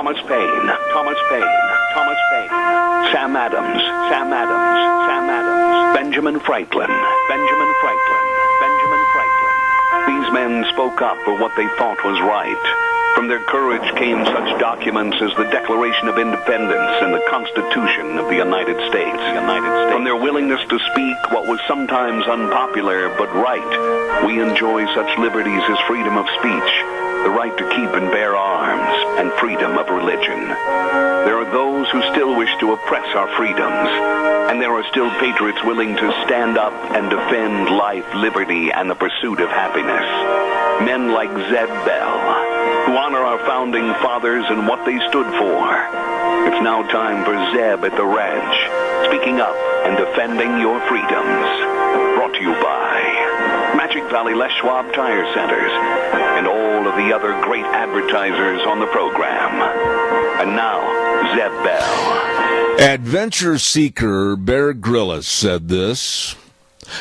Thomas Paine, Thomas Paine, Thomas Paine, Sam Adams, Sam Adams, Sam Adams, Benjamin Franklin, Benjamin Franklin, Benjamin Franklin. These men spoke up for what they thought was right. From their courage came such documents as the Declaration of Independence and the Constitution of the United States. From their willingness to speak what was sometimes unpopular but right, we enjoy such liberties as freedom of speech, the right to keep and bear arms, and freedom of religion. There are those who still wish to oppress our freedoms, and there are still patriots willing to stand up and defend life, liberty, and the pursuit of happiness. Men like Zeb Bell, who honor our founding fathers and what they stood for. It's now time for Zeb at the ranch, speaking up and defending your freedoms. Brought to you by Magic Valley Les Schwab Tire Centers and all of the other great advertisers on the program. And now, Zeb Bell. Adventure seeker Bear Grylls said this: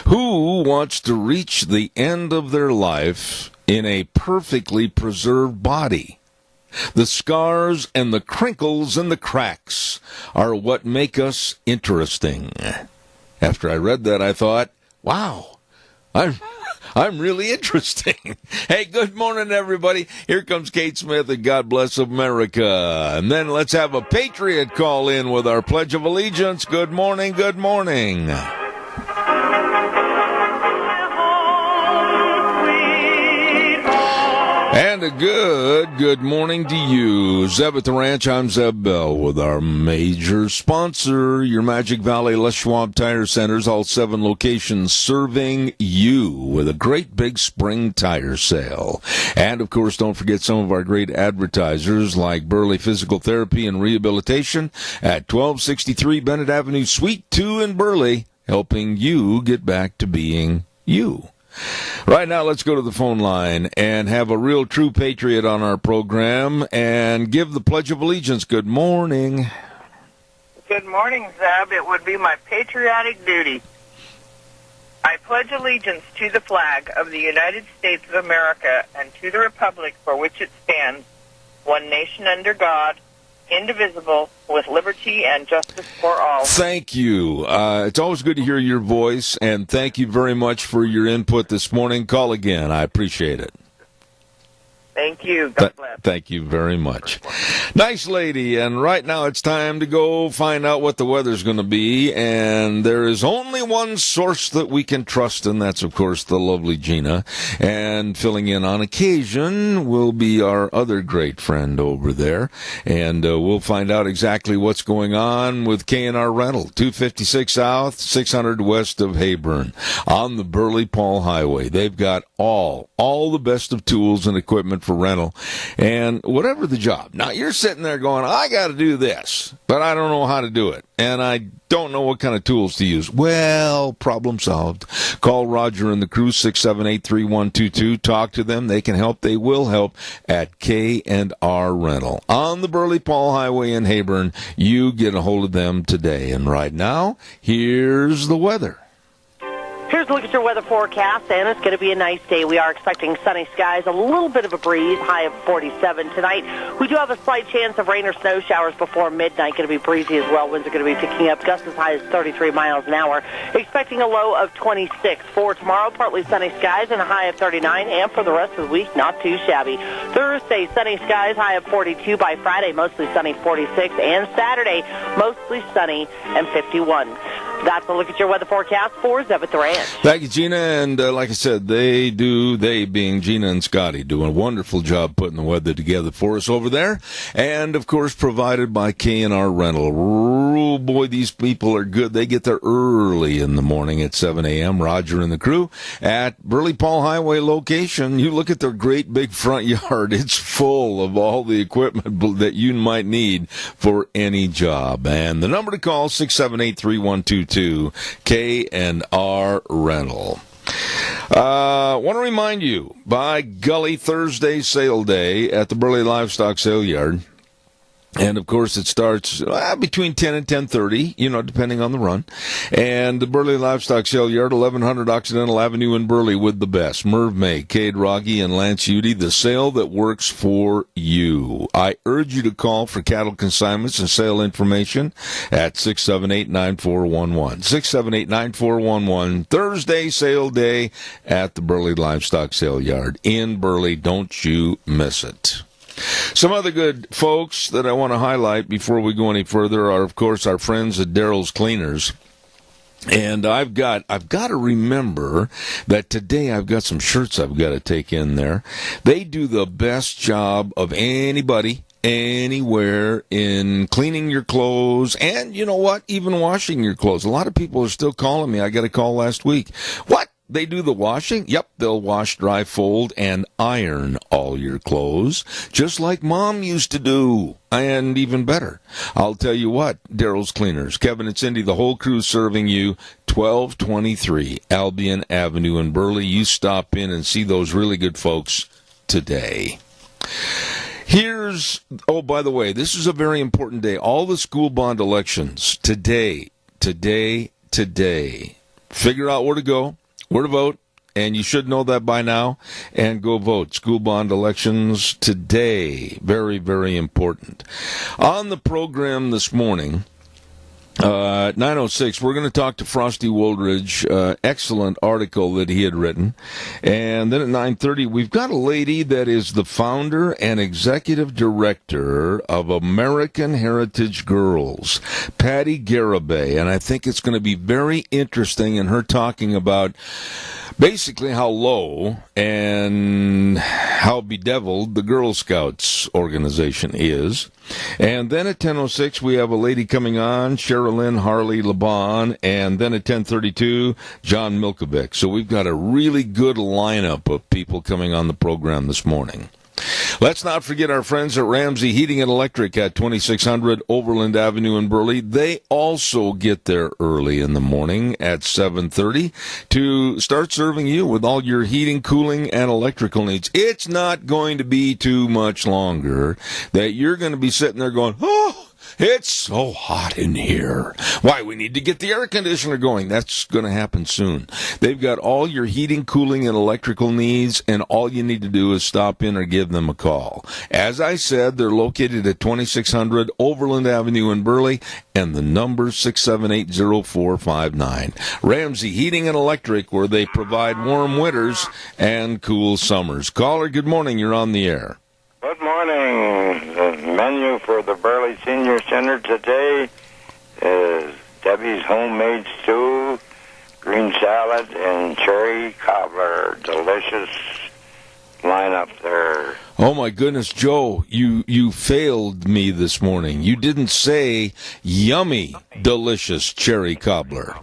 "Who wants to reach the end of their life in a perfectly preserved body? The scars and the crinkles and the cracks are what make us interesting." After I read that, I thought, wow, I'm really interesting. Hey, good morning, everybody. Here comes Kate Smith and God Bless America. And then let's have a patriot call in with our Pledge of Allegiance. Good morning, good morning. And a good morning to you. Zeb at the Ranch, I'm Zeb Bell with our major sponsor, your Magic Valley Les Schwab Tire Centers, all 7 locations serving you with a great big spring tire sale. And, of course, don't forget some of our great advertisers like Burley Physical Therapy and Rehabilitation at 1263 Bennett Avenue, Suite 2 in Burley, helping you get back to being you. Right now, let's go to the phone line and have a real true patriot on our program and give the Pledge of Allegiance. Good morning. Good morning, Zeb. It would be my patriotic duty. I pledge allegiance to the flag of the United States of America and to the republic for which it stands, one nation under God, indivisible, with liberty and justice for all. Thank you. It's always good to hear your voice, and thank you very much for your input this morning. Call again. I appreciate it. Thank you. God bless. Thank you very much. Nice lady. And right now it's time to go find out what the weather's going to be. And there is only one source that we can trust, and that's, of course, the lovely Gina. And filling in on occasion will be our other great friend over there. And we'll find out exactly what's going on with K&R Rental, 256 South, 600 west of Heyburn, on the Burley-Paul Highway. They've got all the best of tools and equipment for rental, and whatever the job. Now, you're sitting there going, I got to do this, but I don't know how to do it, and I don't know what kind of tools to use. Well, problem solved. Call Roger and the crew, 678-3122. Talk to them. They can help. They will help at K&R Rental. On the Burley-Paul Highway in Heyburn, you get a hold of them today. And right now, here's the weather. Here's a look at your weather forecast, and it's going to be a nice day. We are expecting sunny skies, a little bit of a breeze, high of 47 tonight. We do have a slight chance of rain or snow showers before midnight. Going to be breezy as well. Winds are going to be picking up gusts as high as 33 miles an hour. Expecting a low of 26. For tomorrow, partly sunny skies and a high of 39. And for the rest of the week, not too shabby. Thursday, sunny skies, high of 42. By Friday, mostly sunny, 46. And Saturday, mostly sunny and 51. That's a look at your weather forecast for Zeb at the Ranch. Thank you, Gina. And like I said, they being Gina and Scotty, do a wonderful job putting the weather together for us over there. And, of course, provided by K&R Rental. Oh, boy, these people are good. They get there early in the morning at 7 a.m. Roger and the crew at Burley-Paul Highway location. You look at their great big front yard. It's full of all the equipment that you might need for any job. And the number to call, 678-3122. K&R Rental. Want to remind you, by golly, Thursday sale day at the Burley Livestock Sale Yard. And, of course, it starts between 10 and 10:30, depending on the run. And the Burley Livestock Sale Yard, 1100 Occidental Avenue in Burley with the best. Merv May, Cade Rogge, and Lance Udy, the sale that works for you. I urge you to call for cattle consignments and sale information at 678-9411. 678-9411, Thursday sale day at the Burley Livestock Sale Yard in Burley. Don't you miss it. Some other good folks that I want to highlight before we go any further are, of course, our friends at Daryl's Cleaners. And I've got to remember that today I've got some shirts I've got to take in there. They do the best job of anybody, anywhere in cleaning your clothes and, you know what, even washing your clothes. A lot of people are still calling me. I got a call last week. What? They do the washing? Yep, they'll wash, dry, fold, and iron all your clothes, just like Mom used to do, and even better. I'll tell you what, Daryl's Cleaners, Kevin and Cindy, the whole crew serving you, 1223 Albion Avenue in Burley. You stop in and see those really good folks today. By the way, this is a very important day. All the school bond elections today. Figure out where to go. Where to vote, and you should know that by now, and go vote. School bond elections today. Very, very important. On the program this morning, 9:06, we're going to talk to Frosty Woldridge, excellent article that he had written. And then at 9:30, we've got a lady that is the founder and executive director of American Heritage Girls, Patty Garibay. And I think it's going to be very interesting in her talking about basically how low and how bedeviled the Girl Scouts organization is. And then at 10:06, we have a lady coming on, Sherilyn Harley Laban, and then at 10:32, John Milkovic. So we've got a really good lineup of people coming on the program this morning. Let's not forget our friends at Ramsey Heating and Electric at 2600 Overland Avenue in Burley. They also get there early in the morning at 7:30 to start serving you with all your heating, cooling, and electrical needs. It's not going to be too much longer that you're going to be sitting there going, oh, it's so hot in here. Why, we need to get the air conditioner going. That's going to happen soon. They've got all your heating, cooling, and electrical needs, and all you need to do is stop in or give them a call. As I said, they're located at 2600 Overland Avenue in Burley, and the number 678-0459. Ramsey Heating and Electric, where they provide warm winters and cool summers. Caller, good morning. You're on the air. Good morning. The menu for the Burley Senior Center today is Debbie's homemade stew, green salad, and cherry cobbler. Delicious lineup there. Oh my goodness, Joe, you failed me this morning. You didn't say yummy, delicious cherry cobbler.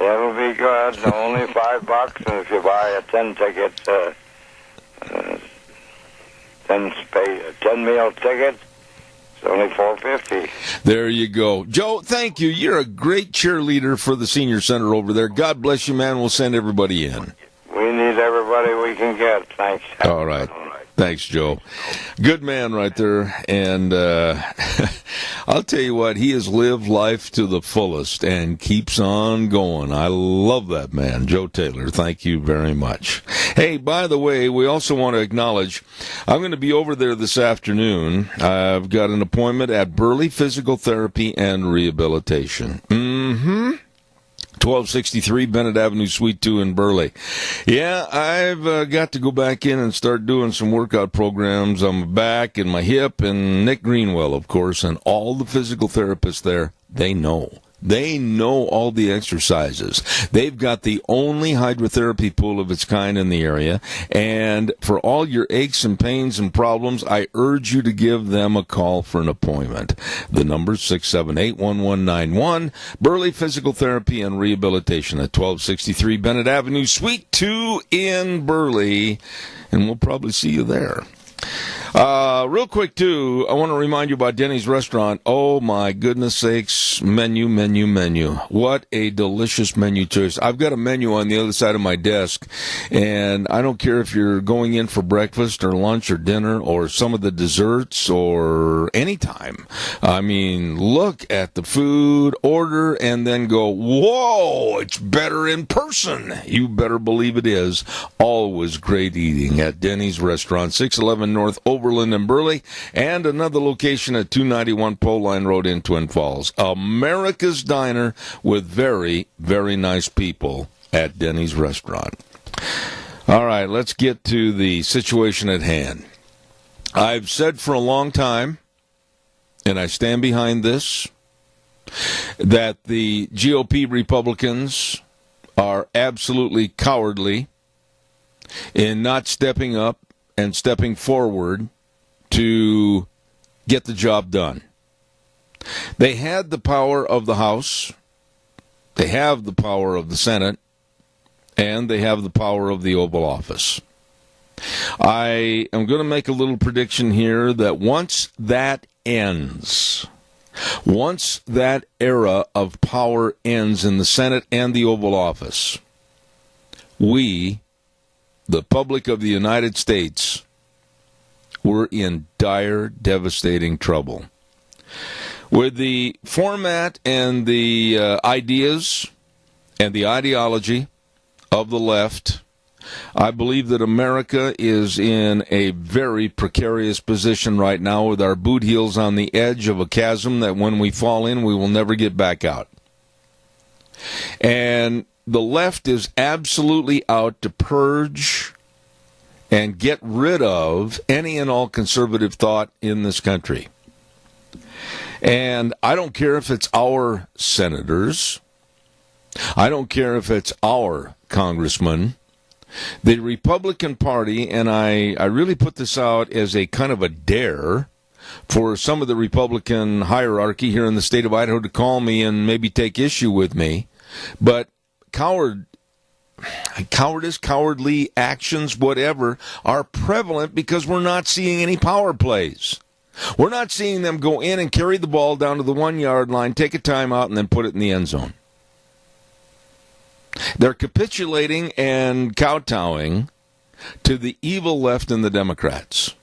It'll be good. Only $5, and if you buy a 10 ticket, 10 meal ticket, it's only $4.50. There you go. Joe, thank you. You're a great cheerleader for the Senior Center over there. God bless you, man. We'll send everybody in. We need everybody we can get. Thanks. All right. Thanks, Joe. Good man right there. And I'll tell you what, he has lived life to the fullest and keeps on going. I love that man, Joe Taylor. Thank you very much. Hey, by the way, we also want to acknowledge, I'm going to be over there this afternoon. I've got an appointment at Burley Physical Therapy and Rehabilitation. 1263 Bennett Avenue, Suite 2 in Burley. Yeah, I've got to go back in and start doing some workout programs on my back and my hip, and Nick Greenwell, of course, and all the physical therapists there, they know. They know all the exercises. They've got the only hydrotherapy pool of its kind in the area. And for all your aches and pains and problems, I urge you to give them a call for an appointment. The number's 678-1191. Burley Physical Therapy and Rehabilitation at 1263 Bennett Avenue, Suite 2 in Burley. And we'll probably see you there. Real quick, too, I want to remind you about Denny's restaurant. Oh, my goodness sakes. Menu. What a delicious menu choice. I've got a menu on the other side of my desk, and I don't care if you're going in for breakfast or lunch or dinner or some of the desserts or any time. I mean, look at the food, order, and then go, whoa, it's better in person. You better believe it is. Always great eating at Denny's restaurant, 611 North Overland and Burley, and another location at 291 Pole Line Road in Twin Falls. America's Diner with very, very nice people at Denny's restaurant. All right, let's get to the situation at hand. I've said for a long time, and I stand behind this, that the GOP Republicans are absolutely cowardly in not stepping up and stepping forward to get the job done. They had the power of the House, they have the power of the Senate, and they have the power of the Oval Office. I am going to make a little prediction here that once that ends, once that era of power ends in the Senate and the Oval Office, we, the public of the United States, we're in dire, devastating trouble. With the format and the ideas and the ideology of the left, I believe that America is in a very precarious position right now with our boot heels on the edge of a chasm that when we fall in, we will never get back out. And the left is absolutely out to purge and get rid of any and all conservative thought in this country. And I don't care if it's our senators. I don't care if it's our congressmen. The Republican Party, and I really put this out as a kind of a dare for some of the Republican hierarchy here in the state of Idaho to call me and maybe take issue with me, but cowardice, cowardly actions, whatever, are prevalent because we're not seeing any power plays. We're not seeing them go in and carry the ball down to the 1 yard line, take a timeout, and then put it in the end zone. They're capitulating and kowtowing to the evil left and the Democrats.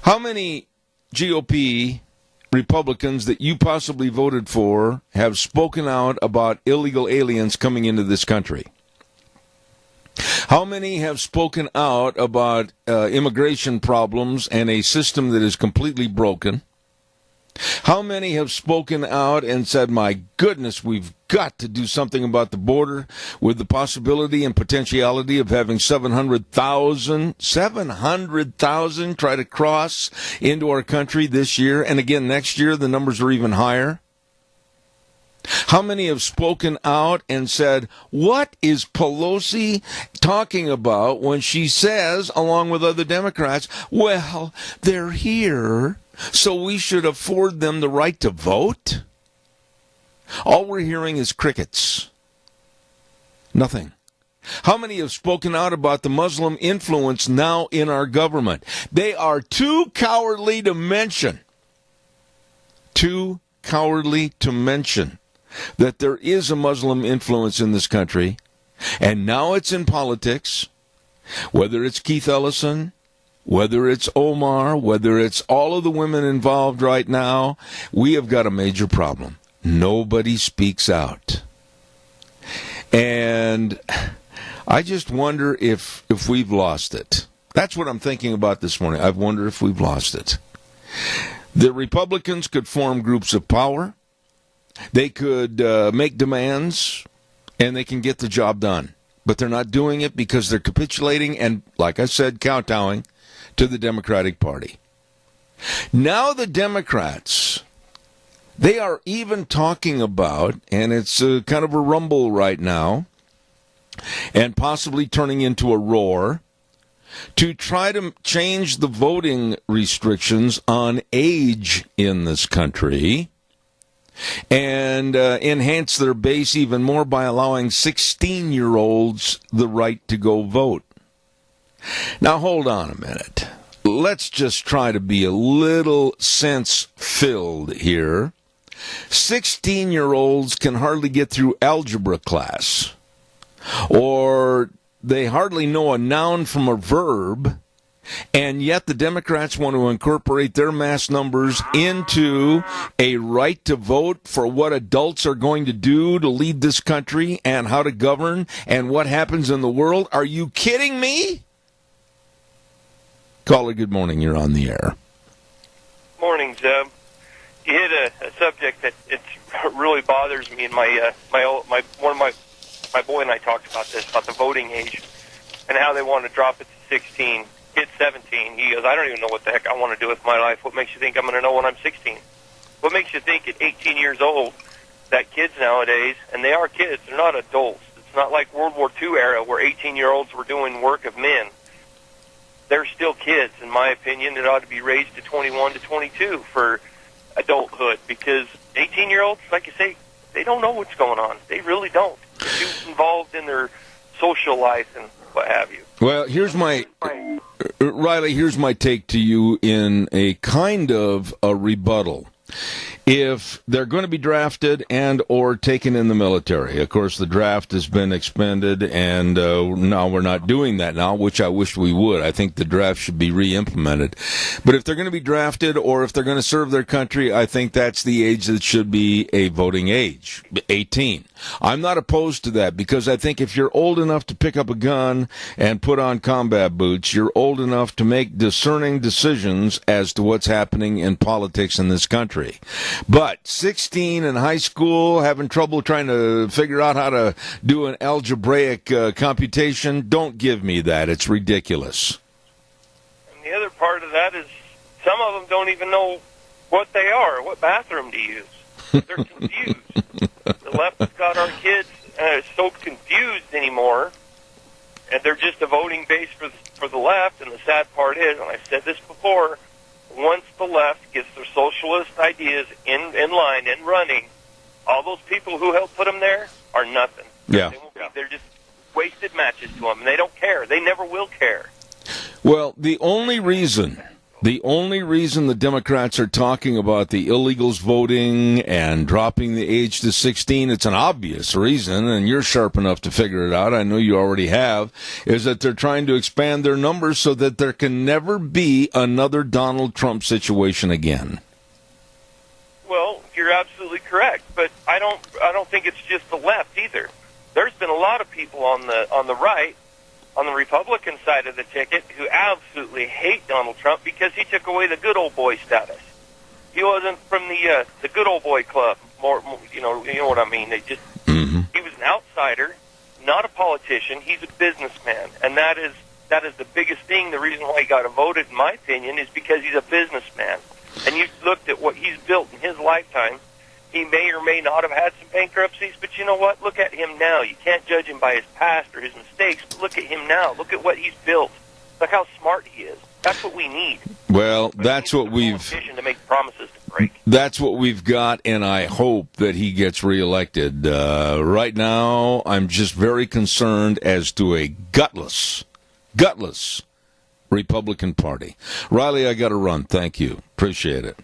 How many GOP Republicans that you possibly voted for have spoken out about illegal aliens coming into this country? How many have spoken out about immigration problems and a system that is completely broken? How many have spoken out and said, my goodness, we've got to do something about the border with the possibility and potentiality of having 700,000 try to cross into our country this year, and again next year the numbers are even higher? How many have spoken out and said, what is Pelosi talking about when she says, along with other Democrats, well, they're here, so we should afford them the right to vote? All we're hearing is crickets. Nothing. How many have spoken out about the Muslim influence now in our government? They are too cowardly to mention. Too cowardly to mention that there is a Muslim influence in this country, and now it's in politics, whether it's Keith Ellison, whether it's Omar, whether it's all of the women involved right now, we have got a major problem. Nobody speaks out. And I just wonder if we've lost it. That's what I'm thinking about this morning. I wonder if we've lost it. The Republicans could form groups of power. They could make demands, and they can get the job done. But they're not doing it because they're capitulating and, like I said, kowtowing to the Democratic Party. Now the Democrats, they are even talking about, and it's kind of a rumble right now, and possibly turning into a roar, to try to change the voting restrictions on age in this country and enhance their base even more by allowing 16-year-olds the right to go vote. Now, hold on a minute. let's just try to be a little sense-filled here. 16-year-olds can hardly get through algebra class, or they hardly know a noun from a verb, and yet the Democrats want to incorporate their mass numbers into a right to vote for what adults are going to do to lead this country and how to govern and what happens in the world. Are you kidding me? Caller, good morning. You're on the air. Morning, Zeb. You hit a subject that it really bothers me, and my boy and I talked about this, about the voting age and how they want to drop it to 16. Kid's 17. He goes, I don't even know what the heck I want to do with my life. What makes you think I'm going to know when I'm 16? What makes you think at 18 years old that kids nowadays, and they are kids, they're not adults. It's not like World War II era where 18-year-olds were doing work of men. They're still kids. In my opinion, it ought to be raised to 21 to 22 for adulthood, because 18-year-olds, like you say, they don't know what's going on. They really don't. They're too involved in their social life and what have you. Well, here's my, Riley, here's my take to you in a kind of a rebuttal. If they're going to be drafted and or taken in the military, of course, the draft has been expended, and now we're not doing that now, which I wish we would. I think the draft should be re-implemented. But if they're going to be drafted or if they're going to serve their country, I think that's the age that should be a voting age, 18. I'm not opposed to that, because I think if you're old enough to pick up a gun and put on combat boots, you're old enough to make discerning decisions as to what's happening in politics in this country. But 16 in high school, having trouble trying to figure out how to do an algebraic computation, don't give me that. It's ridiculous. And the other part of that is some of them don't even know what they are, what bathroom to use. They're confused. The left has got our kids so confused anymore, and they're just a voting base for the left. And the sad part is, and I've said this before, once the left gets their socialist ideas in line and running, all those people who helped put them there are nothing. Yeah. They're just wasted matches to them, and they don't care. They never will care. Well, the only reason the Democrats are talking about the illegals voting and dropping the age to 16, it's an obvious reason, and you're sharp enough to figure it out, I know you already have, is that they're trying to expand their numbers so that there can never be another Donald Trump situation again. Well, you're absolutely correct, but I don't think it's just the left either. There's been a lot of people on the right, on the Republican side of the ticket, who absolutely hate Donald Trump because he took away the good old boy status. He wasn't from the good old boy club. More, you know what I mean. They just He was an outsider, not a politician. He's a businessman, and that is the biggest thing. The reason why he got voted, in my opinion, is because he's a businessman. And you looked at what he's built in his lifetime. He may or may not have had some bankruptcies, but you know what? Look at him now. You can't judge him by his past or his mistakes, but look at him now. Look at what he's built. Look how smart he is. That's what we need. Well, that's what we've... to make promises to break. That's what we've got, and I hope that he gets reelected. Right now, I'm just very concerned as to a gutless Republican Party. Riley, I got to run. Thank you. Appreciate it.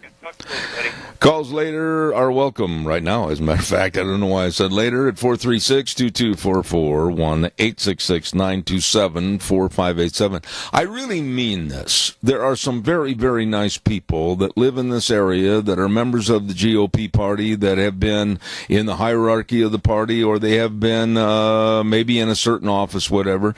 Calls later are welcome right now, as a matter of fact. I don't know why I said later. At 436-2244, 1-866-927-4587. I really mean this. There are some very, very nice people that live in this area that are members of the GOP party, that have been in the hierarchy of the party, or they have been maybe in a certain office, whatever.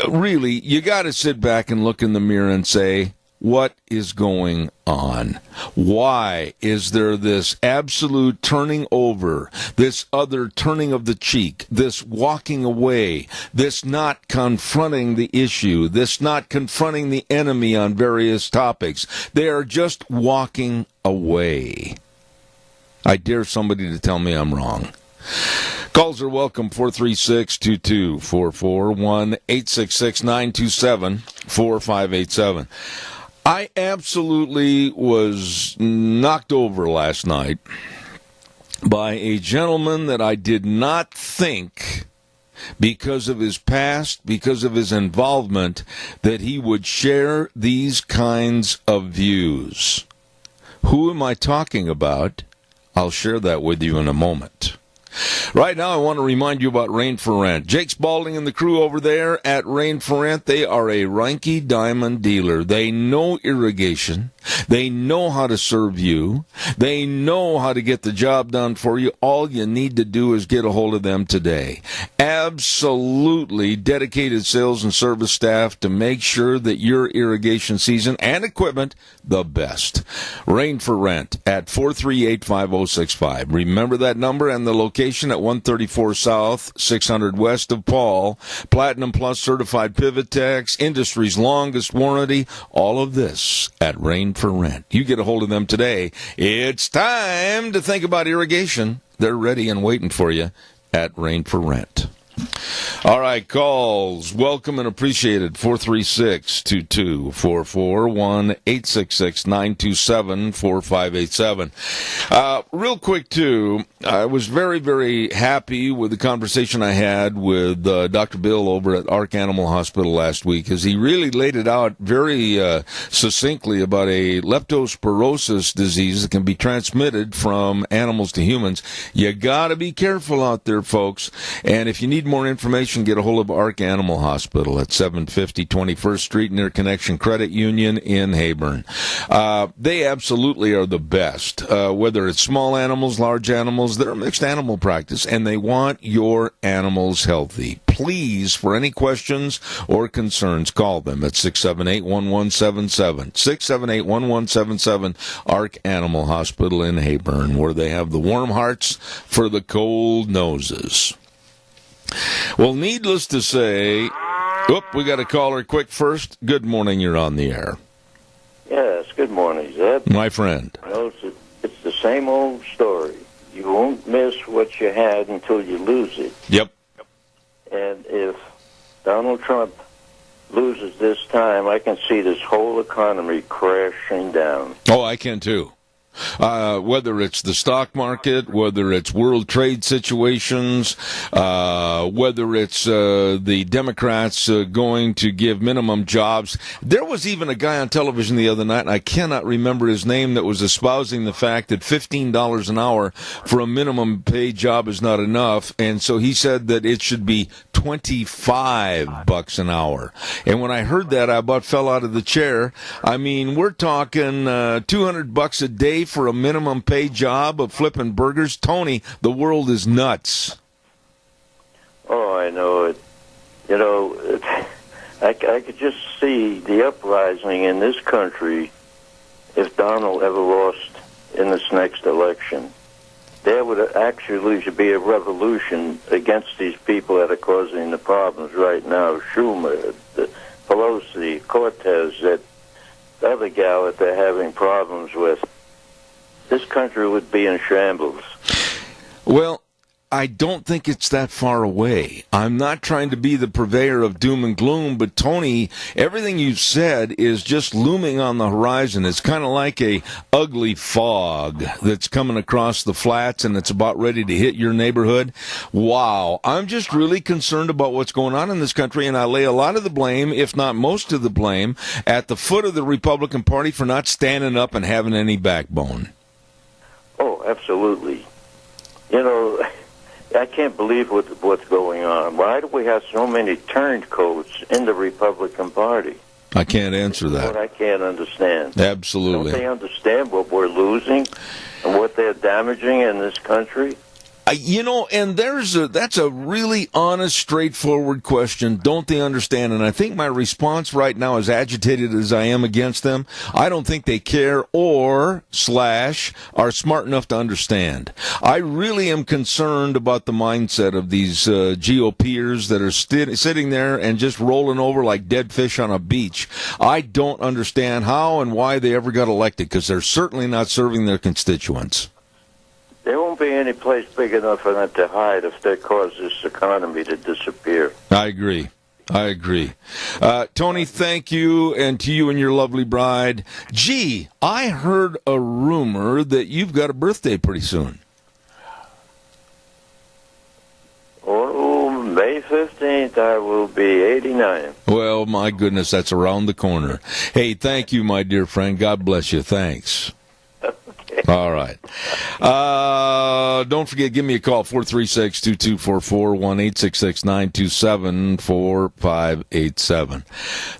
Really, you got to sit back and look in the mirror and say, what is going on? Why is there this absolute turning over, this other turning of the cheek, this walking away, this not confronting the issue, this not confronting the enemy on various topics? They are just walking away. I dare somebody to tell me I'm wrong. Calls are welcome, 436-2244, 1-866-927-4587. I absolutely was knocked over last night by a gentleman that I did not think because of his past, because of his involvement, that he would share these kinds of views. Who am I talking about? I'll share that with you in a moment. Right now, I want to remind you about Rain for Rent. Jake Spalding and the crew over there at Rain for Rent, they are a Reinke Diamond dealer. They know irrigation. They know how to serve you. They know how to get the job done for you. All you need to do is get a hold of them today. Absolutely dedicated sales and service staff to make sure that your irrigation season and equipment the best. Rain for Rent at 438-5065. Remember that number and the location at 134 South, 600 West of Paul. Platinum Plus certified Pivot Tax, industry's longest warranty. All of this at Rain for Rent. You get a hold of them today. It's time to think about irrigation. They're ready and waiting for you at Rain for Rent. All right, calls. Welcome and appreciated. 436-2244, 1-866-927-4587. Real quick, too, I was very, very happy with the conversation I had with Dr. Bill over at Ark Animal Hospital last week, as he really laid it out very succinctly about a leptospirosis disease that can be transmitted from animals to humans. You got to be careful out there, folks. And if you need more information, get a hold of Ark Animal Hospital at 750 21st Street near Connection Credit Union in Heyburn. They absolutely are the best, whether it's small animals, large animals. They're a mixed animal practice, and they want your animals healthy. Please, for any questions or concerns, call them at 678-1177, 678-1177, Ark Animal Hospital in Heyburn, where they have the warm hearts for the cold noses. Well, needless to say, we got a caller quick first. Good morning, you're on the air. Yes, good morning, Zeb. My friend. You know, it's the same old story. You won't miss what you had until you lose it. Yep. And if Donald Trump loses this time, I can see this whole economy crashing down. Oh, I can too. Whether it's the stock market, whether it's world trade situations, whether it's the Democrats going to give minimum jobs. There was even a guy on television the other night, and I cannot remember his name, that was espousing the fact that $15 an hour for a minimum paid job is not enough, and so he said that it should be $25 an hour. And when I heard that, I about fell out of the chair. I mean, we're talking $200 a day for a minimum paid job of flipping burgers. Tony, the world is nuts. Oh, I know it. You know, I could just see the uprising in this country if Donald ever lost in this next election. There would actually be a revolution against these people that are causing the problems right now. Schumer, Pelosi, Cortez, that other gal that they're having problems with. This country would be in shambles. Well, I don't think it's that far away. I'm not trying to be the purveyor of doom and gloom, but Tony, everything you've said is just looming on the horizon. It's kind of like a ugly fog that's coming across the flats and it's about ready to hit your neighborhood. Wow. I'm just really concerned about what's going on in this country, and I lay a lot of the blame, if not most of the blame, at the foot of the Republican Party for not standing up and having any backbone. Oh, absolutely. You know, I can't believe what's going on. Why do we have so many turncoats in the Republican Party? I can't answer that. What I can't understand. Absolutely. Don't they understand what we're losing and what they're damaging in this country? You know, and that's a really honest, straightforward question. Don't they understand? And I think my response right now, as agitated as I am against them, I don't think they care or / are smart enough to understand. I really am concerned about the mindset of these GOPers that are sitting there and just rolling over like dead fish on a beach. I don't understand how and why they ever got elected, because they're certainly not serving their constituents. There won't be any place big enough for them to hide if they cause this economy to disappear. I agree. Tony, thank you, and to you and your lovely bride. Gee, I heard a rumor that you've got a birthday pretty soon. Oh, May 15th, I will be 89. Well, my goodness, that's around the corner. Hey, thank you, my dear friend. God bless you. Thanks. Okay. All right. Don't forget, give me a call, 436-2244, 1-866-927-4587.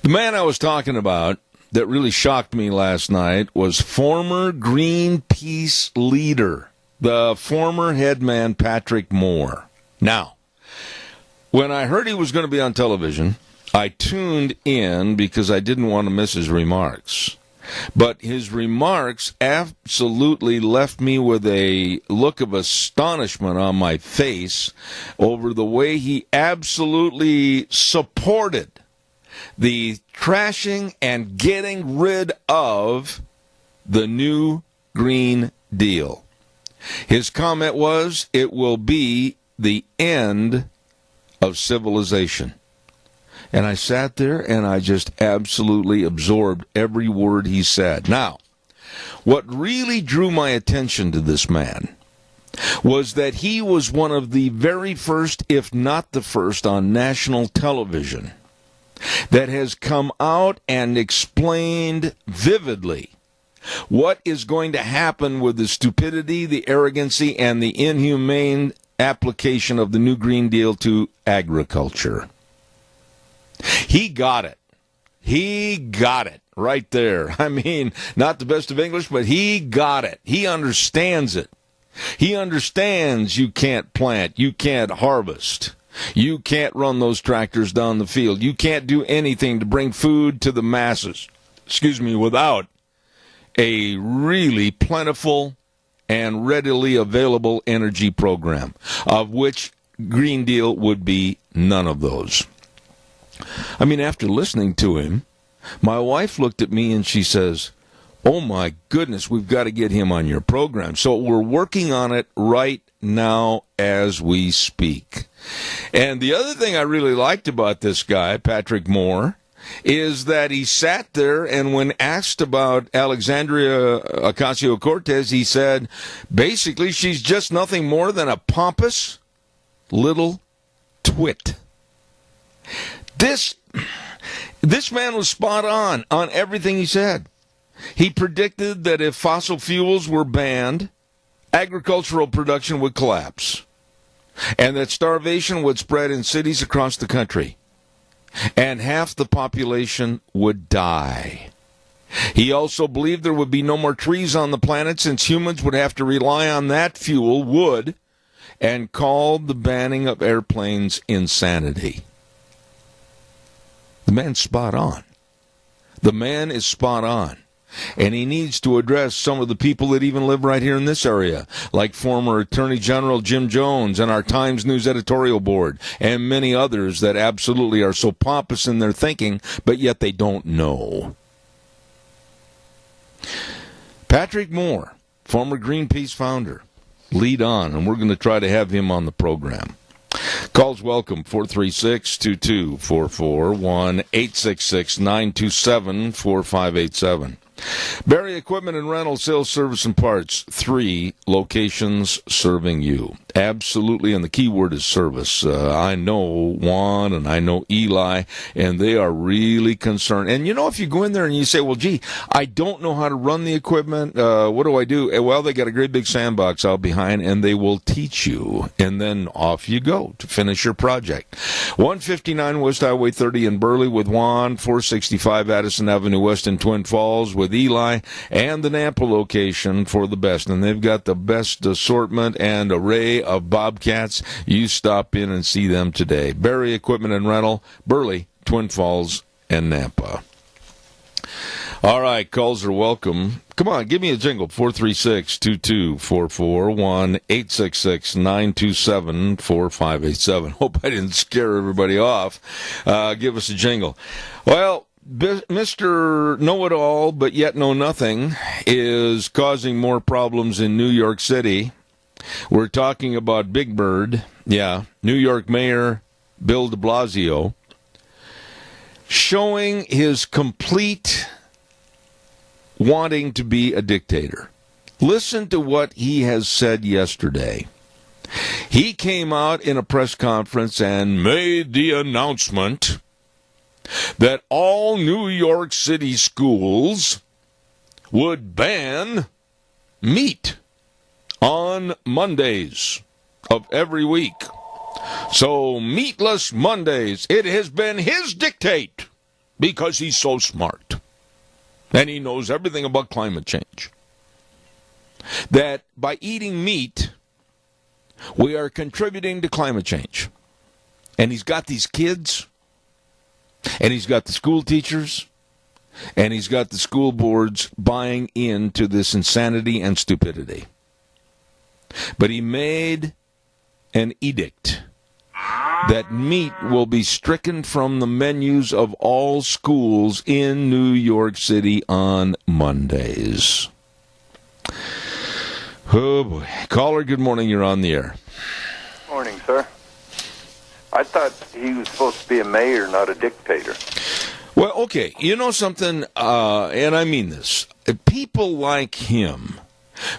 The man I was talking about that really shocked me last night was former Greenpeace leader, the former headman Patrick Moore. Now, when I heard he was going to be on television, I tuned in because I didn't want to miss his remarks. But his remarks absolutely left me with a look of astonishment on my face over the way he absolutely supported the trashing and getting rid of the new Green Deal. His comment was, it will be the end of civilization. And I sat there and I just absolutely absorbed every word he said. Now, what really drew my attention to this man was that he was one of the very first, if not the first, on national television that has come out and explained vividly what is going to happen with the stupidity, the arrogancy, and the inhumane application of the new Green Deal to agriculture. He got it. He got it right there. I mean, not the best of English, but he got it. He understands it. He understands you can't plant, you can't harvest, you can't run those tractors down the field, you can't do anything to bring food to the masses, without a really plentiful and readily available energy program, of which Green Deal would be none of those. I mean, after listening to him, my wife looked at me and she says, oh my goodness, we've got to get him on your program. So we're working on it right now as we speak. And the other thing I really liked about this guy, Patrick Moore, is that he sat there and when asked about Alexandria Ocasio-Cortez, he said, basically, she's just nothing more than a pompous little twit. This man was spot on everything he said. He predicted that if fossil fuels were banned, agricultural production would collapse, and that starvation would spread in cities across the country, and half the population would die. He also believed there would be no more trees on the planet since humans would have to rely on that fuel, wood, and called the banning of airplanes insanity. The man's spot on. The man is spot on. And he needs to address some of the people that even live right here in this area, like former Attorney General Jim Jones and our Times News editorial board, and many others that absolutely are so pompous in their thinking, but yet they don't know. Patrick Moore, former Greenpeace founder, lead on, and we're going to try to have him on the program. Calls welcome, 436-2244, 1-866-927-4587. Barry Equipment and Rental, Sales, Service, and Parts. 3 locations serving you. Absolutely, and the key word is service. I know Juan and I know Eli, and they are really concerned. And, you know, if you go in there and you say, well, gee, I don't know how to run the equipment, what do I do? Well, they got a great big sandbox out behind, and they will teach you. And then off you go to finish your project. 159 West Highway 30 in Burley with Juan, 465 Addison Avenue West in Twin Falls with Eli, and the Nampa location for the best. And they've got the best assortment and array of Bobcats. You stop in and see them today. Barry Equipment and Rental, Burley, Twin Falls, and Nampa. All right, calls are welcome. Come on, give me a jingle, 436-2244, 1-866-927-4587. Hope I didn't scare everybody off. Give us a jingle. Well, Mr. Know-It-All, but yet know nothing, is causing more problems in New York City. We're talking about Big Bird, New York Mayor Bill de Blasio, showing his complete wanting to be a dictator. Listen to what he has said yesterday. He came out in a press conference and made the announcement that all New York City schools would ban meat on Mondays of every week. So, meatless Mondays. It has been his dictate because he's so smart. And he knows everything about climate change. That by eating meat, we are contributing to climate change. And he's got these kids, and he's got the school teachers, and he's got the school boards buying into this insanity and stupidity. But he made an edict that meat will be stricken from the menus of all schools in New York City on Mondays. Oh, boy. Caller, good morning. You're on the air. Morning, sir. I thought he was supposed to be a mayor, not a dictator. Well, okay. You know something, and I mean this. People like him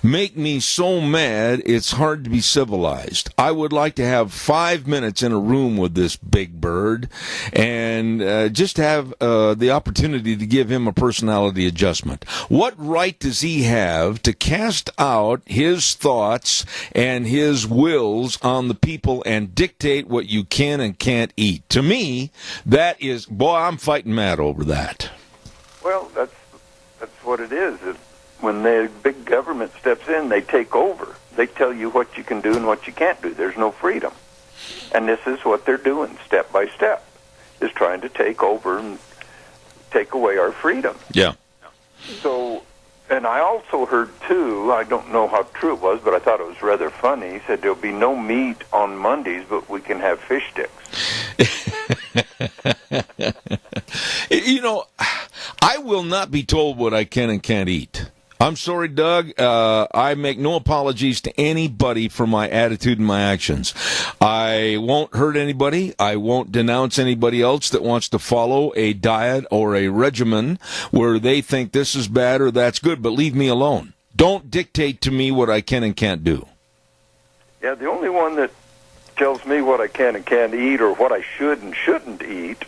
make me so mad it's hard to be civilized. I would like to have 5 minutes in a room with this big bird and just have the opportunity to give him a personality adjustment. What right does he have to cast out his thoughts and his wills on the people and dictate what you can and can't eat? To me, that is, boy, I'm fighting mad over that. Well, that's what it is. When the big government steps in, they take over. They tell you what you can do and what you can't do. There's no freedom. And this is what they're doing, step by step, is trying to take over and take away our freedom. Yeah. So, and I also heard, too, I don't know how true it was, but I thought it was rather funny. He said there'll be no meat on Mondays, but we can have fish sticks. You know, I will not be told what I can and can't eat. I'm sorry, Doug. I make no apologies to anybody for my attitude and my actions. I won't hurt anybody. I won't denounce anybody else that wants to follow a diet or a regimen where they think this is bad or that's good, but leave me alone. Don't dictate to me what I can and can't do. Yeah, the only one that tells me what I can and can't eat or what I should and shouldn't eat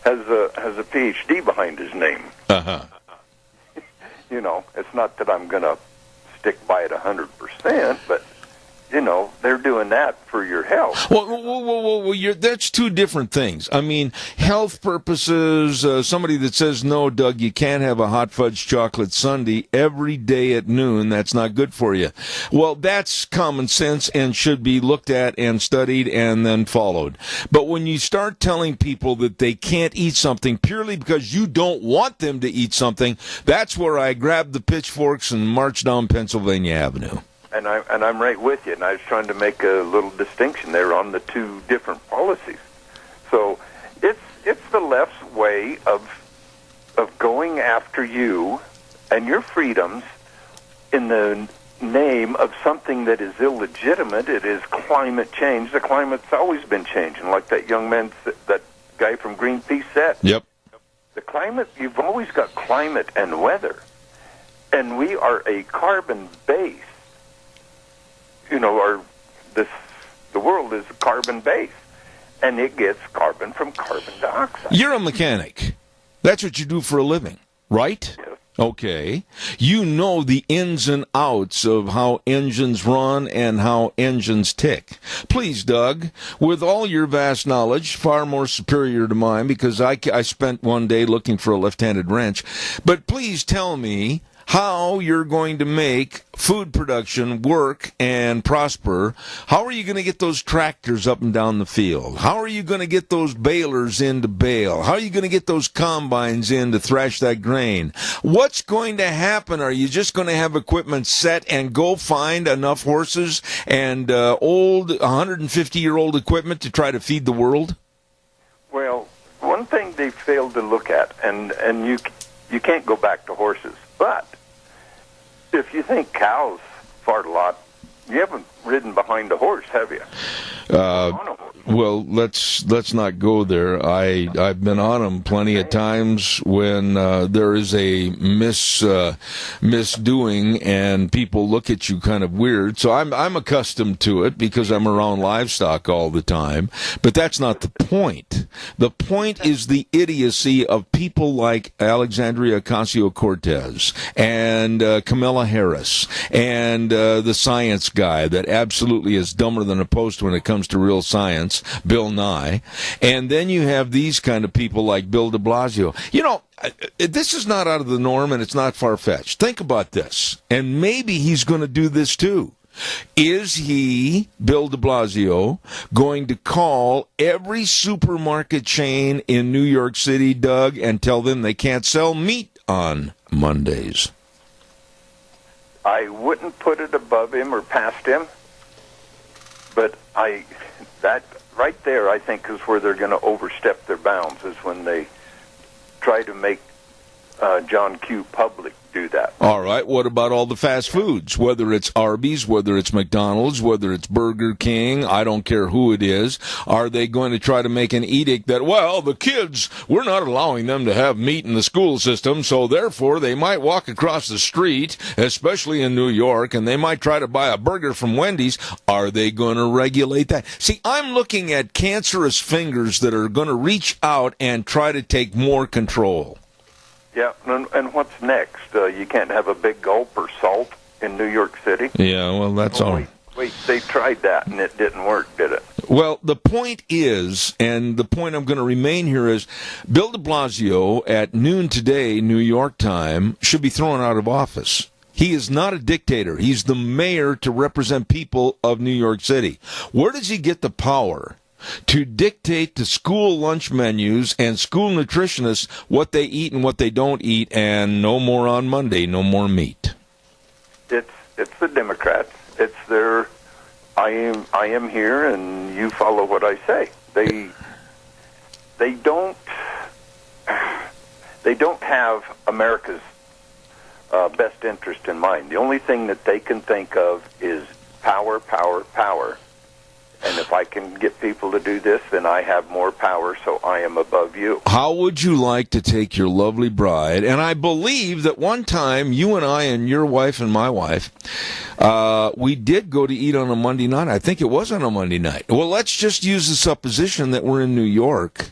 has a PhD behind his name. Uh-huh. You know, it's not that I'm going to stick by it 100%, but, you know, they're doing that for your health. Well, that's two different things. I mean, health purposes, somebody that says, no, Doug, you can't have a hot fudge chocolate sundae every day at noon. That's not good for you. Well, that's common sense and should be looked at and studied and then followed. But when you start telling people that they can't eat something purely because you don't want them to eat something, that's where I grab the pitchforks and march down Pennsylvania Avenue. And I'm right with you, and I was trying to make a little distinction there on the two different policies. So it's the left's way of going after you and your freedoms in the name of something that is illegitimate. It is climate change. The climate's always been changing, like that young man, that guy from Greenpeace said. Yep. The climate, you've always got climate and weather, and we are a carbon base. You know, the world is carbon based, and it gets carbon from carbon dioxide. You're a mechanic. That's what you do for a living, right? Yes. Okay. You know the ins and outs of how engines run and how engines tick. Please, Doug, with all your vast knowledge, far more superior to mine because I spent one day looking for a left-handed wrench, but please tell me how you're going to make food production work and prosper. How are you going to get those tractors up and down the field? How are you going to get those balers in to bale? How are you going to get those combines in to thrash that grain? What's going to happen? Are you just going to have equipment set and go find enough horses and old 150-year-old equipment to try to feed the world? Well, one thing they failed to look at, and you can't go back to horses, but if you think cows fart a lot, you haven't ridden behind a horse, have you? Well, let's not go there. I've been on them plenty of times when there is a misdoing and people look at you kind of weird. So I'm accustomed to it because I'm around livestock all the time. But that's not the point. The point is the idiocy of people like Alexandria Ocasio-Cortez and Kamala Harris and the science guy that absolutely is dumber than a post when it comes to real science, Bill Nye. And then you have these kind of people like Bill de Blasio. You know, this is not out of the norm and it's not far-fetched. Think about this. And maybe he's going to do this too. Is he, Bill de Blasio, going to call every supermarket chain in New York City, Doug, and tell them they can't sell meat on Mondays? I wouldn't put it above him or past him, but that right there, I think, is where they're going to overstep their bounds, is when they try to make John Q. Public do that. All right. What about all the fast foods? Whether it's Arby's, whether it's McDonald's, whether it's Burger King, I don't care who it is. Are they going to try to make an edict that, well, the kids, we're not allowing them to have meat in the school system, so therefore they might walk across the street, especially in New York, and they might try to buy a burger from Wendy's. Are they going to regulate that? See, I'm looking at cancerous fingers that are going to reach out and try to take more control. Yeah, and what's next? You can't have a big gulp or salt in New York City? Yeah, well, that's all. Wait, they tried that, and it didn't work, did it? Well, the point is, and the point I'm going to remain here is, Bill de Blasio, at noon today, New York time, should be thrown out of office. He is not a dictator. He's the mayor to represent people of New York City. Where does he get the power to dictate to school lunch menus and school nutritionists what they eat and what they don't eat, and no more on Monday, no more meat? It's the Democrats. It's their I am here and you follow what I say. They don't have America's best interest in mind. The only thing that they can think of is power, power, power. And if I can get people to do this, then I have more power, so I am above you. How would you like to take your lovely bride? And I believe that one time you and I and your wife and my wife, we did go to eat on a Monday night. I think it was on a Monday night. Well, let's just use the supposition that we're in New York.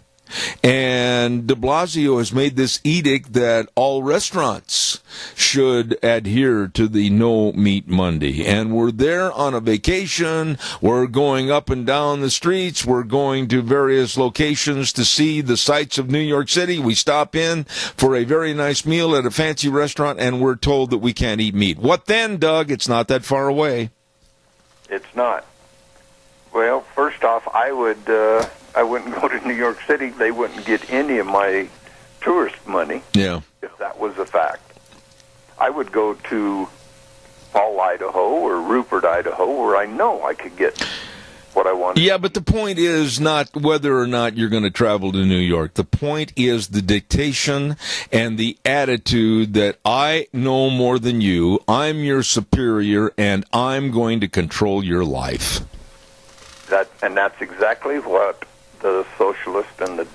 And de Blasio has made this edict that all restaurants should adhere to the No Meat Monday. And we're there on a vacation. We're going up and down the streets. We're going to various locations to see the sights of New York City. We stop in for a very nice meal at a fancy restaurant, and we're told that we can't eat meat. What then, Doug? It's not that far away. It's not. Well, first off, I wouldn't go to New York City. They wouldn't get any of my tourist money. Yeah. If that was a fact. I would go to Paul, Idaho, or Rupert, Idaho, where I know I could get what I wanted. Yeah, but the point is not whether or not you're going to travel to New York. The point is the dictation and the attitude that I know more than you, I'm your superior, and I'm going to control your life. That's exactly what the socialists and the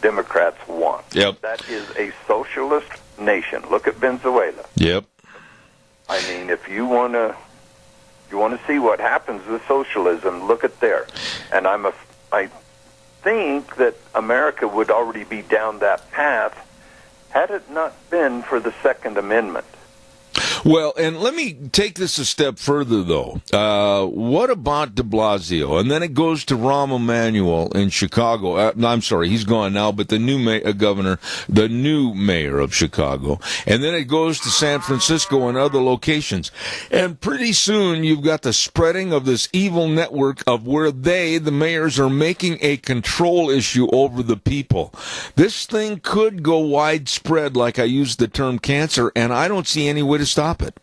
Democrats want. Yep. That is a socialist nation. Look at Venezuela. Yep. I mean, if you want to see what happens with socialism, look at there. And I think that America would already be down that path had it not been for the Second Amendment. Well, and let me take this a step further, though. What about de Blasio? And then it goes to Rahm Emanuel in Chicago. I'm sorry, he's gone now, but the new governor, the new mayor of Chicago. And then it goes to San Francisco and other locations. And pretty soon you've got the spreading of this evil network of where the mayors, are making a control issue over the people. This thing could go widespread, like I used the term cancer, and I don't see any way to stop it.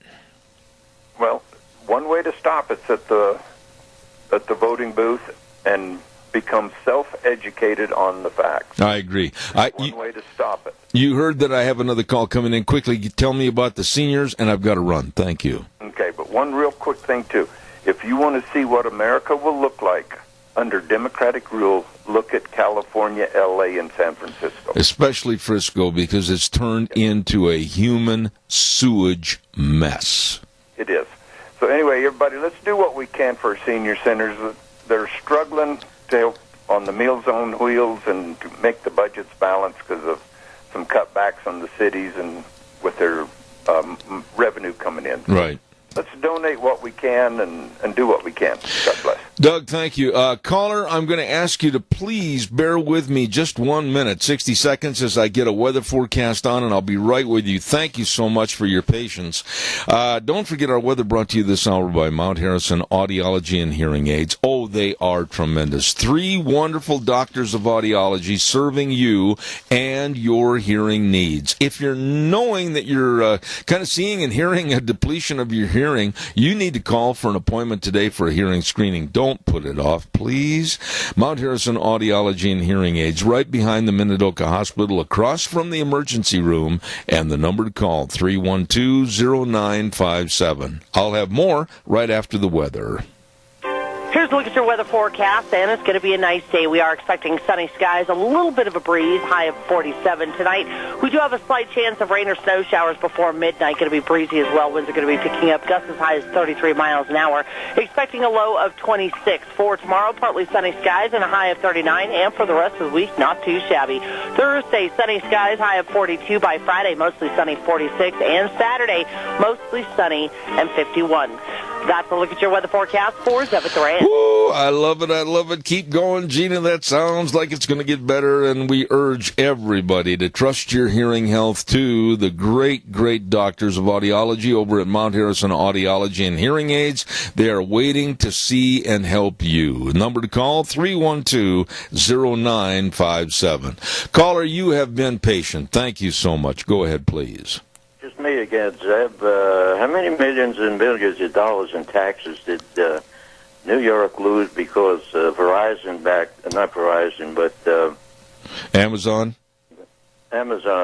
Well, one way to stop it's at the voting booth and become self-educated on the facts. I agree. One way to stop it. You heard that I have another call coming in. Quickly, tell me about the seniors, and I've got to run. Thank you. Okay, but one real quick thing, too. If you want to see what America will look like under Democratic rule, look at California, L.A., and San Francisco. Especially Frisco, because it's turned into a human sewage mess. It is. So anyway, everybody, let's do what we can for our senior centers. They're struggling to help on the Meals on Wheels and to make the budgets balance because of some cutbacks on the cities and with their revenue coming in. Right. Let's donate what we can and do what we can. God bless. Doug, thank you. Caller, I'm going to ask you to please bear with me just 1 minute, 60 seconds, as I get a weather forecast on, and I'll be right with you. Thank you so much for your patience. Don't forget our weather brought to you this hour by Mount Harrison Audiology and Hearing Aids. Oh, they are tremendous. 3 wonderful doctors of audiology serving you and your hearing needs. If you're knowing that you're kind of seeing and hearing a depletion of your hearing, you need to call for an appointment today for a hearing screening. Don't put it off, please. Mount Harrison Audiology and Hearing Aids, right behind the Minidoka Hospital, across from the emergency room, and the number to call, 312-0957. I'll have more right after the weather. Here's a look at your weather forecast, and it's going to be a nice day. We are expecting sunny skies, a little bit of a breeze, high of 47 tonight. We do have a slight chance of rain or snow showers before midnight. Going to be breezy as well. Winds are going to be picking up, gusts as high as 33 miles an hour. Expecting a low of 26. For tomorrow, partly sunny skies and a high of 39. And for the rest of the week, not too shabby. Thursday, sunny skies, high of 42. By Friday, mostly sunny, 46. And Saturday, mostly sunny and 51. That's a look at your weather forecast for Zeb at the Ranch. Ooh, I love it. I love it. Keep going, Gina. That sounds like it's going to get better, and we urge everybody to trust your hearing health to the great, great doctors of audiology over at Mount Harrison Audiology and Hearing Aids. They are waiting to see and help you. Number to call, 312-0957. Caller, you have been patient. Thank you so much. Go ahead, please. Just me again, Zeb. How many millions and millions of dollars in taxes did New York lose because Verizon not Verizon, but Amazon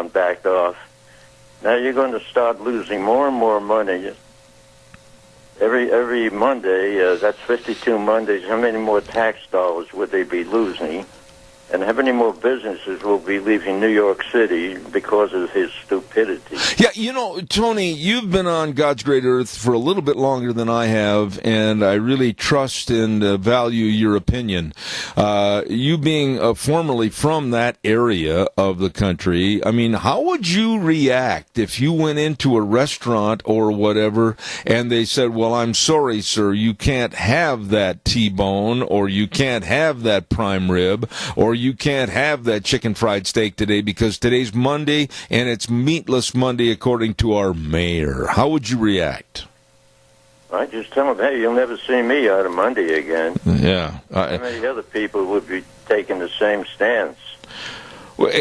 backed off? Now you're going to start losing more and more money. Every Monday, that's 52 Mondays. How many more tax dollars would they be losing? And how many more businesses will be leaving New York City because of his stupidity? Yeah, you know, Tony, you've been on God's great earth for a little bit longer than I have, and I really trust and value your opinion. You being formerly from that area of the country, I mean, how would you react if you went into a restaurant or whatever and they said, well, I'm sorry, sir, you can't have that T-bone, or you can't have that prime rib, or you can't have that chicken fried steak today because today's Monday and it's meatless Monday according to our mayor? How would you react? I just tell them, hey, you'll never see me out of Monday again. Yeah. How many other people would be taking the same stance? Well,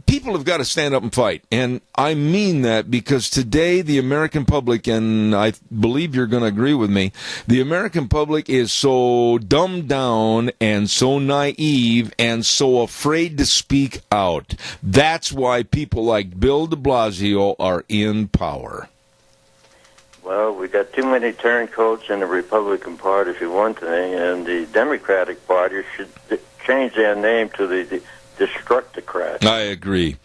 people have got to stand up and fight, and I mean that because today the American public, and I believe you're going to agree with me, the American public is so dumbed down and so naive and so afraid to speak out. That's why people like Bill de Blasio are in power. Well, we got too many turncoats in the Republican Party, for one thing, and the Democratic Party should change their name to the Destructocrats. I agree.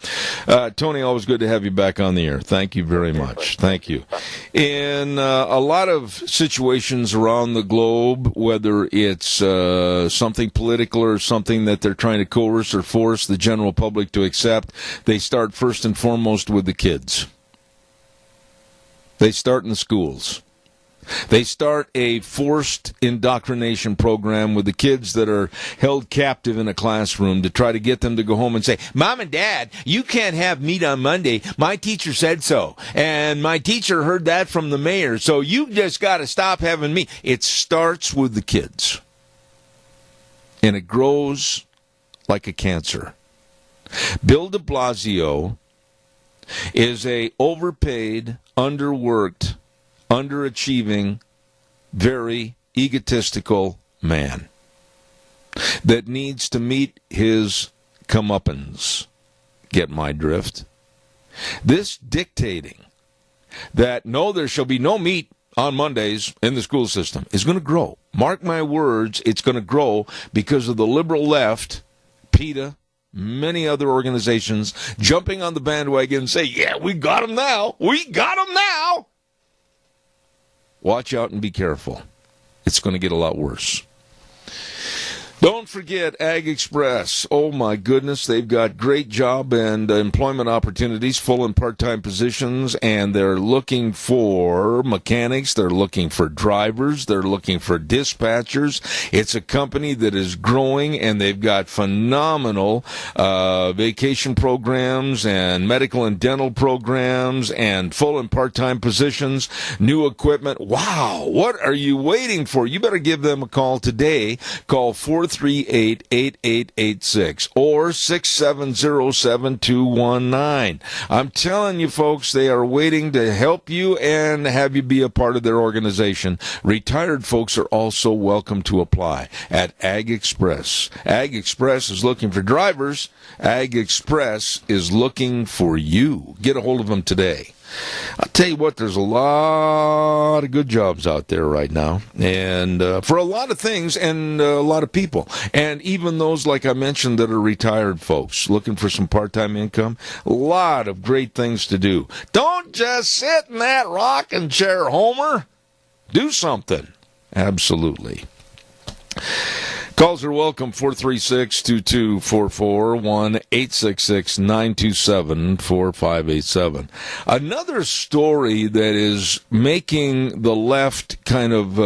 Tony, always good to have you back on the air. Thank you very much. Thank you. In a lot of situations around the globe, whether it's something political or something that they're trying to coerce or force the general public to accept, they start first and foremost with the kids. They start in the schools. They start a forced indoctrination program with the kids that are held captive in a classroom to try to get them to go home and say, Mom and Dad, you can't have meat on Monday. My teacher said so. And my teacher heard that from the mayor. So you just got to stop having meat. It starts with the kids. And it grows like a cancer. Bill de Blasio is a overpaid, underworked, underachieving, very egotistical man that needs to meet his comeuppance. Get my drift? This dictating that no, there shall be no meat on Mondays in the school system is going to grow Mark my words, it's going to grow because of the liberal left, PETA, many other organizations jumping on the bandwagon and say, yeah, we got them now. We got them now. Watch out and be careful. It's going to get a lot worse. Don't forget Ag Express. Oh, my goodness. They've got great job and employment opportunities, full and part-time positions, and they're looking for mechanics. They're looking for drivers. They're looking for dispatchers. It's a company that is growing, and they've got phenomenal vacation programs and medical and dental programs and full and part-time positions, new equipment. Wow, what are you waiting for? You better give them a call today. Call 438-8886 or 670-7219. I'm telling you, folks, they are waiting to help you and have you be a part of their organization. Retired folks are also welcome to apply at Ag Express. Ag Express is looking for drivers. Ag Express is looking for you. Get a hold of them today. I'll tell you what, there's a lot of good jobs out there right now, and for a lot of things and a lot of people. And even those, like I mentioned, that are retired folks looking for some part-time income, a lot of great things to do. Don't just sit in that rocking chair, Homer. Do something. Absolutely. Calls are welcome, 436-2244, 1-866-927-4587. Another story that is making the left kind of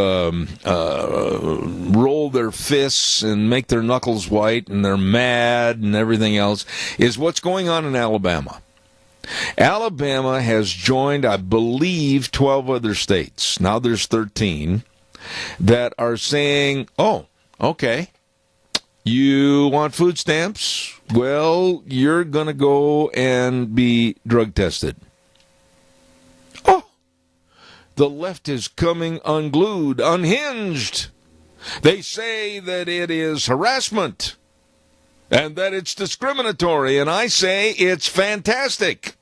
roll their fists and make their knuckles white, and they're mad and everything else, is what's going on in Alabama. Alabama has joined, I believe, 12 other states. Now there's 13 that are saying, oh, okay, you want food stamps? Well, you're going to go and be drug tested. Oh, the left is coming unglued, unhinged. They say that it is harassment and that it's discriminatory, and I say it's fantastic.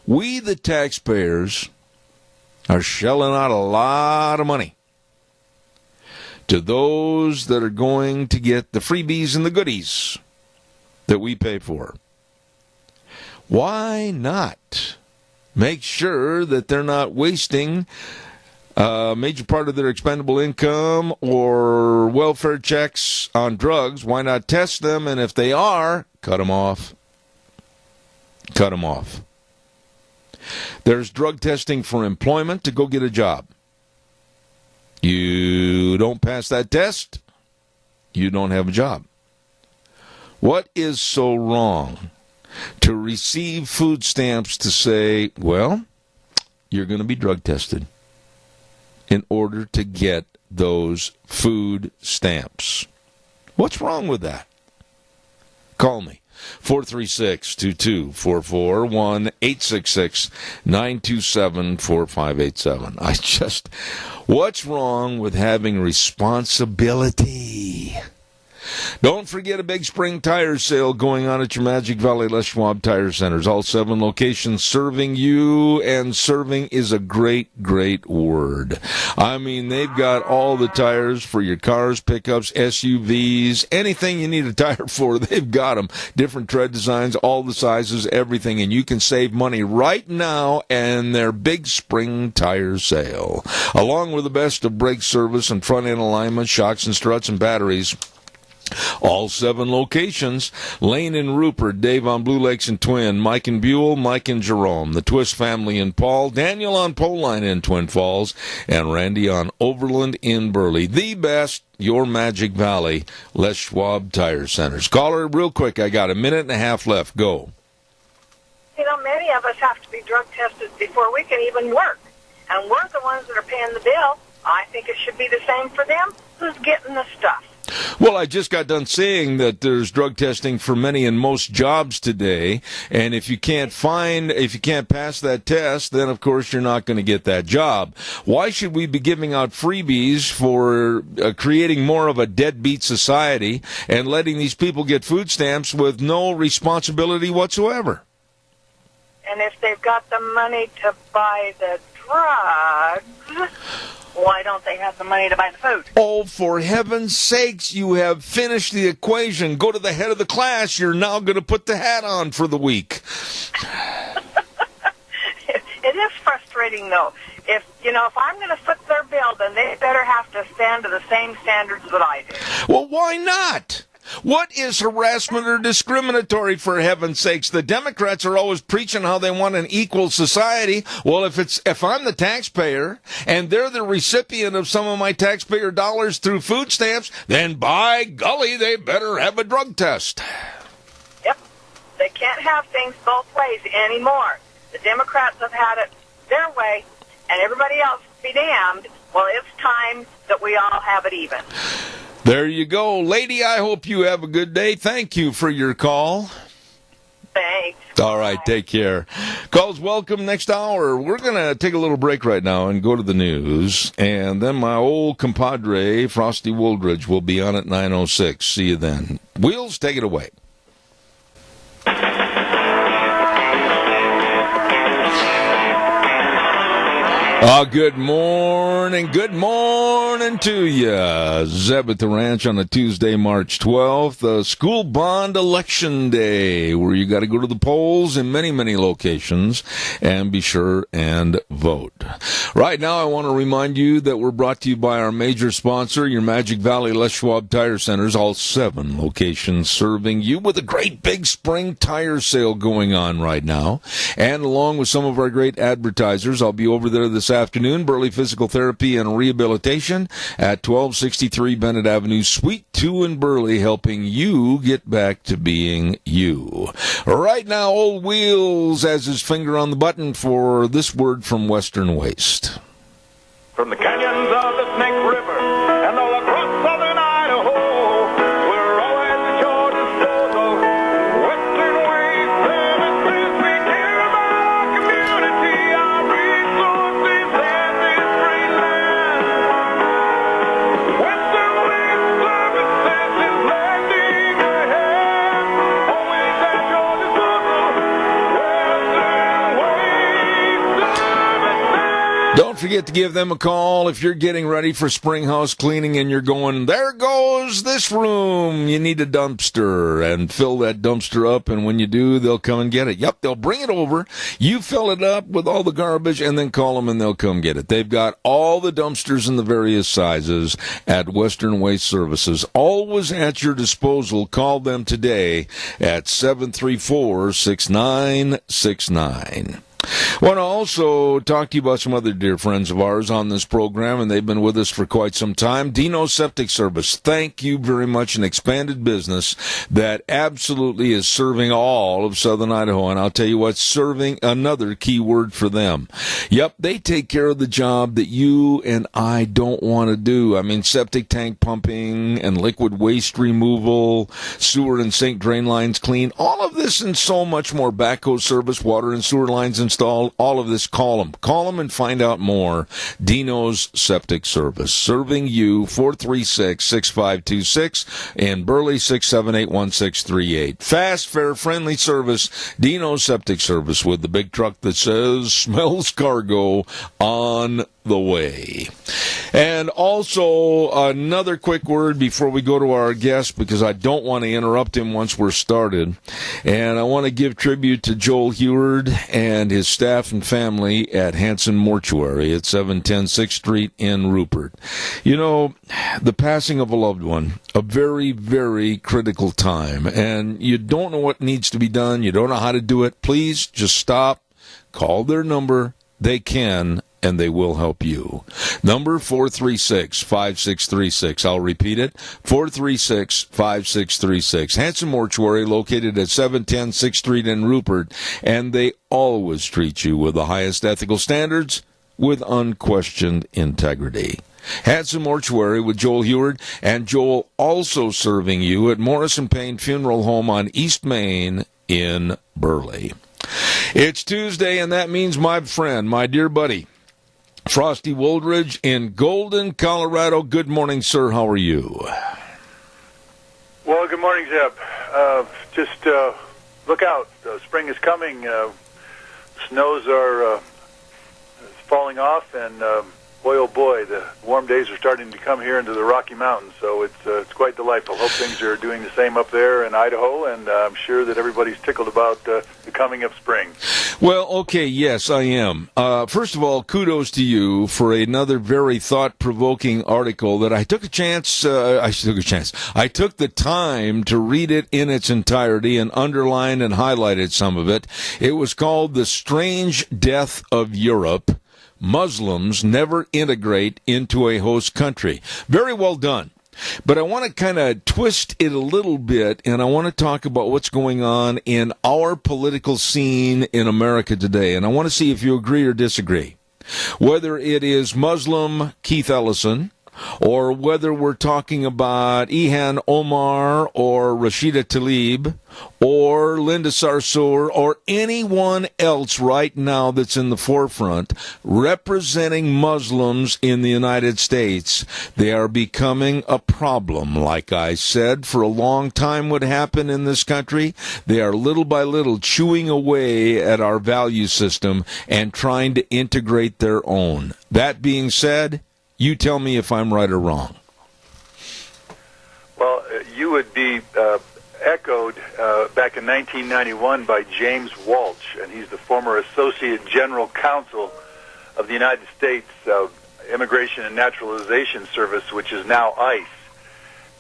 We, the taxpayers, are shelling out a lot of money to those that are going to get the freebies and the goodies that we pay for. Why not make sure that they're not wasting a major part of their expendable income or welfare checks on drugs? Why not test them? And if they are, cut them off. Cut them off. There's drug testing for employment to go get a job. You don't pass that test, you don't have a job. What is so wrong to receive food stamps to say, well, you're going to be drug tested in order to get those food stamps? What's wrong with that? Call me. 436-2244, 1-866-927-4587. What's wrong with having responsibility? Don't forget a big spring tire sale going on at your Magic Valley Les Schwab Tire Centers. All 7 locations serving you, and serving is a great, great word. I mean, they've got all the tires for your cars, pickups, SUVs, anything you need a tire for, they've got them. Different tread designs, all the sizes, everything, and you can save money right now in their big spring tire sale. Along with the best of brake service and front-end alignment, shocks and struts and batteries. All 7 locations, Lane and Rupert, Dave on Blue Lakes and Twin, Mike and Buell, Mike and Jerome, the Twist family in Paul, Daniel on Poline in Twin Falls, and Randy on Overland in Burley. The best, your Magic Valley, Les Schwab Tire Centers. Caller, real quick, I got a minute and a half left. Go. You know, many of us have to be drug tested before we can even work. And we're the ones that are paying the bill. I think it should be the same for them. Who's getting the stuff? Well, I just got done saying that there's drug testing for many and most jobs today, and if you can't pass that test, then of course you're not going to get that job. Why should we be giving out freebies for creating more of a deadbeat society and letting these people get food stamps with no responsibility whatsoever? And if they've got the money to buy the drugs... why don't they have the money to buy the food? Oh, for heaven's sakes, you have finished the equation. Go to the head of the class. You're now going to put the hat on for the week. It is frustrating, though. If I'm going to foot their bill, then they better have to stand to the same standards that I do. Well, why not? What is harassment or discriminatory, for heaven's sakes? The Democrats are always preaching how they want an equal society. Well, if I'm the taxpayer and they're the recipient of some of my taxpayer dollars through food stamps, then by golly, they better have a drug test. Yep. They can't have things both ways anymore. The Democrats have had it their way, and everybody else be damned. Well, it's time that we all have it even. There you go. Lady, I hope you have a good day. Thank you for your call. Thanks. All right, take care. Calls welcome next hour. We're going to take a little break right now and go to the news. And then my old compadre, Frosty Woldridge, will be on at 9:06. See you then. Wheels, take it away. Good morning to you. Zeb at the Ranch on a Tuesday, March 12th, School Bond Election Day, where you got to go to the polls in many, many locations and be sure and vote. Right now, I want to remind you that we're brought to you by our major sponsor, your Magic Valley Les Schwab Tire Centers, all 7 locations serving you with a great big spring tire sale going on right now. And along with some of our great advertisers, I'll be over there this afternoon, Burley Physical Therapy and Rehabilitation at 1263 Bennett Avenue, Suite 2 in Burley, helping you get back to being you. Right now, Old Wheels has his finger on the button for this word from Western Waste. From the canyons of the Snake River and all across southern Idaho, we're always at your disposal. Western Waste Services, we care about our community, our resources, and this great land. Western Waste Services is lending a hand, always at your disposal. Western Waste Services. Don't forget to give them a call if you're getting ready for spring house cleaning and you're going, there goes this room. You need a dumpster, and fill that dumpster up, and when you do, they'll come and get it. Yep, they'll bring it over. You fill it up with all the garbage and then call them and they'll come get it. They've got all the dumpsters in the various sizes at Western Waste Services, always at your disposal. Call them today at 734-6969. I want to also talk to you about some other dear friends of ours on this program, and they've been with us for quite some time. Dino Septic Service, thank you very much. An expanded business that absolutely is serving all of southern Idaho, and I'll tell you what, serving, another key word for them. Yep, they take care of the job that you and I don't want to do. I mean, septic tank pumping and liquid waste removal, sewer and sink drain lines clean, all of this and so much more. Backhoe service, water and sewer lines installed, all of this. Call them and find out more. Dino's Septic Service, serving you, 436-6526 in Burley, 678-1638. Fast, fair, friendly service. Dino's Septic Service, with the big truck that says smells cargo on the way. And also, another quick word before we go to our guest, because I don't want to interrupt him once we're started. And I want to give tribute to Joel Heward and his staff and family at Hanson Mortuary at 710 6th Street in Rupert. You know, the passing of a loved one, a very, very critical time. And you don't know what needs to be done. You don't know how to do it. Please just stop, call their number. They can, and they will help you. Number 436-5636. I'll repeat it, 436-5636. Hanson Mortuary, located at 710 6th Street in Rupert, and they always treat you with the highest ethical standards with unquestioned integrity. Hanson Mortuary with Joel Heward, and Joel also serving you at Morrison Payne Funeral Home on East Main in Burley. It's Tuesday, and that means my friend, my dear buddy, Frosty Woldridge in Golden, Colorado. Good morning, sir. How are you? Well, good morning, Zeb. Just look out. Spring is coming. Snows are falling off, and boy, oh boy, the warm days are starting to come here into the Rocky Mountains, so it's quite delightful. Hope things are doing the same up there in Idaho, and I'm sure that everybody's tickled about the coming of spring. Well, okay, yes, I am. First of all, kudos to you for another very thought-provoking article that I took a chance. I took the time to read it in its entirety and underlined and highlighted some of it. It was called "The Strange Death of Europe. Muslims Never Integrate into a Host Country." Very well done. But I want to kind of twist it a little bit, and I want to talk about what's going on in our political scene in America today. And I want to see if you agree or disagree. Whether it is Muslim Keith Ellison, or whether we're talking about Ilhan Omar or Rashida Tlaib or Linda Sarsour or anyone else right now that's in the forefront representing Muslims in the United States, they are becoming a problem. Like I said, for a long time would happen in this country. They are little by little chewing away at our value system and trying to integrate their own. That being said, you tell me if I'm right or wrong. Well, you would be echoed back in 1991 by James Walsh, and he's the former Associate General Counsel of the United States Immigration and Naturalization Service, which is now ICE.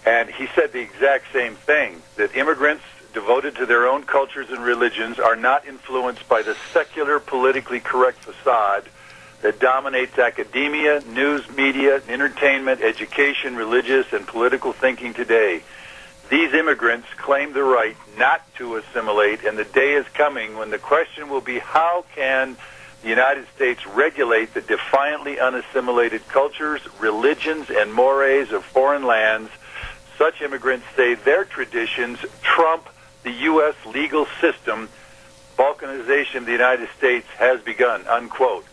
And he said the exact same thing, that immigrants devoted to their own cultures and religions are not influenced by the secular, politically correct facade that dominates academia, news, media, entertainment, education, religious, and political thinking today. These immigrants claim the right not to assimilate, and the day is coming when the question will be, how can the United States regulate the defiantly unassimilated cultures, religions, and mores of foreign lands? Such immigrants say their traditions trump the U.S. legal system. Balkanization of the United States has begun, unquote.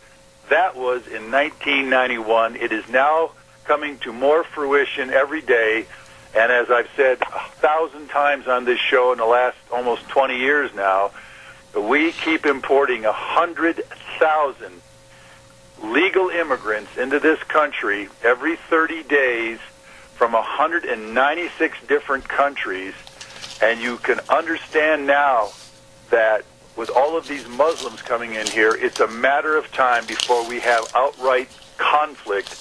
That was in 1991. It is now coming to more fruition every day. And as I've said 1,000 times on this show in the last almost 20 years now, we keep importing 100,000 legal immigrants into this country every 30 days from 196 different countries. And you can understand now that with all of these Muslims coming in here, it's a matter of time before we have outright conflict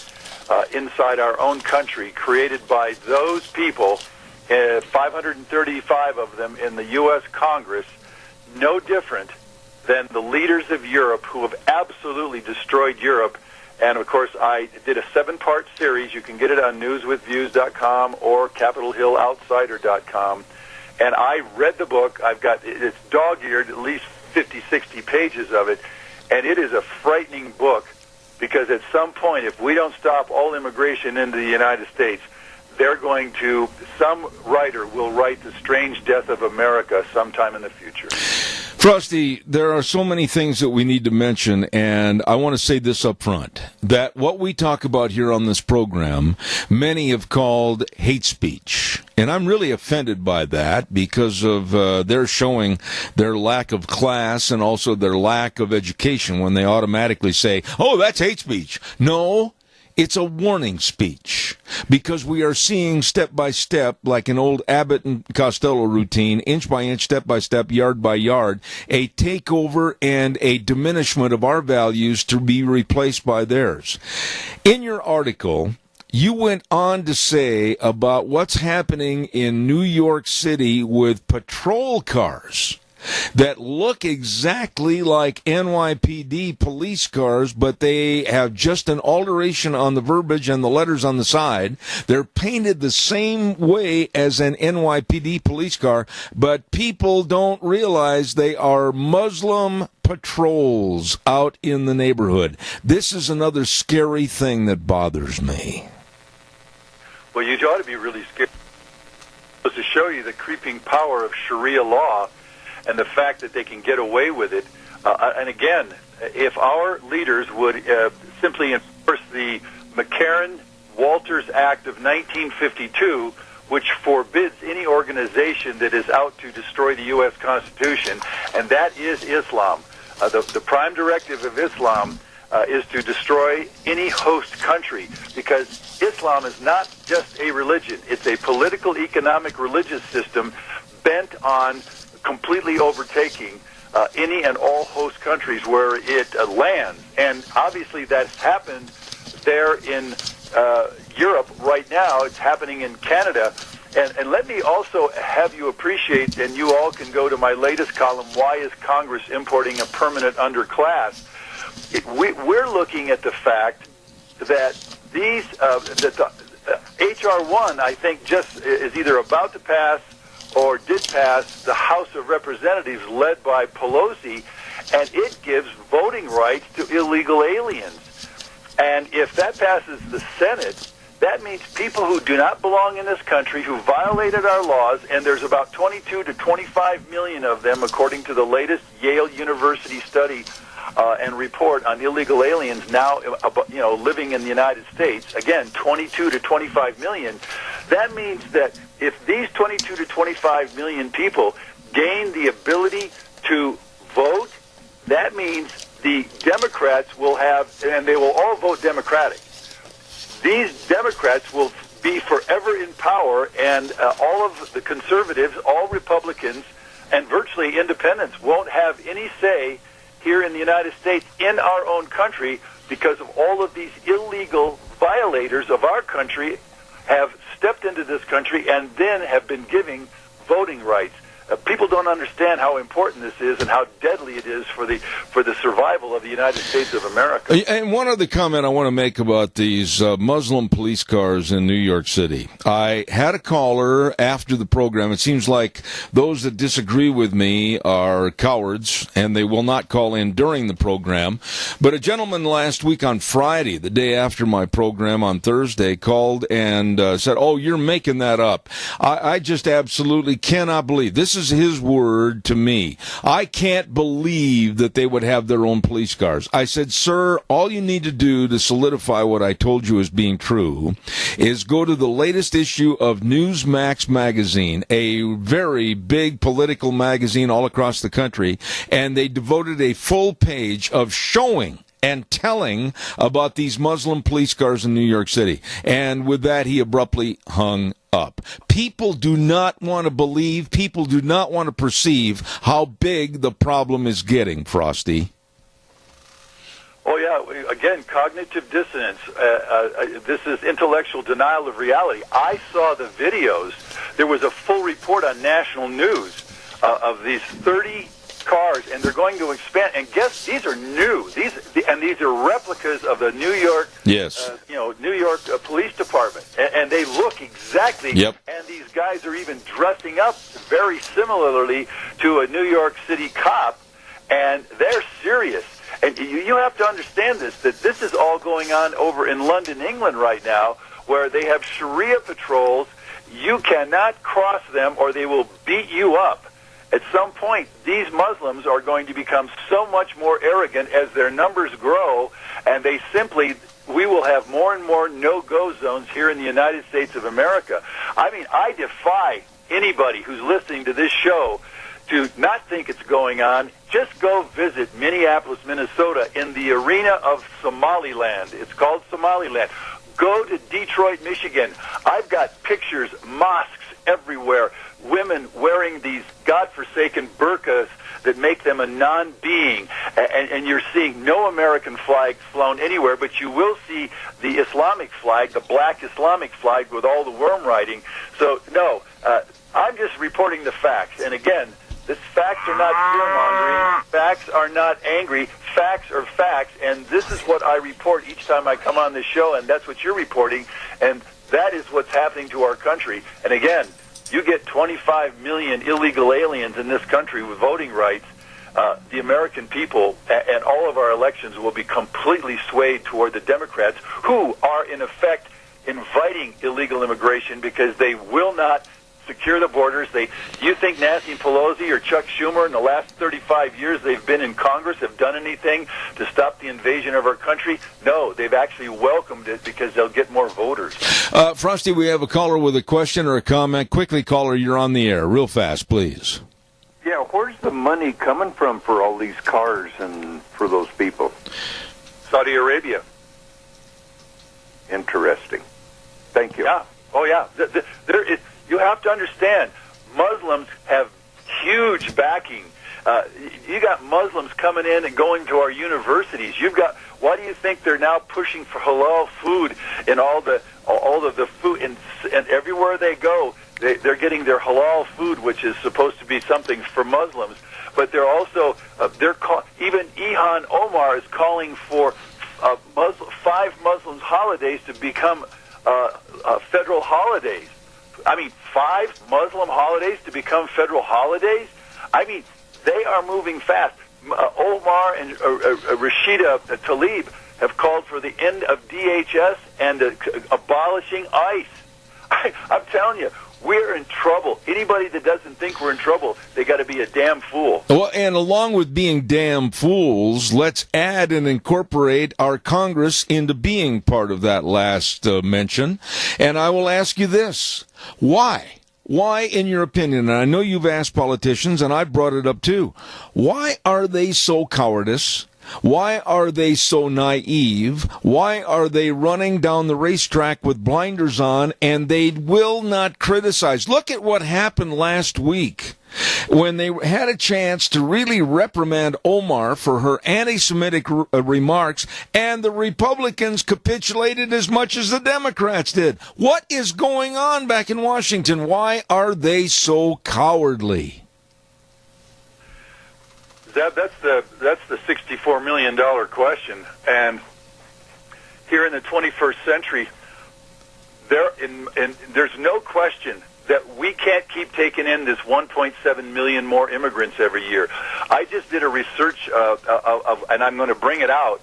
inside our own country created by those people, 535 of them in the U.S. Congress, no different than the leaders of Europe who have absolutely destroyed Europe. And, of course, I did a 7-part series. You can get it on newswithviews.com or CapitolHillOutsider.com. And I read the book. It's dog-eared, at least 50, 60 pages of it. And it is a frightening book because at some point, if we don't stop all immigration into the United States, some writer will write The Strange Death of America sometime in the future. Frosty, there are so many things that we need to mention, and I want to say this up front, that what we talk about here on this program, many have called hate speech. And I'm really offended by that because of their showing their lack of class and also their lack of education when they automatically say, oh, that's hate speech. No. It's a warning speech because we are seeing step by step, like an old Abbott and Costello routine, inch by inch, step by step, yard by yard, a takeover and a diminishment of our values to be replaced by theirs. In your article, you went on to say about what's happening in New York City with patrol cars that look exactly like NYPD police cars, but they have just an alteration on the verbiage and the letters on the side. They're painted the same way as an NYPD police car, but people don't realize they are Muslim patrols out in the neighborhood. This is another scary thing that bothers me. Well, you ought to be really scared. It to show you the creeping power of Sharia law and the fact that they can get away with it. And again, if our leaders would simply enforce the McCarran-Walters Act of 1952, which forbids any organization that is out to destroy the U.S. Constitution, and that is Islam. The prime directive of Islam is to destroy any host country, because Islam is not just a religion. It's a political, economic, religious system bent on completely overtaking any and all host countries where it lands. And obviously that's happened there in Europe right now. It's happening in Canada. And let me also have you appreciate, and you all can go to my latest column, Why is Congress Importing a Permanent Underclass? We're looking at the fact that these, that the H.R. 1, I think, just is either about to pass or did pass the House of Representatives led by Pelosi, and it gives voting rights to illegal aliens. And if that passes the Senate, that means people who do not belong in this country, who violated our laws, and there's about 22 to 25 million of them, according to the latest Yale University study and report on illegal aliens now, living in the United States. Again, 22 to 25 million. That means that if these 22 to 25 million people gain the ability to vote, that means the Democrats will have, and they will all vote Democratic. These Democrats will be forever in power, and all of the conservatives, all Republicans, and virtually independents won't have any say here in the United States, in our own country, because of all of these illegal violators of our country have stepped into this country and then have been giving voting rights. People don't understand how important this is and how deadly it is for the survival of the United States of America. And one other comment I want to make about these Muslim police cars in New York City. I had a caller after the program. It seems like those that disagree with me are cowards, and they will not call in during the program. But a gentleman last week on Friday, the day after my program on Thursday, called and said, "Oh, you're making that up." I just absolutely cannot believe this is his word to me. I can't believe that they would have their own police cars. I said, "Sir, all you need to do to solidify what I told you as being true is go to the latest issue of Newsmax magazine, a very big political magazine all across the country, and they devoted a full page of showing and telling about these Muslim police cars in New York City." And with that, he abruptly hung up. People do not want to believe, people do not want to perceive how big the problem is getting, Frosty. Oh, yeah. Again, cognitive dissonance. This is intellectual denial of reality. I saw the videos. There was a full report on national news of these 30 cars, and they're going to expand. And guess, these are new. These are replicas of the New York, New York Police Department, and they look exactly. Yep. And these guys are even dressing up very similarly to a New York City cop, and they're serious. And you have to understand this, that this is all going on over in London, England right now, where they have Sharia patrols. You cannot cross them or they will beat you up. At some point, these Muslims are going to become so much more arrogant as their numbers grow, and we will have more and more no-go zones here in the United States of America. I mean, I defy anybody who's listening to this show to not think it's going on. Just go visit Minneapolis, Minnesota, in the arena of Somaliland. It's called Somaliland. Go to Detroit, Michigan. I've got pictures, mosques everywhere, women wearing these godforsaken burqas that make them a non-being, and you're seeing no American flags flown anywhere, but you will see the Islamic flag, the black Islamic flag with all the worm writing. So, no, I'm just reporting the facts. And again, these facts are not fear-mongering. Facts are not angry. Facts are facts, and this is what I report each time I come on this show, and that's what you're reporting, and that is what's happening to our country. And again, you get 25 million illegal aliens in this country with voting rights, the American people and all of our elections will be completely swayed toward the Democrats, who are, in effect, inviting illegal immigration because they will not secure the borders. You think Nancy Pelosi or Chuck Schumer in the last 35 years they've been in Congress have done anything to stop the invasion of our country? No, they've actually welcomed it because they'll get more voters. Frosty, we have a caller with a question or a comment. Quickly, caller, you're on the air. Real fast, please. Yeah, where's the money coming from for all these cars and for those people? Saudi Arabia. Interesting. Thank you. Yeah. Oh, yeah. You have to understand, Muslims have huge backing. You got Muslims coming in and going to our universities. Why do you think they're now pushing for halal food in all of the food and everywhere they go? They're getting their halal food, which is supposed to be something for Muslims. But they're also even Ilhan Omar is calling for 5 Muslims holidays to become federal holidays. I mean, 5 Muslim holidays to become federal holidays? I mean, they are moving fast. Omar and Rashida Tlaib have called for the end of DHS and abolishing ICE. I'm telling you, we're in trouble. Anybody that doesn't think we're in trouble, they got to be a damn fool. Well, and along with being damn fools, let's add and incorporate our Congress into being part of that last mention. And I will ask you this. Why? Why, in your opinion, and I know you've asked politicians, and I've brought it up too, why are they so cowardice? Why are they so naive? Why are they running down the racetrack with blinders on, and they will not criticize? Look at what happened last week when they had a chance to really reprimand Omar for her anti-Semitic remarks, and the Republicans capitulated as much as the Democrats did. What is going on back in Washington? Why are they so cowardly? That's the $64 million question. And here in the 21st century, there's no question that we can't keep taking in this 1.7 million more immigrants every year. I just did a research and I'm going to bring it out.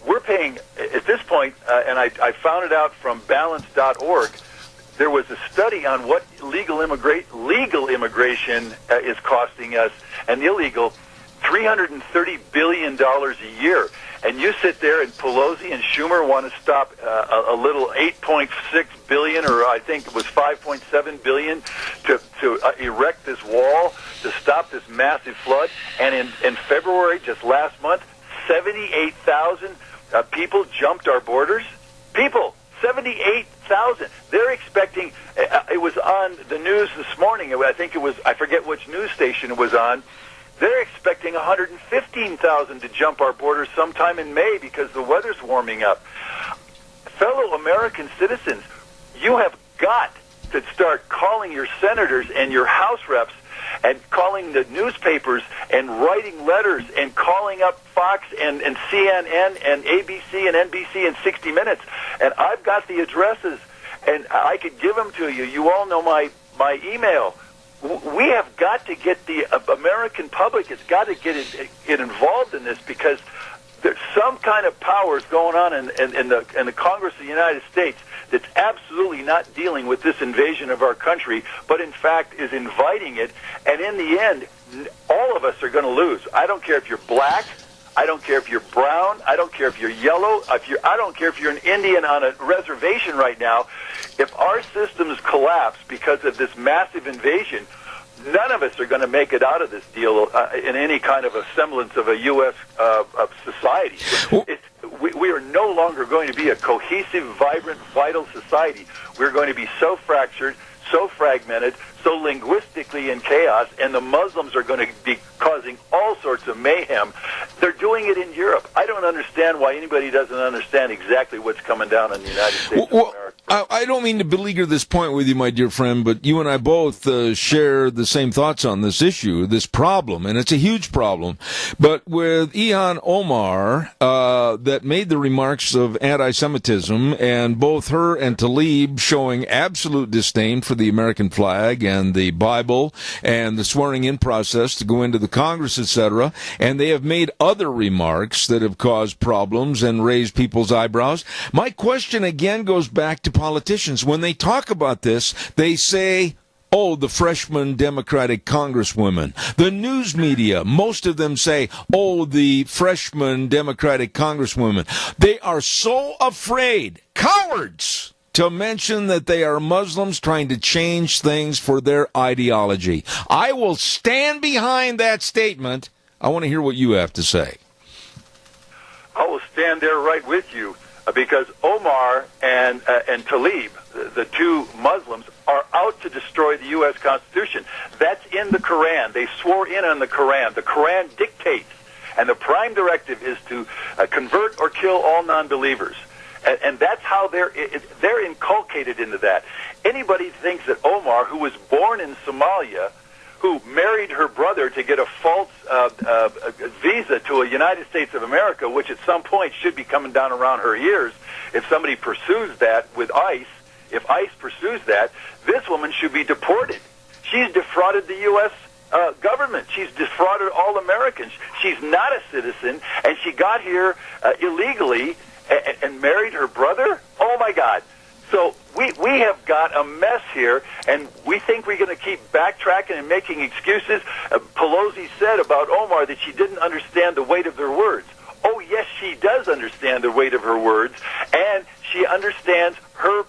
We're paying, at this point, and I found it out from balance.org, there was a study on what legal immigration is costing us, and illegal, $330 billion a year. And you sit there, and Pelosi and Schumer want to stop a little $8.6 billion, or I think it was $5.7 billion, to erect this wall to stop this massive flood. And in February, just last month, 78,000 people jumped our borders. People, 78,000. They're expecting. It was on the news this morning. I think it was. I forget which news station it was on. They're expecting 115,000 to jump our borders sometime in May because the weather's warming up. Fellow American citizens, you have got to start calling your senators and your House reps and calling the newspapers and writing letters and calling up Fox and CNN and ABC and NBC and 60 Minutes. And I've got the addresses, and I could give them to you. You all know my email. We have got to get the American public has got to get involved in this, because there's some kind of powers going on in the Congress of the United States that's absolutely not dealing with this invasion of our country, but in fact is inviting it. And in the end, all of us are going to lose. I don't care if you're black. I don't care if you're brown. I don't care if you're yellow. I don't care if you're an Indian on a reservation right now. If our systems collapse because of this massive invasion, none of us are going to make it out of this deal in any kind of a semblance of a U.S. Society. We are no longer going to be a cohesive, vibrant, vital society. We're going to be so fractured, so fragmented, so linguistically in chaos, and the Muslims are going to be causing all sorts of mayhem. They're doing it in Europe. I don't understand why anybody doesn't understand exactly what's coming down in the United States of America. I don't mean to beleaguer this point with you, my dear friend, but you and I both share the same thoughts on this issue, this problem, and it's a huge problem. But with Ilhan Omar, that made the remarks of anti-Semitism, and both her and Tlaib showing absolute disdain for the American flag and the Bible and the swearing-in process to go into the Congress, etc., and they have made other remarks that have caused problems and raised people's eyebrows. My question again goes back to politicians. When they talk about this, they say, oh, the freshman Democratic Congresswomen. The news media, most of them say, oh, the freshman Democratic Congresswomen. They are so afraid, cowards, to mention that they are Muslims trying to change things for their ideology. I will stand behind that statement. I want to hear what you have to say. I will stand there right with you because Omar and Tlaib, the two Muslims, are out to destroy the U.S. Constitution. That's in the Quran. They swore in on the Quran. The Quran dictates, and the prime directive is to convert or kill all non-believers. And that's how they're inculcated into that. Anybody thinks that Omar, who was born in Somalia, who married her brother to get a false visa to a United States of America, which at some point should be coming down around her ears if somebody pursues that with ICE, if ICE pursues that, this woman should be deported. She's defrauded the U.S. Government. She's defrauded all Americans. She's not a citizen, and she got here illegally and married her brother? Oh, my God. So we have got a mess here, and we think we're going to keep backtracking and making excuses. Pelosi said about Omar that she didn't understand the weight of their words. Oh, yes, she does understand the weight of her words, and she understands her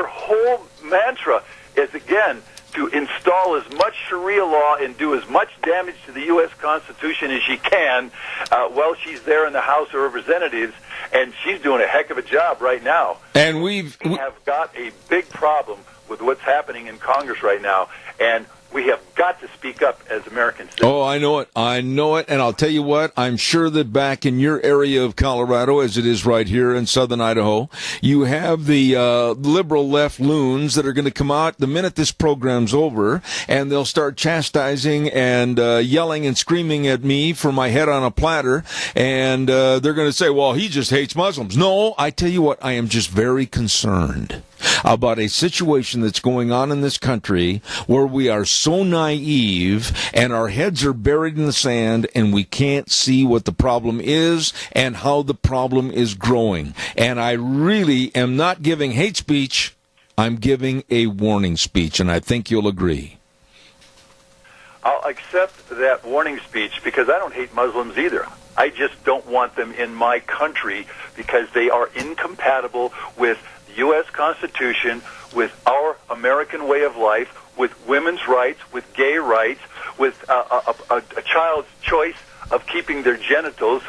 whole mantra is, again, to install as much Sharia law and do as much damage to the U.S. Constitution as she can while she's there in the House of Representatives, and she's doing a heck of a job right now. And we have got a big problem with what's happening in Congress right now, and we have got to speak up as American citizens. Oh, I know it, and I'll tell you what, I'm sure that back in your area of Colorado, as it is right here in southern Idaho, you have the liberal left loons that are going to come out the minute this program's over, and they'll start chastising and yelling and screaming at me for my head on a platter, and they're going to say, well, he just hates Muslims. No, I tell you what, I am just very concerned about a situation that's going on in this country where we are so naive and our heads are buried in the sand and we can't see what the problem is and how the problem is growing. And I really am not giving hate speech. I'm giving a warning speech, and I think you'll agree. I'll accept that warning speech because I don't hate Muslims either. I just don't want them in my country because they are incompatible with the U.S. Constitution, with our American way of life, with women's rights, with gay rights, with a child's choice of keeping their genitals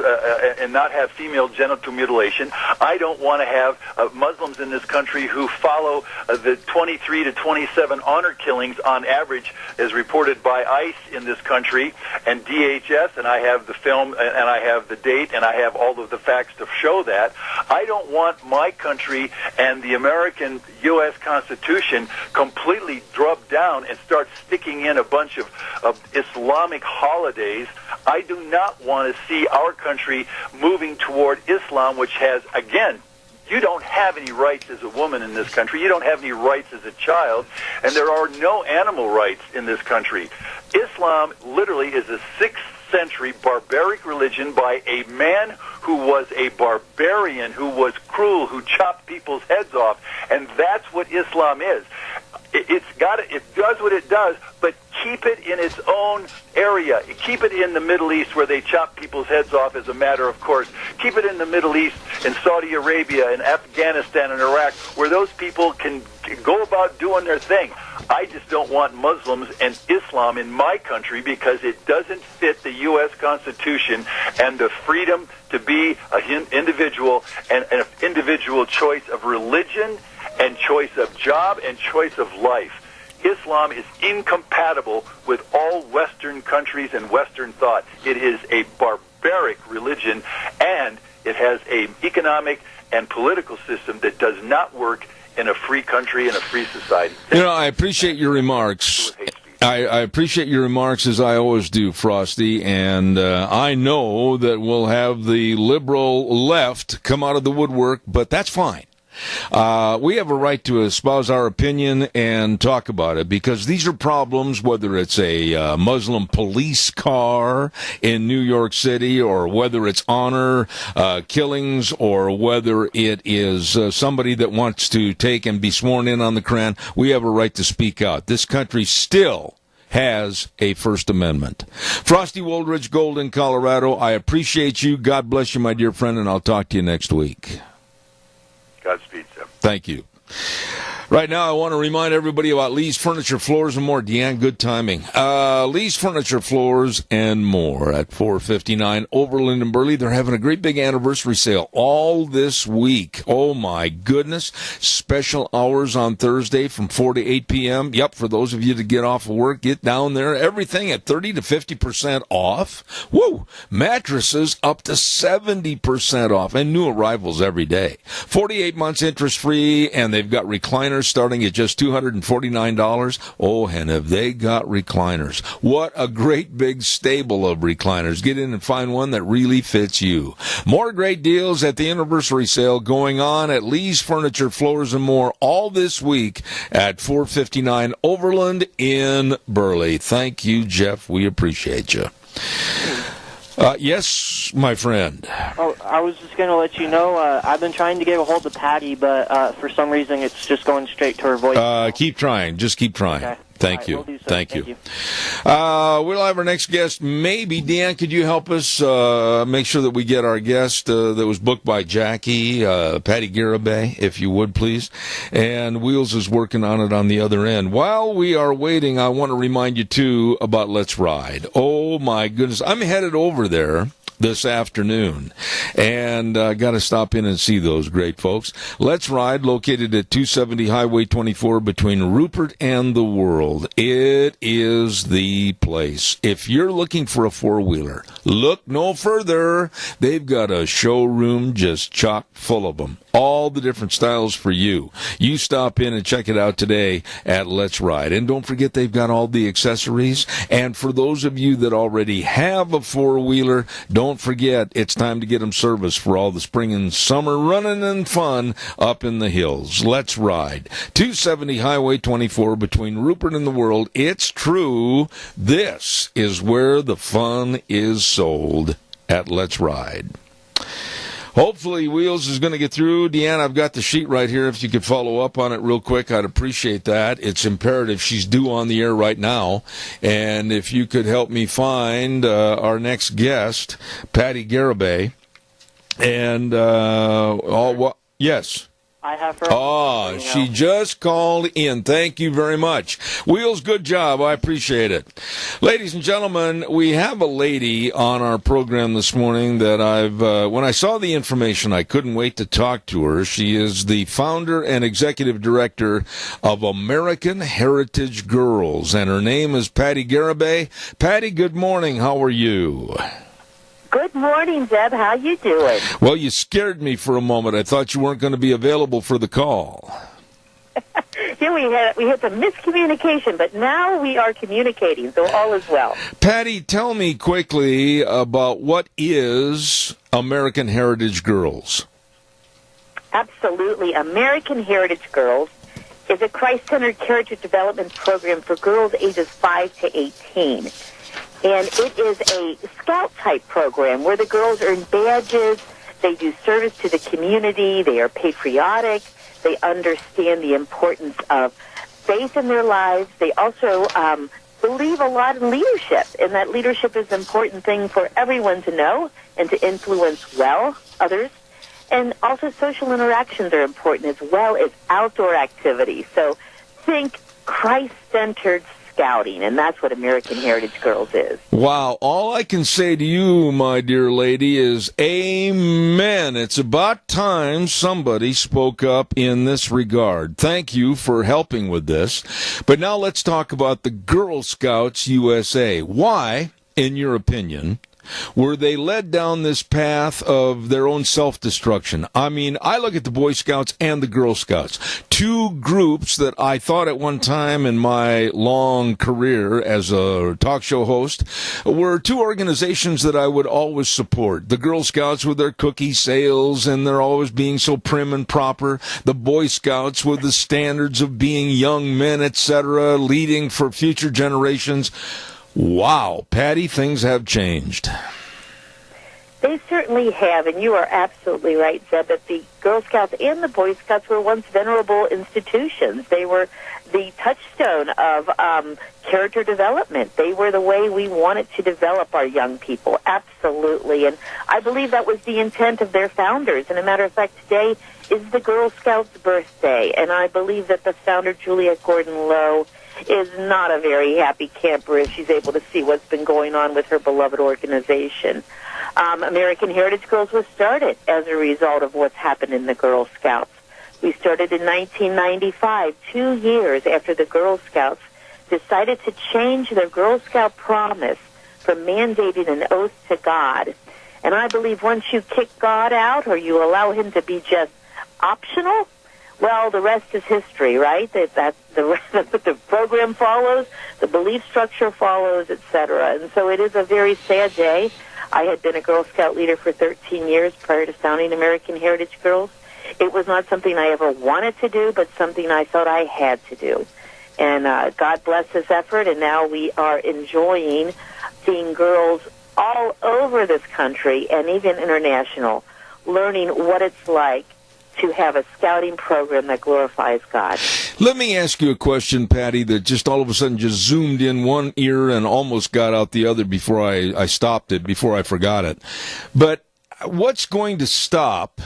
and not have female genital mutilation. I don't want to have Muslims in this country who follow the 23 to 27 honor killings on average as reported by ICE in this country and DHS, and I have the film and I have the date and I have all of the facts to show that. I don't want my country and the American U.S. Constitution completely drubbed down and start sticking in a bunch of Islamic holidays. I do not want to see our country moving toward Islam, which has, again, you don't have any rights as a woman in this country. You don't have any rights as a child. And there are no animal rights in this country. Islam literally is a 6th century barbaric religion by a man who was a barbarian, who was cruel, who chopped people's heads off. And that's what Islam is. It does what it does, but keep it in its own area. Keep it in the Middle East where they chop people's heads off as a matter of course. Keep it in the Middle East, in Saudi Arabia, in Afghanistan, and Iraq, where those people can go about doing their thing. I just don't want Muslims and Islam in my country because it doesn't fit the U.S. Constitution and the freedom to be an individual and an individual choice of religion and choice of job and choice of life. Islam is incompatible with all Western countries and Western thought. It is a barbaric religion, and it has an economic and political system that does not work in a free country and a free society. I appreciate your remarks. I appreciate your remarks, as I always do, Frosty, and I know that we'll have the liberal left come out of the woodwork, but that's fine. We have a right to espouse our opinion and talk about it because these are problems, whether it's a Muslim police car in New York City or whether it's honor killings or whether it is somebody that wants to take and be sworn in on the Quran. We have a right to speak out. This country still has a First Amendment. Frosty Woldridge, Golden, Colorado, I appreciate you. God bless you, my dear friend, and I'll talk to you next week. Godspeed, sir. Thank you. Right now, I want to remind everybody about Lee's Furniture, Floors, and more. Deanne, good timing. Lee's Furniture, Floors, and more at 459 Overland in Burley. They're having a great big anniversary sale all this week. Oh, my goodness. Special hours on Thursday from 4 to 8 p.m. Yep, for those of you to get off of work, get down there. Everything at 30 to 50% off. Woo! Mattresses up to 70% off, and new arrivals every day. 48 months interest-free, and they've got recliners starting at just $249. Oh, and have they got recliners? What a great big stable of recliners. Get in and find one that really fits you. More great deals at the anniversary sale going on at Lee's Furniture, Floors, and more all this week at 459 Overland in Burley. Thank you, Jeff. We appreciate you. Yes, my friend. Oh, I was just going to let you know, I've been trying to get a hold of Patty, but for some reason it's just going straight to her voice. Keep trying. Just keep trying. Okay. Thank you. We'll so. Thank you. We'll have our next guest, maybe. Deanne, could you help us make sure that we get our guest that was booked by Jackie, Patty Garibay, if you would, please. And Wheels is working on it on the other end. While we are waiting, I want to remind you, too, about Let's Ride. Oh, my goodness. I'm headed over there this afternoon, and got to stop in and see those great folks. Let's Ride, located at 270 Highway 24 between Rupert and the World. It is the place. If you're looking for a four-wheeler, look no further. They've got a showroom just chock full of them. All the different styles for you. You stop in and check it out today at Let's Ride. And don't forget, they've got all the accessories. And for those of you that already have a four-wheeler, don't forget, it's time to get them serviced for all the spring and summer running and fun up in the hills. Let's Ride. 270 Highway 24 between Rupert and the World. It's true. This is where the fun is sold at Let's Ride. Hopefully, Wheels is going to get through. Deanne, I've got the sheet right here. If you could follow up on it real quick, I'd appreciate that. It's imperative. She's due on the air right now. And if you could help me find our next guest, Patty Garibay. And, yes. I have her. Oh, she just called in. Thank you very much. Wheels, good job. I appreciate it. Ladies and gentlemen, we have a lady on our program this morning that when I saw the information, I couldn't wait to talk to her. She is the founder and executive director of American Heritage Girls, and her name is Patty Garibay. Patty, good morning. How are you? Good morning, Zeb. How you doing? Well, you scared me for a moment. I thought you weren't going to be available for the call. Here we had some miscommunication, but now we are communicating, so all is well. Patty, tell me quickly about what is American Heritage Girls. Absolutely. American Heritage Girls is a Christ-centered character development program for girls ages 5 to 18. And it is a scout-type program where the girls earn badges, they do service to the community, they are patriotic, they understand the importance of faith in their lives. They also believe a lot in leadership, and that leadership is an important thing for everyone to know and to influence well others. And also social interactions are important as well as outdoor activities. So think Christ-centered scouting, and that's what American Heritage Girls is. Wow. All I can say to you, my dear lady, is amen. It's about time somebody spoke up in this regard. Thank you for helping with this. But now let's talk about the Girl Scouts USA. Why, in your opinion, were they led down this path of their own self-destruction? I mean, I look at the Boy Scouts and the Girl Scouts, two groups that I thought at one time in my long career as a talk show host were two organizations that I would always support. The Girl Scouts with their cookie sales and they're always being so prim and proper. The Boy Scouts with the standards of being young men, etc., leading for future generations. Wow, Patty, things have changed. They certainly have, and you are absolutely right, Zeb, that the Girl Scouts and the Boy Scouts were once venerable institutions. They were the touchstone of character development. They were the way we wanted to develop our young people, absolutely. And I believe that was the intent of their founders. And a matter of fact, today is the Girl Scouts' birthday, and I believe that the founder, Juliette Gordon-Low, is not a very happy camper if she's able to see what's been going on with her beloved organization. American Heritage Girls was started as a result of what's happened in the Girl Scouts. We started in 1995, 2 years after the Girl Scouts decided to change their Girl Scout promise from mandating an oath to God. And I believe once you kick God out or you allow him to be just optional, well, the rest is history, right? The program follows, the belief structure follows, etc. And so it is a very sad day. I had been a Girl Scout leader for 13 years prior to founding American Heritage Girls. It was not something I ever wanted to do, but something I felt I had to do. And God bless this effort, and now we are enjoying seeing girls all over this country and even international learning what it's like to have a scouting program that glorifies God. Let me ask you a question, Patty, that just all of a sudden just zoomed in one ear and almost got out the other before I stopped it, before I forgot it. But what's going to stop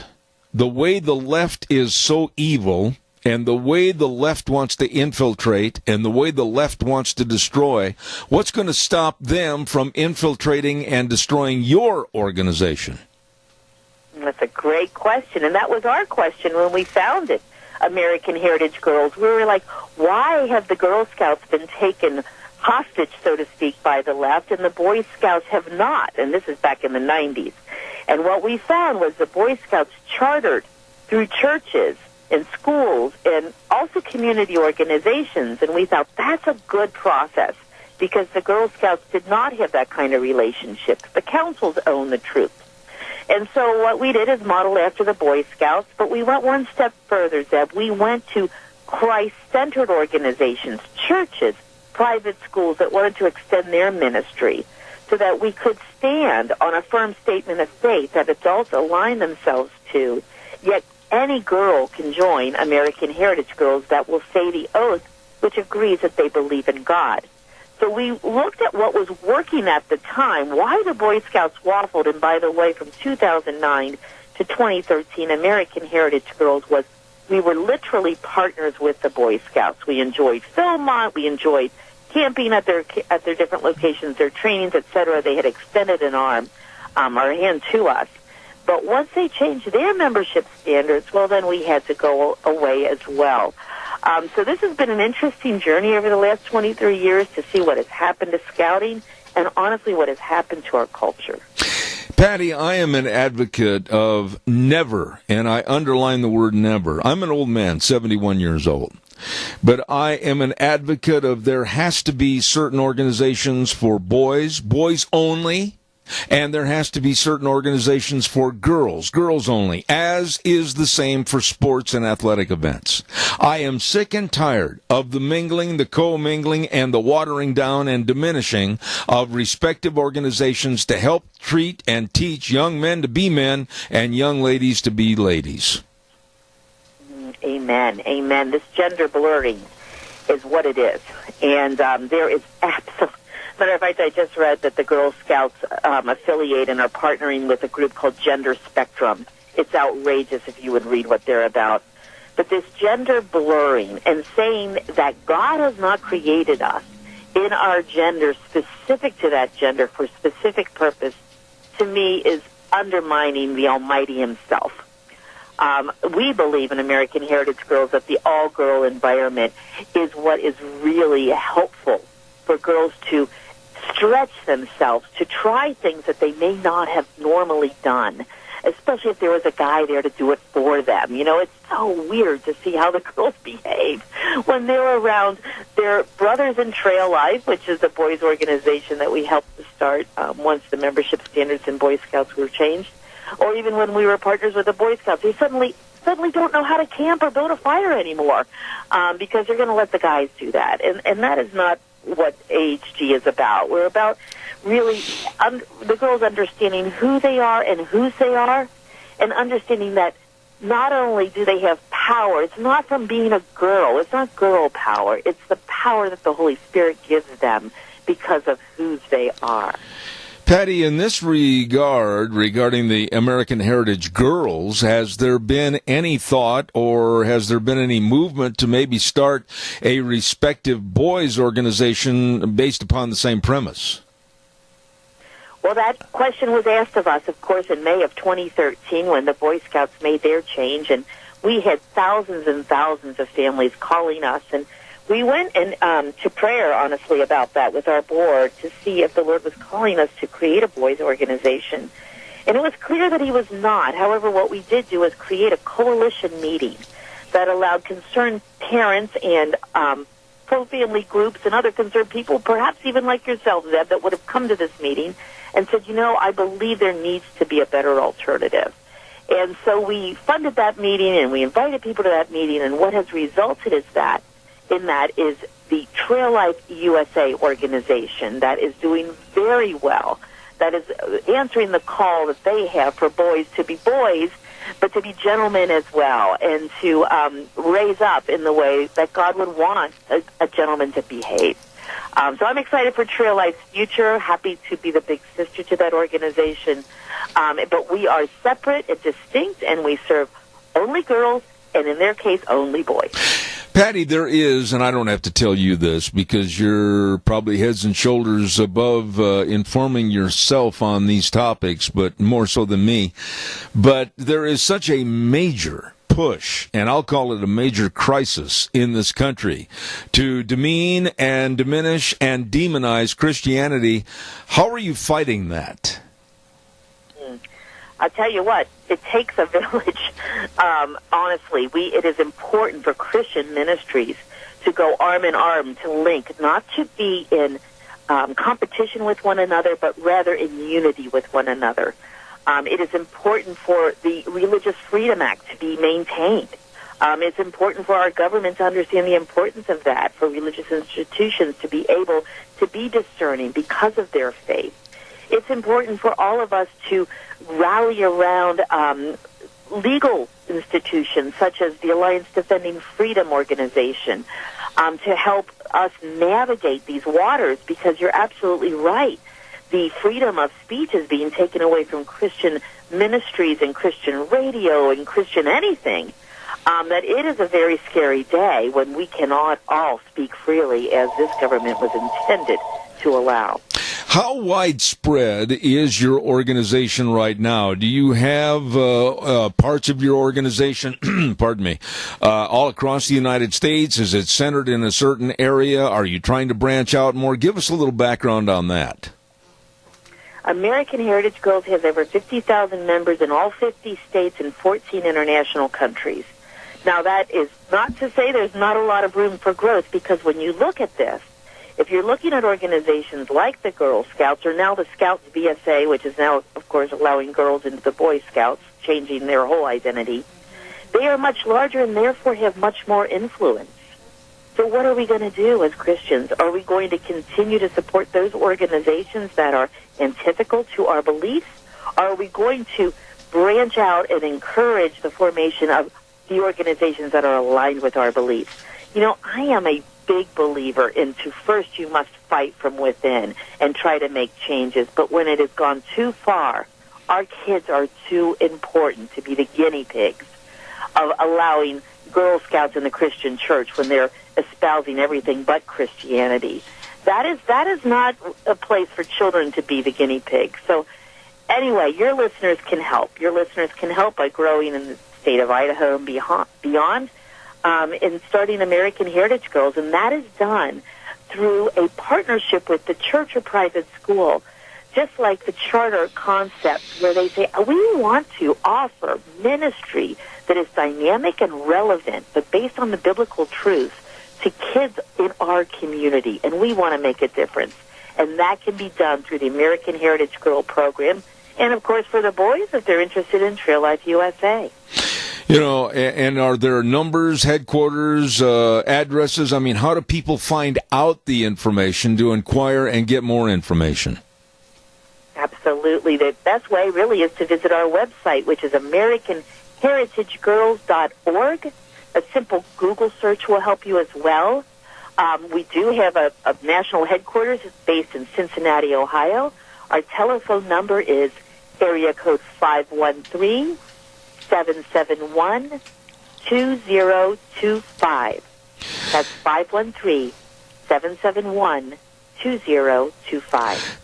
the way the left is so evil and the way the left wants to infiltrate and the way the left wants to destroy? What's going to stop them from infiltrating and destroying your organization? That's a great question, and that was our question when we founded American Heritage Girls. We were like, why have the Girl Scouts been taken hostage, so to speak, by the left, and the Boy Scouts have not? And this is back in the 90s. And what we found was the Boy Scouts chartered through churches and schools and also community organizations, and we thought that's a good process because the Girl Scouts did not have that kind of relationship. The councils own the troops. And so what we did is model after the Boy Scouts, but we went one step further, Zeb. We went to Christ-centered organizations, churches, private schools that wanted to extend their ministry so that we could stand on a firm statement of faith that adults align themselves to, yet any girl can join American Heritage Girls that will say the oath which agrees that they believe in God. So we looked at what was working at the time, why the Boy Scouts waffled, and by the way, from 2009 to 2013, American Heritage Girls we were literally partners with the Boy Scouts. We enjoyed Philmont, we enjoyed camping at their different locations, their trainings, etc. They had extended an arm, our hand to us. But once they changed their membership standards, well, then we had to go away as well. So this has been an interesting journey over the last 23 years to see what has happened to scouting and, honestly, what has happened to our culture. Patty, I am an advocate of never, and I underline the word never. I'm an old man, 71 years old. But I am an advocate of there has to be certain organizations for boys only, and there has to be certain organizations for girls only, as is the same for sports and athletic events. I am sick and tired of the mingling, the co-mingling, and the watering down and diminishing of respective organizations to help treat and teach young men to be men and young ladies to be ladies. Amen. Amen. This gender blurring is what it is. And there is absolutely... Matter of fact, I just read that the Girl Scouts affiliate and are partnering with a group called Gender Spectrum. It's outrageous if you would read what they're about. But this gender blurring and saying that God has not created us in our gender specific to that gender for specific purpose, to me, is undermining the Almighty himself. We believe in American Heritage Girls that the all-girl environment is what is really helpful for girls to stretch themselves, to try things that they may not have normally done, especially if there was a guy there to do it for them. You know, it's so weird to see how the girls behave when they're around their brothers in Trail Life, which is the boys' organization that we helped to start once the membership standards in Boy Scouts were changed, or even when we were partners with the Boy Scouts. They suddenly don't know how to camp or build a fire anymore because they're going to let the guys do that. And that is not what AHG is about. We're about really the girls understanding who they are and whose they are, and understanding that not only do they have power, it's not from being a girl, it's not girl power, it's the power that the Holy Spirit gives them because of whose they are. Patty, in this regard, regarding the American Heritage Girls, has there been any thought or has there been any movement to maybe start a respective boys organization based upon the same premise? Well, that question was asked of us, of course, in May of 2013 when the Boy Scouts made their change, and we had thousands and thousands of families calling us, and we went to prayer, honestly, about that with our board to see if the Lord was calling us to create a boys' organization. And it was clear that he was not. However, what we did do was create a coalition meeting that allowed concerned parents and pro-family groups and other concerned people, perhaps even like yourself, Zeb, that would have come to this meeting and said, I believe there needs to be a better alternative. And so we funded that meeting and we invited people to that meeting, and what has resulted is that the Trail Life USA organization that is doing very well, that is answering the call that they have for boys to be boys, but to be gentlemen as well, and to raise up in the way that God would want a gentleman to behave. So I'm excited for Trail Life's future, happy to be the big sister to that organization. But we are separate and distinct, and we serve only girls, and in their case, only boys. Patty, there is, and I don't have to tell you this because you're probably heads and shoulders above informing yourself on these topics, but more so than me. But there is such a major push, and I'll call it a major crisis in this country, to demean and diminish and demonize Christianity. How are you fighting that? I'll tell you what, it takes a village. Honestly, it is important for Christian ministries to go arm in arm, to link, not to be in competition with one another, but rather in unity with one another. It is important for the Religious Freedom Act to be maintained. It's important for our government to understand the importance of that, for religious institutions to be able to be discerning because of their faith. It's important for all of us to rally around legal institutions such as the Alliance Defending Freedom organization to help us navigate these waters, because you're absolutely right. The freedom of speech is being taken away from Christian ministries and Christian radio and Christian anything. That it is a very scary day when we cannot all speak freely as this government was intended to allow. How widespread is your organization right now? Do you have parts of your organization, pardon me, all across the United States? Is it centered in a certain area? Are you trying to branch out more? Give us a little background on that. American Heritage Girls has over 50,000 members in all 50 states and 14 international countries. Now, that is not to say there's not a lot of room for growth, because when you look at this, if you're looking at organizations like the Girl Scouts, or now the Scouts BSA, which is now, of course, allowing girls into the Boy Scouts, changing their whole identity, they are much larger and therefore have much more influence. So what are we going to do as Christians? Are we going to continue to support those organizations that are antithetical to our beliefs? Are we going to branch out and encourage the formation of the organizations that are aligned with our beliefs? I am a big believer into first you must fight from within and try to make changes, but when it has gone too far, our kids are too important to be the guinea pigs of allowing Girl Scouts in the Christian church when they're espousing everything but Christianity. That is not a place for children to be the guinea pigs. So anyway, your listeners can help. Your listeners can help by growing in the state of Idaho and beyond, in starting American Heritage Girls, and that is done through a partnership with the church or private school, just like the charter concept, where they say, we want to offer ministry that is dynamic and relevant, but based on the biblical truth, to kids in our community, and we want to make a difference. And that can be done through the American Heritage Girl program, and of course for the boys, if they're interested in Trail Life USA. And are there numbers, headquarters, addresses? I mean, how do people find out the information to inquire and get more information? Absolutely. The best way really is to visit our website, which is AmericanHeritageGirls.org. A simple Google search will help you as well. We do have a national headquarters based in Cincinnati, Ohio. Our telephone number is area code 513-771-2025. That's 513-771-2025.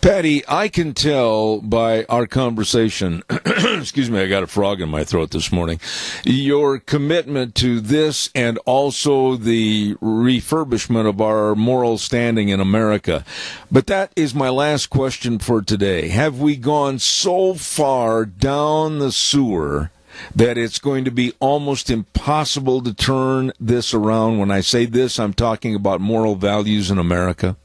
Patty, I can tell by our conversation, excuse me, I got a frog in my throat this morning, your commitment to this and also the refurbishment of our moral standing in America. But that is my last question for today. Have we gone so far down the sewer that it's going to be almost impossible to turn this around? When I say this, I'm talking about moral values in America.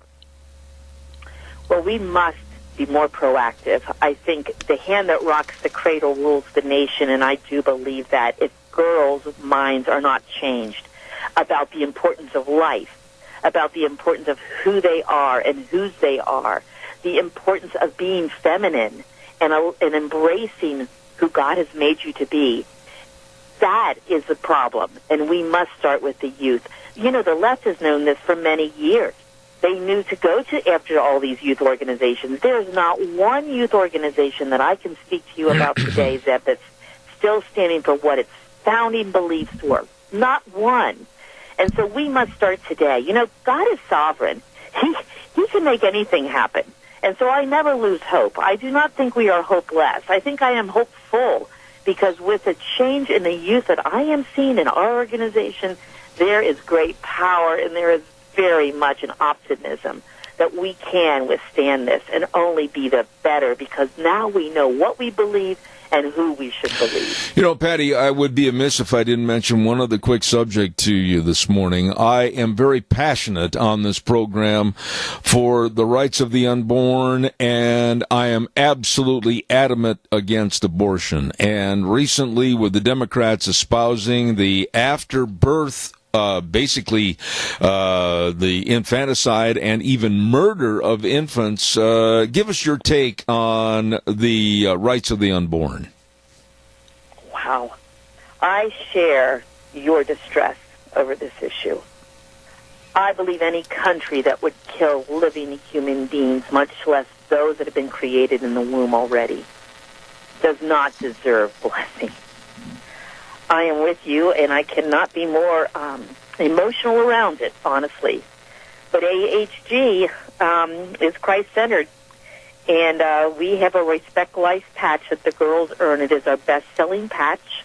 Well, we must be more proactive. I think the hand that rocks the cradle rules the nation, and I do believe that if girls' minds are not changed about the importance of life, about the importance of who they are and whose they are, the importance of being feminine and embracing who God has made you to be, that is the problem, and we must start with the youth. You know, the left has known this for many years. They knew to go to after all these youth organizations. There's not one youth organization that I can speak to you about today, Zeb, that's still standing for what its founding beliefs were. Not one. And so we must start today. You know, God is sovereign. He can make anything happen. And so I never lose hope. I do not think we are hopeless. I think I am hopeful, because with the change in the youth that I am seeing in our organization, there is great power and there is very much an optimism that we can withstand this and only be the better, because now we know what we believe and who we should believe. You know, Patty, I would be amiss if I didn't mention one other quick subject to you this morning. I am very passionate on this program for the rights of the unborn, and I am absolutely adamant against abortion. And recently, with the Democrats espousing the after-birth the infanticide and even murder of infants. Give us your take on the rights of the unborn. Wow. I share your distress over this issue. I believe any country that would kill living human beings, much less those that have been created in the womb already, does not deserve blessing. I am with you, and I cannot be more emotional around it, honestly. But AHG is Christ-centered, and we have a Respect Life patch that the girls earn. It is our best-selling patch.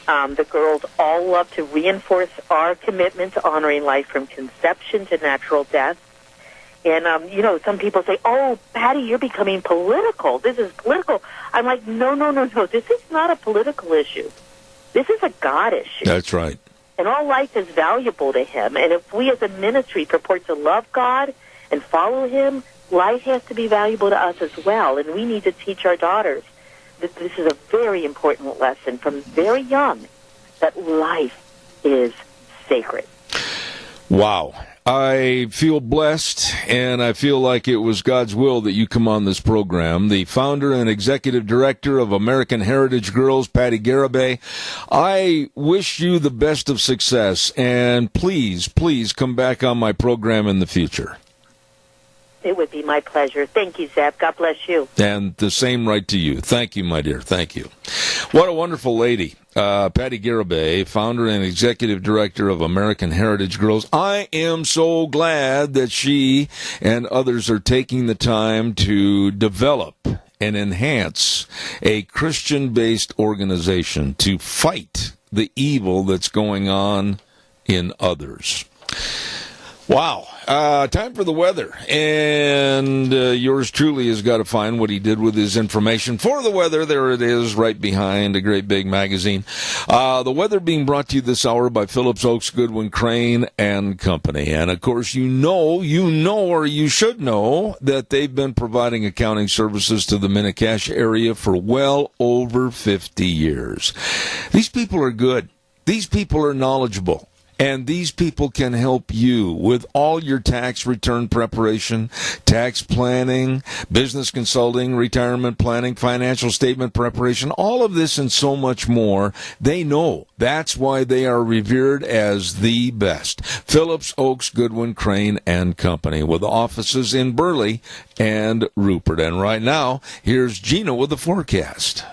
The girls all love to reinforce our commitment to honoring life from conception to natural death. And, you know, some people say, oh, Patty, you're becoming political. This is political. I'm like, no. This is not a political issue. This is a God issue. That's right. And all life is valuable to Him. And if we as a ministry purport to love God and follow Him, life has to be valuable to us as well. And we need to teach our daughters that this is a very important lesson from very young, that life is sacred. Wow. I feel blessed, and I feel like it was God's will that you come on this program. The founder and executive director of American Heritage Girls, Patty Garibay, I wish you the best of success, and please come back on my program in the future. It would be my pleasure. Thank you, Zeb. God bless you. And the same right to you. Thank you, my dear. Thank you. What a wonderful lady. Patty Garibay, founder and executive director of American Heritage Girls. I am so glad that she and others are taking the time to develop and enhance a Christian-based organization to fight the evil that's going on in others. Wow. Time for the weather. And yours truly has got to find what he did with his information for the weather. There it is, right behind a great big magazine. The weather being brought to you this hour by Phillips Oaks Goodwin Crane and Company. And, of course, you know, or you should know that they've been providing accounting services to the Mini-Cash area for well over 50 years. These people are good. These people are knowledgeable. And these people can help you with all your tax return preparation, tax planning, business consulting, retirement planning, financial statement preparation, all of this and so much more. They know. That's why they are revered as the best. Phillips, Oaks, Goodwin, Crane, and Company, with offices in Burley and Rupert. And right now, here's Gina with the forecast.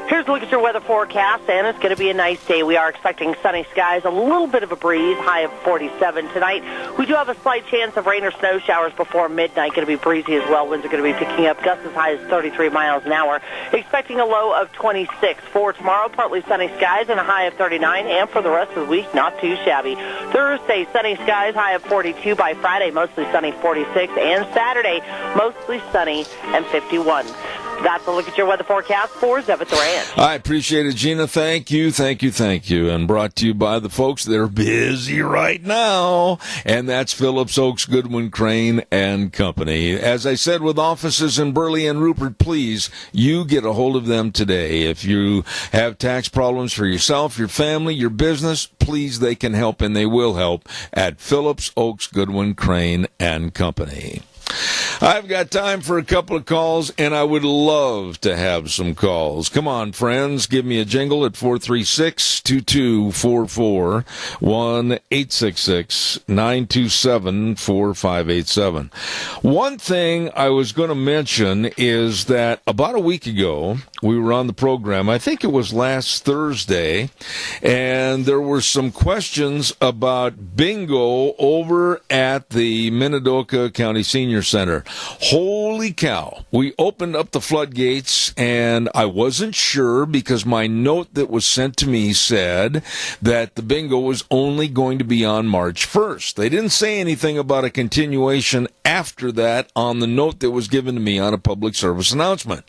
Here's a look at your weather forecast, and it's going to be a nice day. We are expecting sunny skies, a little bit of a breeze, high of 47 tonight. We do have a slight chance of rain or snow showers before midnight. Going to be breezy as well. Winds are going to be picking up, gusts as high as 33 miles an hour. Expecting a low of 26. For tomorrow, partly sunny skies and a high of 39. And for the rest of the week, not too shabby. Thursday, sunny skies, high of 42. By Friday, mostly sunny, 46. And Saturday, mostly sunny and 51. That's a look at your weather forecast for Zeb at the Ranch. I appreciate it, Gina. Thank you, thank you, thank you. And brought to you by the folks that are busy right now. And that's Phillips, Oaks, Goodwin, Crane, and Company. As I said, with offices in Burley and Rupert, please, you get a hold of them today. If you have tax problems for yourself, your family, your business, please, they can help, and they will help at Phillips, Oaks, Goodwin, Crane, and Company. I've got time for a couple of calls, and I would love to have some calls. Come on, friends, give me a jingle at 436-2244, 1-866-927-4587. One thing I was going to mention is that about a week ago, we were on the program, I think it was last Thursday, and there were some questions about bingo over at the Minidoka County Senior Center. Holy cow. We opened up the floodgates, and I wasn't sure because my note that was sent to me said that the bingo was only going to be on March 1st. They didn't say anything about a continuation after that on the note that was given to me on a public service announcement.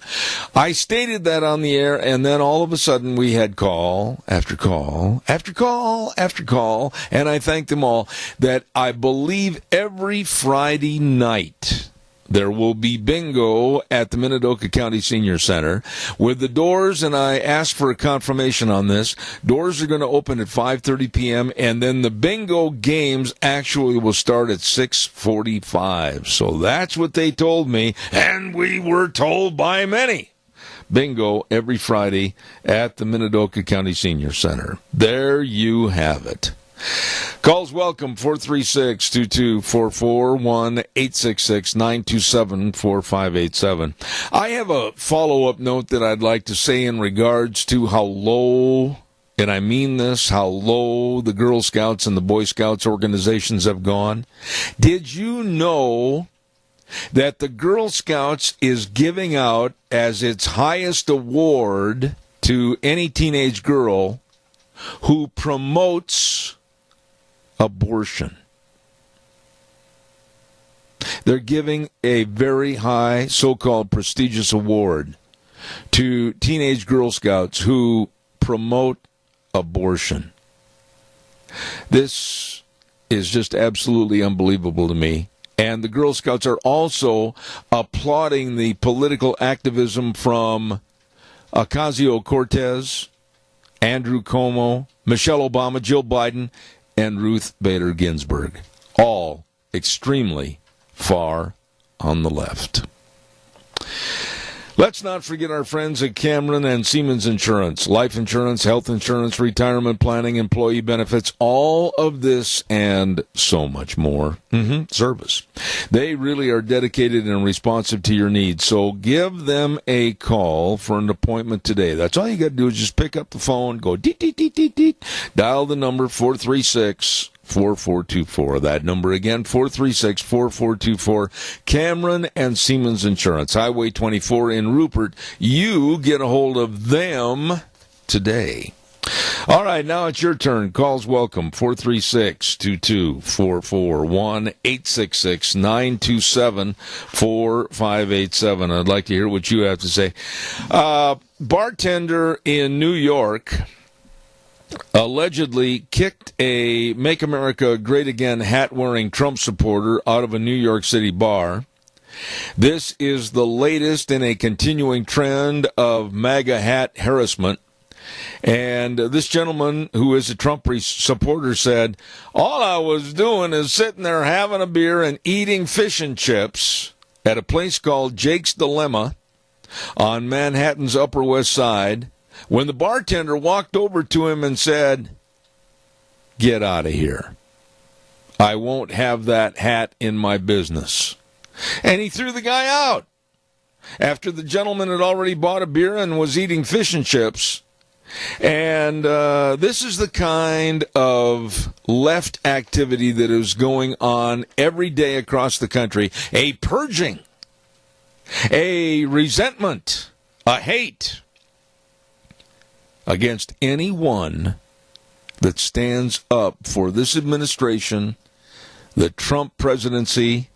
I stated that on the air, and then all of a sudden we had call after call after call after call, and I thank them all that I believe every Friday night there will be bingo at the Minidoka County Senior Center with the doors, and I asked for a confirmation on this. Doors are going to open at 5:30 p.m., and then the bingo games actually will start at 6:45. So that's what they told me, and we were told by many. Bingo every Friday at the Minidoka County Senior Center. There you have it. Calls welcome, 436-2244, 1-866-927-4587. I have a follow-up note that I'd like to say in regards to how low, and I mean this, how low the Girl Scouts and the Boy Scouts organizations have gone. Did you know that the Girl Scouts is giving out as its highest award to any teenage girl who promotes abortion? They're giving a very high, so-called prestigious award to teenage Girl Scouts who promote abortion. This is just absolutely unbelievable to me. And the Girl Scouts are also applauding the political activism from Ocasio-Cortez, Andrew Cuomo, Michelle Obama, Jill Biden, and Ruth Bader Ginsburg, all extremely far on the left. Let's not forget our friends at Cameron and Siemens Insurance. Life insurance, health insurance, retirement planning, employee benefits, all of this and so much more. Service. They really are dedicated and responsive to your needs. So give them a call for an appointment today. That's all you got to do is just pick up the phone, go deet, deet, deet, deet, deet, dial the number 436-4424. That number again, 436-4424. Cameron and Siemens Insurance, Highway 24 in Rupert. You get a hold of them today. All right, now it's your turn. Calls welcome, 436-2244, 1-866-927-4587. I'd like to hear what you have to say. Bartender in New York allegedly kicked a Make America Great Again hat-wearing Trump supporter out of a New York City bar. This is the latest in a continuing trend of MAGA hat harassment. And this gentleman, who is a Trump supporter, said, all I was doing is sitting there having a beer and eating fish and chips at a place called Jake's Dilemma on Manhattan's Upper West Side when the bartender walked over to him and said, get out of here. I won't have that hat in my business. And he threw the guy out after the gentleman had already bought a beer and was eating fish and chips. And this is the kind of left activity that is going on every day across the country. A purging, a resentment, a hate against anyone that stands up for this administration, the Trump presidency,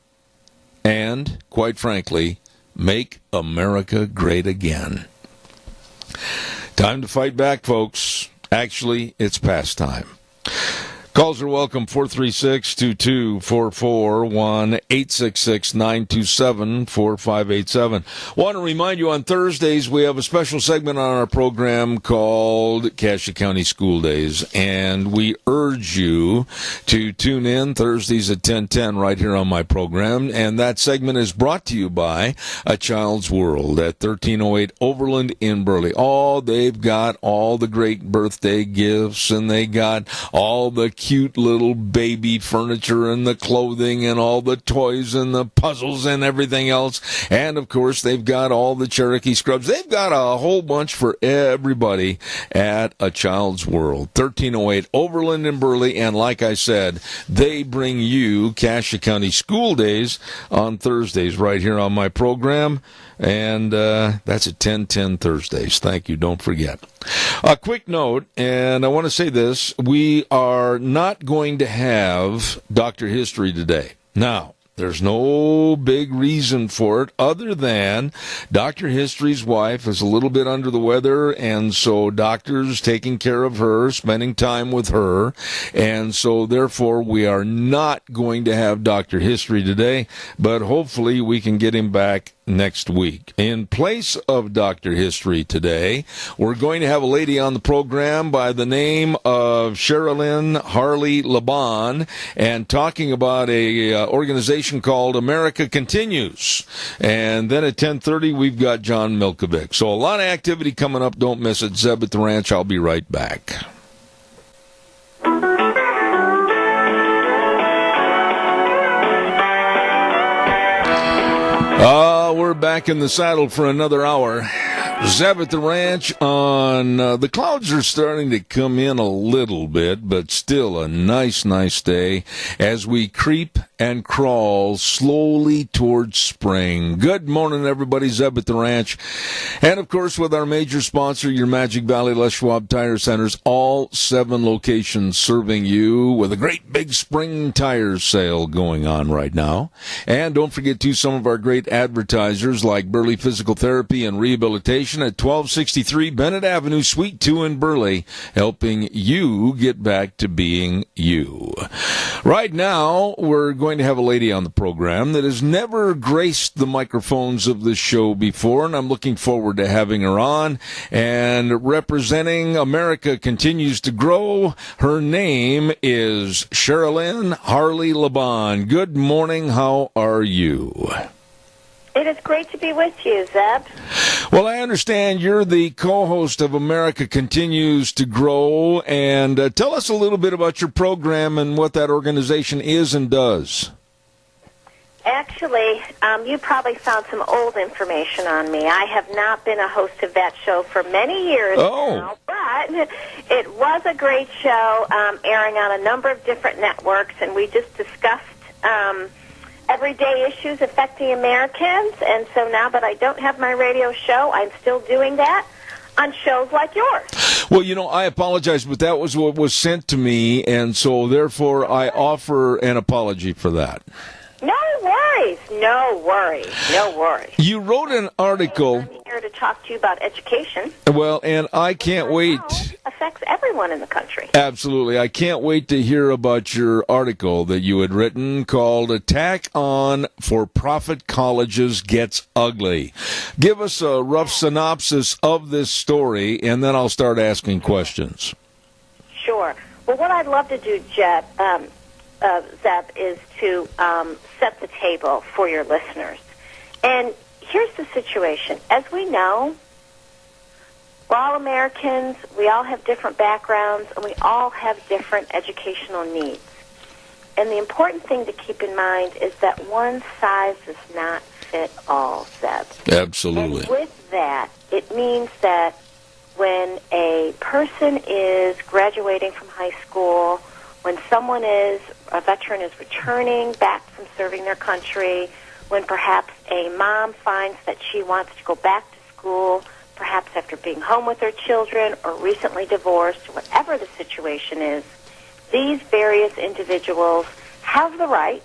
and, quite frankly, make America great again. Time to fight back, folks. Actually, it's past time. Calls are welcome, 436-2244, 1-866-927-4587. Want to remind you, on Thursdays, we have a special segment on our program called Cassia County School Days, and we urge you to tune in Thursdays at 10:10 right here on my program, and that segment is brought to you by A Child's World at 1308 Overland in Burley. Oh, they've got all the great birthday gifts, and they got all the cute little baby furniture and the clothing and all the toys and the puzzles and everything else. And, of course, they've got all the Cherokee scrubs. They've got a whole bunch for everybody at A Child's World. 1308 Overland in Burley. And like I said, they bring you Cassia County School Days on Thursdays right here on my program. And that's at 10:10 Thursdays. Thank you. Don't forget. A quick note, and I want to say this. We are not going to have Dr. History today. Now, there's no big reason for it other than Dr. History's wife is a little bit under the weather, and so doctor's taking care of her, spending time with her, and so therefore we are not going to have Dr. History today, but hopefully we can get him back next week. In place of Dr. History today, we're going to have a lady on the program by the name of Sherilyn Harley Laban, and talking about a organization called America Continues. And then at 10:30, we've got John Milkovic. So a lot of activity coming up. Don't miss it. Zeb at the Ranch. I'll be right back. We're back in the saddle for another hour. Zeb at the Ranch on, the clouds are starting to come in a little bit, but still a nice day as we creep and crawl slowly towards spring. Good morning, everybody. Zeb at the Ranch. And, of course, with our major sponsor, your Magic Valley Les Schwab Tire Centers, all 7 locations serving you with a great big spring tire sale going on right now. And don't forget, too, some of our great advertisers like Burley Physical Therapy and Rehabilitation at 1263 Bennett Avenue, Suite 2 in Burley, helping you get back to being you. Right now, we're going to have a lady on the program that has never graced the microphones of the show before, and I'm looking forward to having her on. And representing America Continues to Grow, her name is Sherilyn Harley Laban. Good morning. How are you? It is great to be with you, Zeb. Well, I understand you're the co-host of America Continues to Grow, and tell us a little bit about your program and what that organization is and does. Actually, you probably found some old information on me. I have not been a host of that show for many years now, but it was a great show, airing on a number of different networks, and we just discussed everyday issues affecting Americans. And so now that I don't have my radio show, I'm still doing that on shows like yours. Well, you know, I apologize, but that was what was sent to me, and so therefore I offer an apology for that. No worries. No worries. No worries. You wrote an article. I'm here to talk to you about education. Well, and I can't wait. Affects everyone in the country. Absolutely. I can't wait to hear about your article that you had written called Attack on For-Profit Colleges Gets Ugly. Give us a rough synopsis of this story, and then I'll start asking questions. Sure. Well, what I'd love to do, Zeb, is to set the table for your listeners. And here's the situation. As we know, we're all Americans, we all have different backgrounds, and we all have different educational needs. And the important thing to keep in mind is that one size does not fit all, Zeb. Absolutely. And with that, it means that when a person is graduating from high school, when a veteran is returning back from serving their country, when perhaps a mom finds that she wants to go back to school, perhaps after being home with their children or recently divorced, whatever the situation is, these various individuals have the right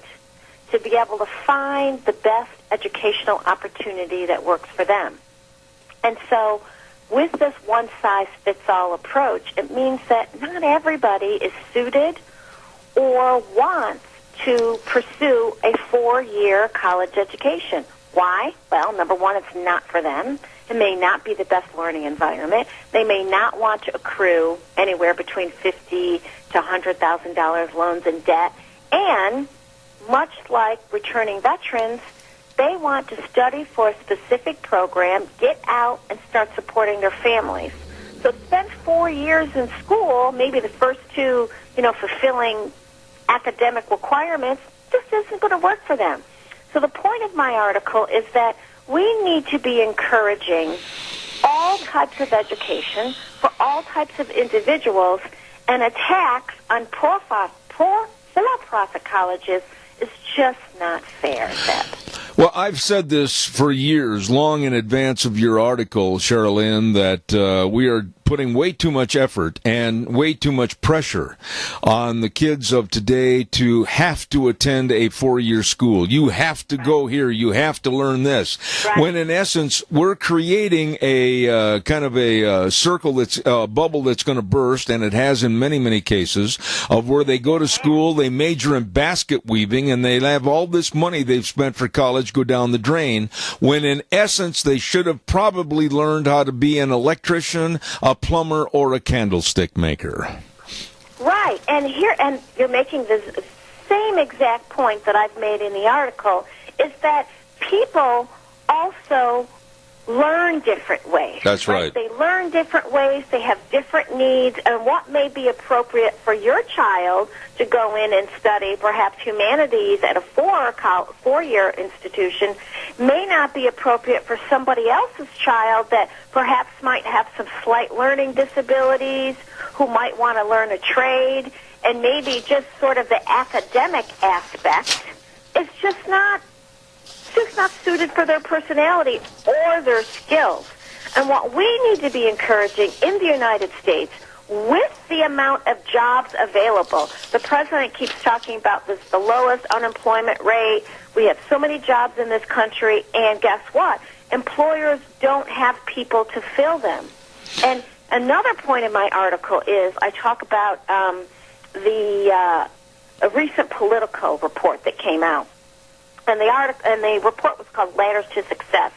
to be able to find the best educational opportunity that works for them. And so with this one-size-fits-all approach, it means that not everybody is suited or wants to pursue a 4-year college education. Why? Well, number one, it's not for them. It may not be the best learning environment. They may not want to accrue anywhere between $50,000 to $100,000 loans in debt. And much like returning veterans, they want to study for a specific program, get out, and start supporting their families. So spend 4 years in school, maybe the first two, fulfilling academic requirements, just isn't going to work for them. So the point of my article is that we need to be encouraging all types of education for all types of individuals, and attacks on for-profit colleges is just not fair, Seth. Well, I've said this for years, long in advance of your article, Sherilyn, that we are putting way too much effort and way too much pressure on the kids of today to have to attend a 4-year school. You have to go here. You have to learn this. Right. When in essence, we're creating a kind of a circle that's a bubble that's going to burst, and it has in many, many cases, of where they go to school, they major in basket weaving, and they have all this money they've spent for college go down the drain, when in essence they should have probably learned how to be an electrician, a plumber, or a candlestick maker. Right, and you're making the same exact point that I've made in the article, is that people also learn different ways. That's right. They learn different ways, they have different needs, and what may be appropriate for your child to go in and study, perhaps humanities at a 4-year institution, may not be appropriate for somebody else's child that perhaps might have some slight learning disabilities, who might want to learn a trade, and maybe just sort of the academic aspect is just not suited for their personality or their skills. And what we need to be encouraging in the United States, with the amount of jobs available, the president keeps talking about this, the lowest unemployment rate. We have so many jobs in this country, and guess what? Employers don't have people to fill them. And another point in my article is I talk about a recent Politico report that came out. And the report was called Ladders to Success,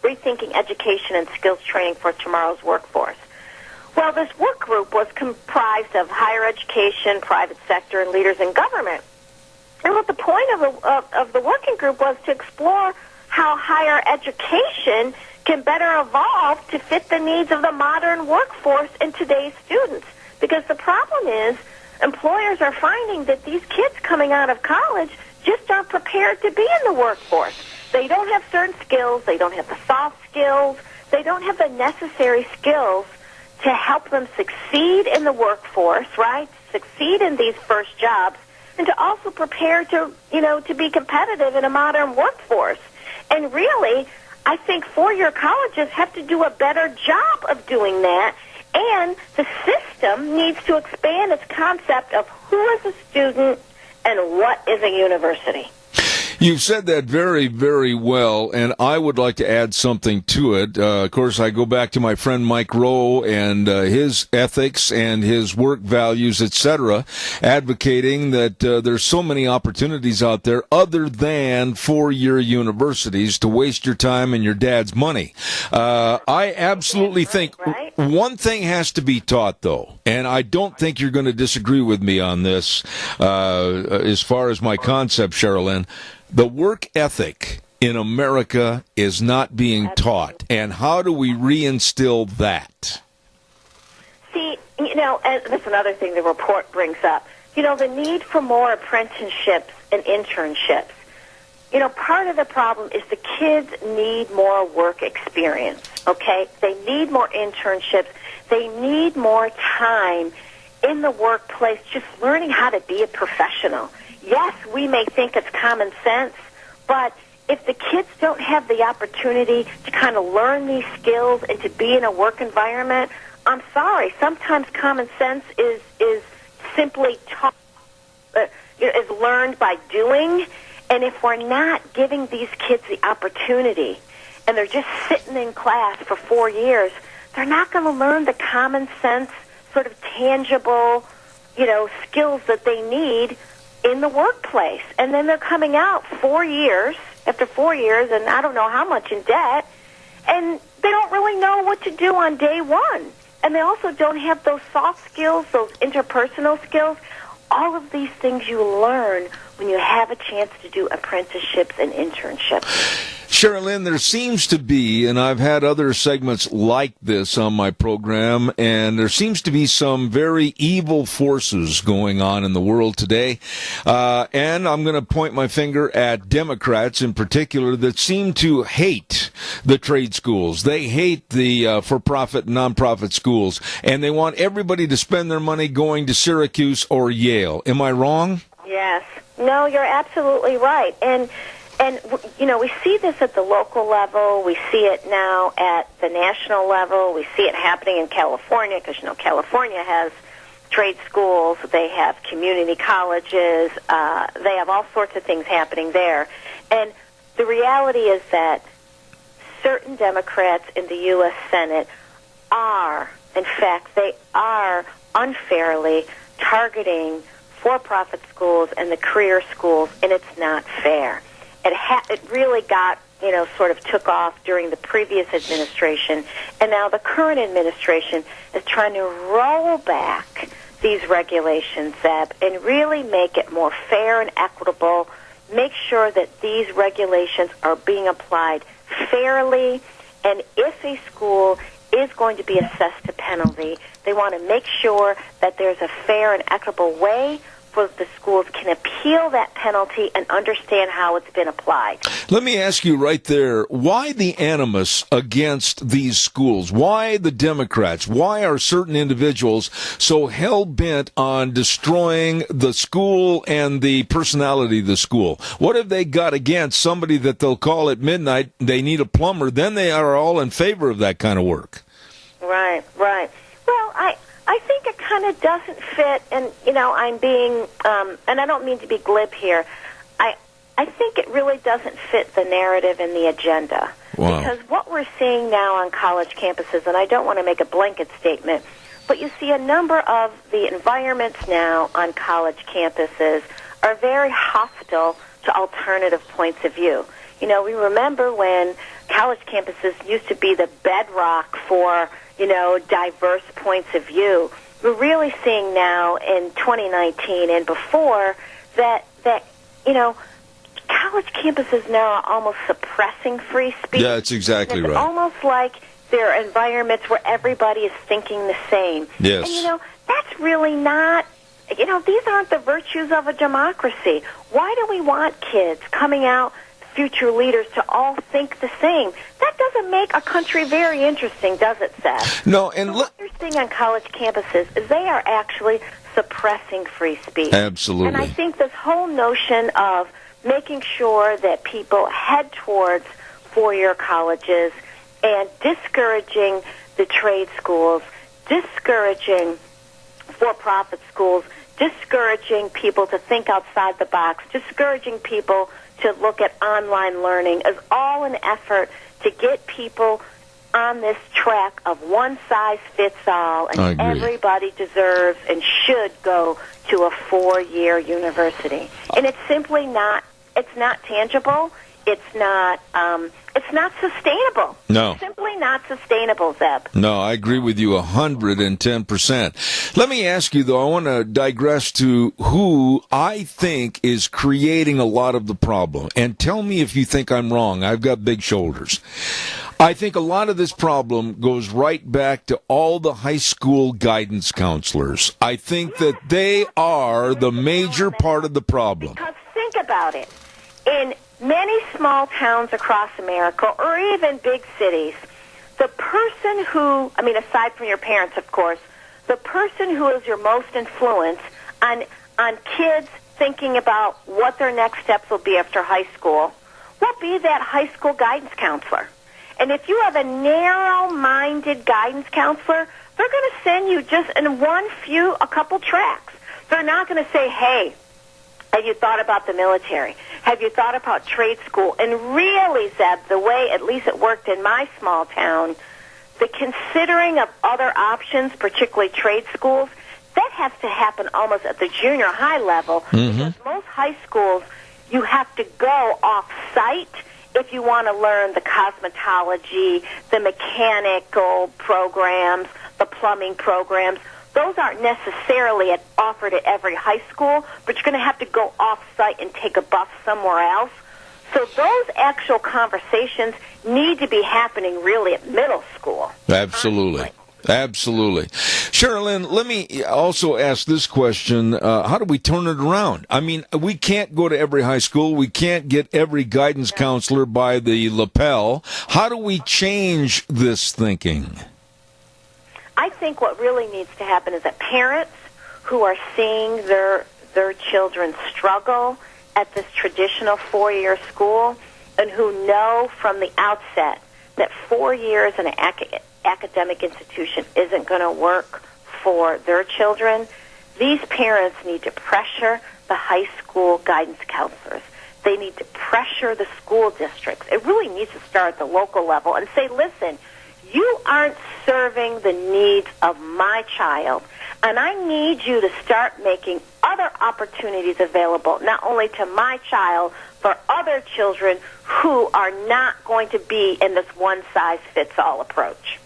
Rethinking Education and Skills Training for Tomorrow's Workforce. Well, this work group was comprised of higher education, private sector, and leaders in government. And what the point of the working group was to explore how higher education can better evolve to fit the needs of the modern workforce and today's students. Because the problem is employers are finding that these kids coming out of college just aren't prepared to be in the workforce. They don't have certain skills. They don't have the soft skills. They don't have the necessary skills to help them succeed in the workforce, right? Succeed in these first jobs, and to also prepare to be competitive in a modern workforce. And really, I think 4-year colleges have to do a better job of doing that, and the system needs to expand its concept of who is a student and what is a university. You've said that very, very well, and I would like to add something to it. Of course, I go back to my friend Mike Rowe and his ethics and his work values, etc., advocating that there's so many opportunities out there other than four-year universities to waste your time and your dad's money. I absolutely think one thing has to be taught, though, and I don't think you're going to disagree with me on this as far as my concept, Sherilyn. The work ethic in America is not being taught, and how do we reinstill that? See, and that's another thing the report brings up. The need for more apprenticeships and internships. Part of the problem is the kids need more work experience, okay? They need more internships. They need more time in the workplace just learning how to be a professional. Yes, we may think it's common sense, but if the kids don't have the opportunity to kind of learn these skills and to be in a work environment, I'm sorry. Sometimes common sense is simply is learned by doing. And if we're not giving these kids the opportunity, and they're just sitting in class for 4 years, they're not going to learn the common sense, sort of tangible, skills that they need in the workplace. And then they're coming out after 4 years, and I don't know how much in debt, and they don't really know what to do on day one. And they also don't have those soft skills, those interpersonal skills. All of these things you learn when you have a chance to do apprenticeships and internships. Sherilyn, there seems to be, and I've had other segments like this on my program, and there seems to be some very evil forces going on in the world today. And I'm going to point my finger at Democrats in particular that seem to hate the trade schools. They hate the for-profit, nonprofit schools, and they want everybody to spend their money going to Syracuse or Yale. Am I wrong? Yes. No, you're absolutely right. And we see this at the local level. We see it now at the national level. We see it happening in California because, California has trade schools. They have community colleges. They have all sorts of things happening there. And the reality is that certain Democrats in the U.S. Senate are, in fact, they are unfairly targeting for-profit schools and the career schools, and it's not fair. It really got, sort of took off during the previous administration, and now the current administration is trying to roll back these regulations, Zeb, and really make it more fair and equitable, make sure that these regulations are being applied fairly, and if a school is going to be assessed a penalty, they want to make sure that there's a fair and equitable way so the schools can appeal that penalty and understand how it's been applied. Let me ask you right there, why the animus against these schools? Why the Democrats? Why are certain individuals so hell-bent on destroying the school and the personality of the school? What have they got against somebody that they'll call at midnight, they need a plumber, then they are all in favor of that kind of work? Right. Well, I think it kind of doesn't fit, and, I'm being, and I don't mean to be glib here, I think it really doesn't fit the narrative and the agenda. Wow. Because what we're seeing now on college campuses, and I don't want to make a blanket statement, but you see a number of the environments now on college campuses are very hostile to alternative points of view. We remember when college campuses used to be the bedrock for diverse points of view. We're really seeing now in 2019 and before that college campuses now are almost suppressing free speech. Yeah, that's exactly right. It's almost like they're environments where everybody is thinking the same. Yes. And, that's really not, these aren't the virtues of a democracy. Why do we want kids coming out, future leaders, to all think the same? That doesn't make a country very interesting, does it, Seth? No, and what you're seeing on college campuses is they are actually suppressing free speech. Absolutely. And I think this whole notion of making sure that people head towards four-year colleges and discouraging the trade schools, discouraging for-profit schools, discouraging people to think outside the box, discouraging people to look at online learning is all an effort to get people on this track of one size fits all, and everybody deserves and should go to a 4-year university. And it's simply not. It's not tangible. It's not sustainable. No. It's simply not sustainable, Zeb. No, I agree with you 110%. Let me ask you, though, I want to digress to who I think is creating a lot of the problem. And tell me if you think I'm wrong. I've got big shoulders. I think a lot of this problem goes right back to all the high school guidance counselors. I think that they are the major part of the problem. Because think about it. In many small towns across America, or even big cities, the person who, aside from your parents, of course, the person who is your most influence on kids thinking about what their next steps will be after high school will be that high school guidance counselor. And if you have a narrow-minded guidance counselor, they're going to send you just in a couple tracks. They're not going to say, hey, have you thought about the military? Have you thought about trade school? And really, Zeb, the way at least it worked in my small town, the considering of other options, particularly trade schools, that has to happen almost at the junior high level. Because most high schools, you have to go off-site if you want to learn the cosmetology, the mechanical programs, the plumbing programs. Those aren't necessarily offered at every high school, but you're going to have to go off-site and take a bus somewhere else. So those actual conversations need to be happening really at middle school. Absolutely. Absolutely. Sherilyn, let me also ask this question. How do we turn it around? I mean, we can't go to every high school. We can't get every guidance counselor by the lapel. How do we change this thinking? I think what really needs to happen is that parents who are seeing their children struggle at this traditional 4-year school and who know from the outset that 4 years in an academic institution isn't going to work for their children, these parents need to pressure the high school guidance counselors. They need to pressure the school districts. It really needs to start at the local level and say, listen, you aren't serving the needs of my child, and I need you to start making other opportunities available, not only to my child, but other children who are not going to be in this one-size-fits-all approach.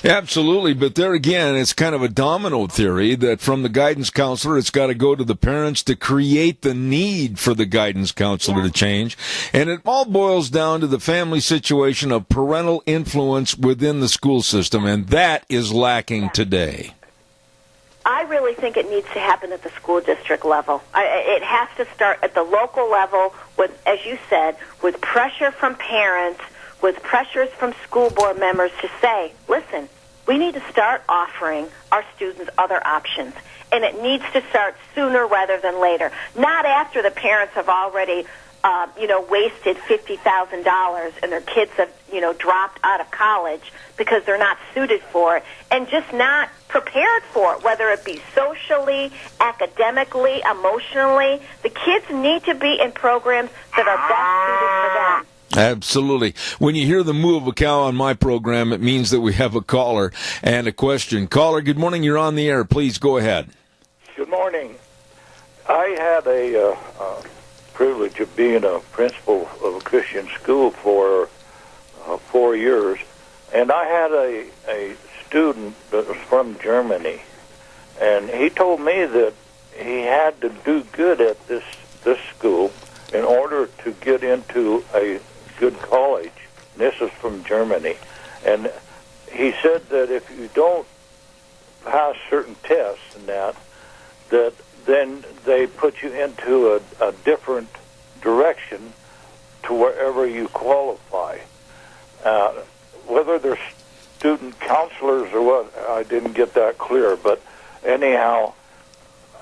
Absolutely, but there again, it's kind of a domino theory that from the guidance counselor, it's got to go to the parents to create the need for the guidance counselor to change. And it all boils down to the family situation of parental influence within the school system, and that is lacking today. I really think it needs to happen at the school district level. It has to start at the local level with, as you said, with pressure from parents, with pressures from school board members to say, listen, we need to start offering our students other options. And it needs to start sooner rather than later. Not after the parents have already, wasted $50,000 and their kids have, dropped out of college because they're not suited for it and just not prepared for it, whether it be socially, academically, emotionally. The kids need to be in programs that are best suited for them. Absolutely. When you hear the moo of a cow on my program, it means that we have a caller and a question. Caller, good morning. You're on the air. Please go ahead. Good morning. I had a privilege of being a principal of a Christian school for 4 years, and I had a student that was from Germany, and he told me that he had to do good at this school in order to get into a good college. This is from Germany. And he said that if you don't pass certain tests and that then they put you into a different direction to wherever you qualify. Whether they're student counselors or what, I didn't get that clear. But anyhow,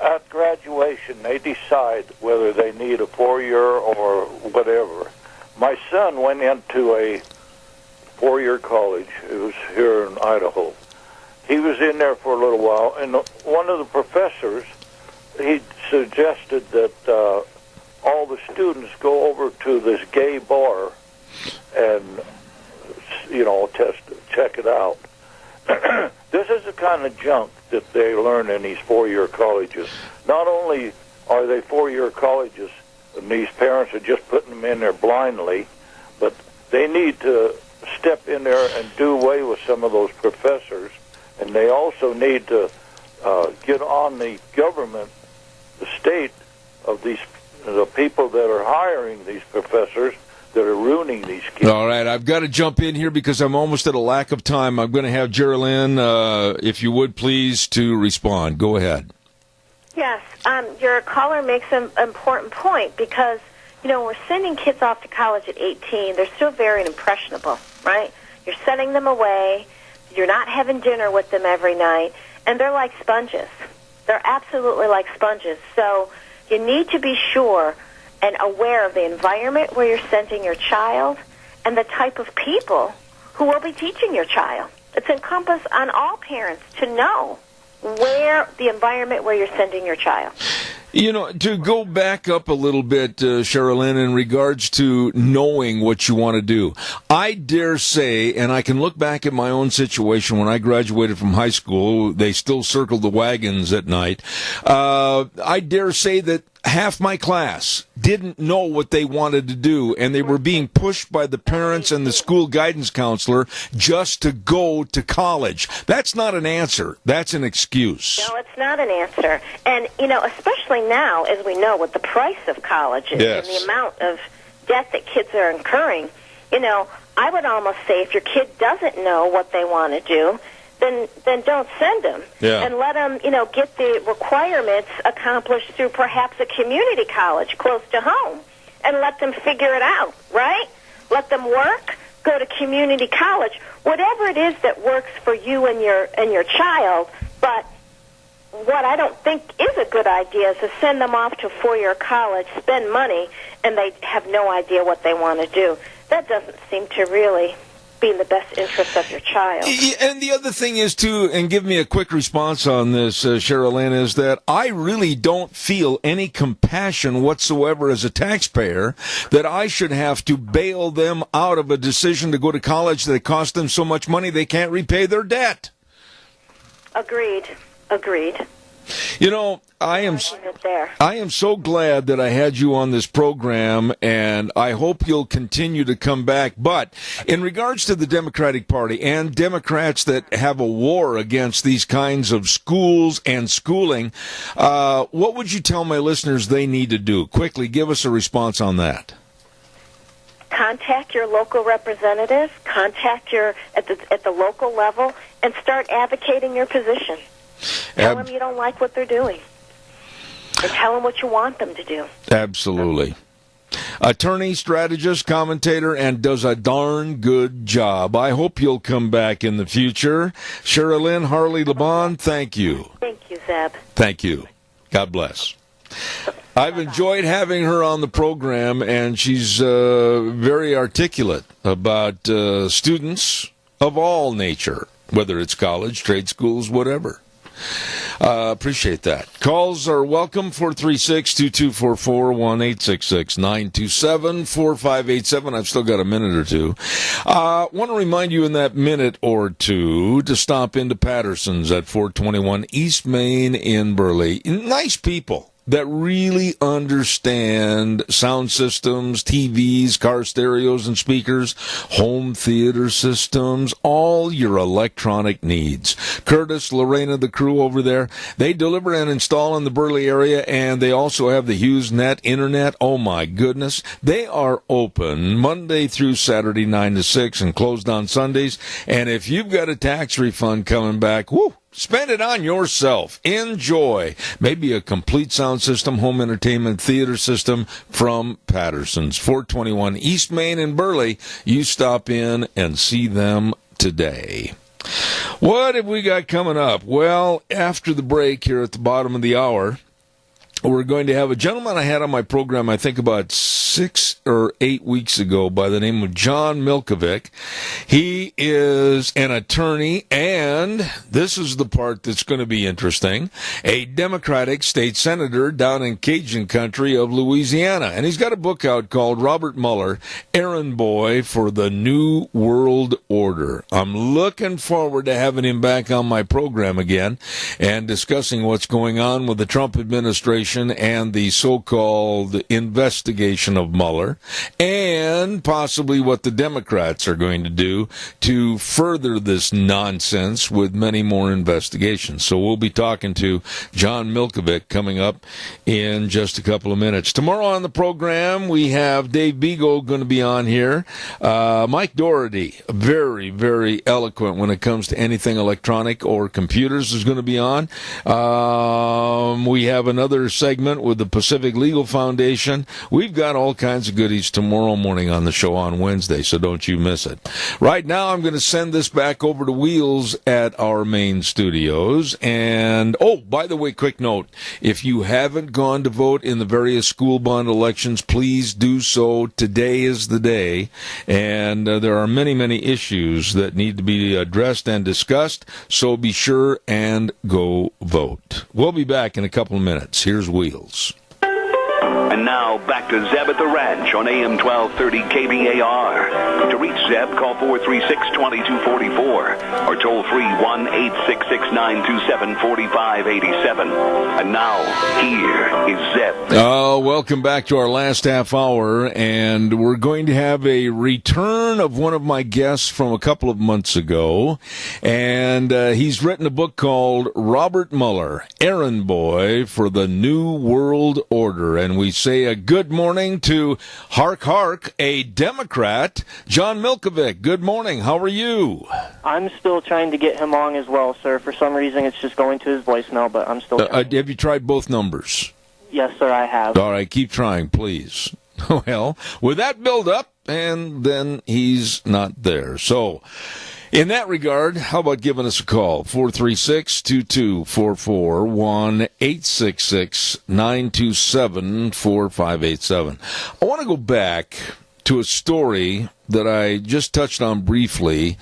at graduation, they decide whether they need a 4-year or whatever. My son went into a 4-year college. It was here in Idaho. He was in there for a little while, and one of the professors, he suggested that all the students go over to this gay bar and, check it out. This is the kind of junk that they learn in these four-year colleges. Not only are they four-year colleges, and these parents are just putting them in there blindly, but they need to step in there and do away with some of those professors, and they also need to get on the government, the state of the people that are hiring these professors that are ruining these kids. All right, I've got to jump in here because I'm almost at a lack of time. I'm going to have Geraldine, if you would please, to respond. Go ahead. Yes, your caller makes an important point because, we're sending kids off to college at 18. They're still very impressionable, right? You're sending them away. You're not having dinner with them every night. And they're like sponges. They're absolutely like sponges. So you need to be sure and aware of the environment where you're sending your child and the type of people who will be teaching your child. It's encompassed on all parents to know where the environment where you're sending your child. To go back up a little bit, Sherilyn, in regards to knowing what you want to do, I dare say, and I can look back at my own situation when I graduated from high school, they still circled the wagons at night. I dare say that half my class didn't know what they wanted to do, and they were being pushed by the parents and the school guidance counselor just to go to college. That's not an answer. That's an excuse. No, it's not an answer. And, especially now, as we know, with the price of colleges yes. and the amount of debt that kids are incurring, I would almost say if your kid doesn't know what they want to do, then don't send them. Yeah. And let them, get the requirements accomplished through perhaps a community college close to home, and let them figure it out, right? Let them work, go to community college, whatever it is that works for you and your child. But what I don't think is a good idea is to send them off to four-year college, spend money, and they have no idea what they want to do. That doesn't seem to really be in the best interest of your child. And the other thing is, too, and give me a quick response on this, Sherilyn, is that I really don't feel any compassion whatsoever as a taxpayer that I should have to bail them out of a decision to go to college that cost them so much money they can't repay their debt. Agreed. I am so glad that I had you on this program, and I hope you'll continue to come back. But in regards to the Democratic Party and Democrats that have a war against these kinds of schools and schooling, what would you tell my listeners they need to do? Quickly, give us a response on that. Contact your local representative, contact at the local level, and start advocating your position. Tell them you don't like what they're doing, and tell them what you want them to do. Absolutely. Attorney, strategist, commentator, and does a darn good job. I hope you'll come back in the future. Sherilyn Harley-Lebon, thank you. Thank you, Zeb. Thank you. God bless. I've enjoyed having her on the program, and she's very articulate about students of all nature, whether it's college, trade schools, whatever. Appreciate that. Calls are welcome, 436-2244, 1-866-927-4587. I've still got a minute or two. Want to remind you in that minute or two to stop into Patterson's at 421 East Main in Burley. Nice people that really understand sound systems, TVs, car stereos and speakers, home theater systems, all your electronic needs. Curtis, Lorena, the crew over there, they deliver and install in the Burley area, and they also have the HughesNet internet. Oh my goodness. They are open Monday through Saturday 9 to 6 and closed on Sundays. And if you've got a tax refund coming back, spend it on yourself. Enjoy. Maybe a complete sound system, home entertainment, theater system from Patterson's. 421 East Main in Burley. You stop in and see them today. What have we got coming up? Well, after the break here at the bottom of the hour, we're going to have a gentleman I had on my program, I think about 6 or 8 weeks ago by the name of John Milkovic. He is an attorney, and this is the part that's going to be interesting, a Democratic state senator down in Cajun country of Louisiana. And he's got a book out called Robert Mueller, Errand Boy for the New World Order. I'm looking forward to having him back on my program again and discussing what's going on with the Trump administration and the so-called investigation of Mueller, and possibly what the Democrats are going to do to further this nonsense with many more investigations. So we'll be talking to John Milkovic coming up in just a couple of minutes. Tomorrow on the program, we have Dave Beagle going to be on here. Mike Doherty, very, very eloquent when it comes to anything electronic or computers, is going to be on. We have another segment with the Pacific Legal Foundation. We've got all kinds of goodies tomorrow morning on the show on Wednesday, so don't you miss it. Right now, I'm going to send this back over to Wheels at our main studios. And, oh, by the way, quick note, if you haven't gone to vote in the various school bond elections, please do so. Today is the day. And there are many, many issues that need to be addressed and discussed, so be sure and go vote. We'll be back in a couple of minutes. Here's Wheels. And now, back to Zeb at the Ranch on AM 1230 KBAR. To reach Zeb, call 436-2244 or toll free 1-866-927-4587. And now, here is Zeb. Welcome back to our last half hour, and we're going to have a return of one of my guests from a couple of months ago, and he's written a book called Robert Mueller, Errand Boy for the New World Order, and we say a good morning to Hark Hark, a Democrat, John Milkovic. Good morning. How are you? I'm still trying to get him on as well, sir. For some reason, it's just going to his voicemail, but I'm still trying. Have you tried both numbers? Yes, sir, I have. All right, keep trying, please. Well, with that build up, and then he's not there. So, in that regard, how about giving us a call? 436-2244, 1-866-927-4587. I want to go back to a story that I just touched on briefly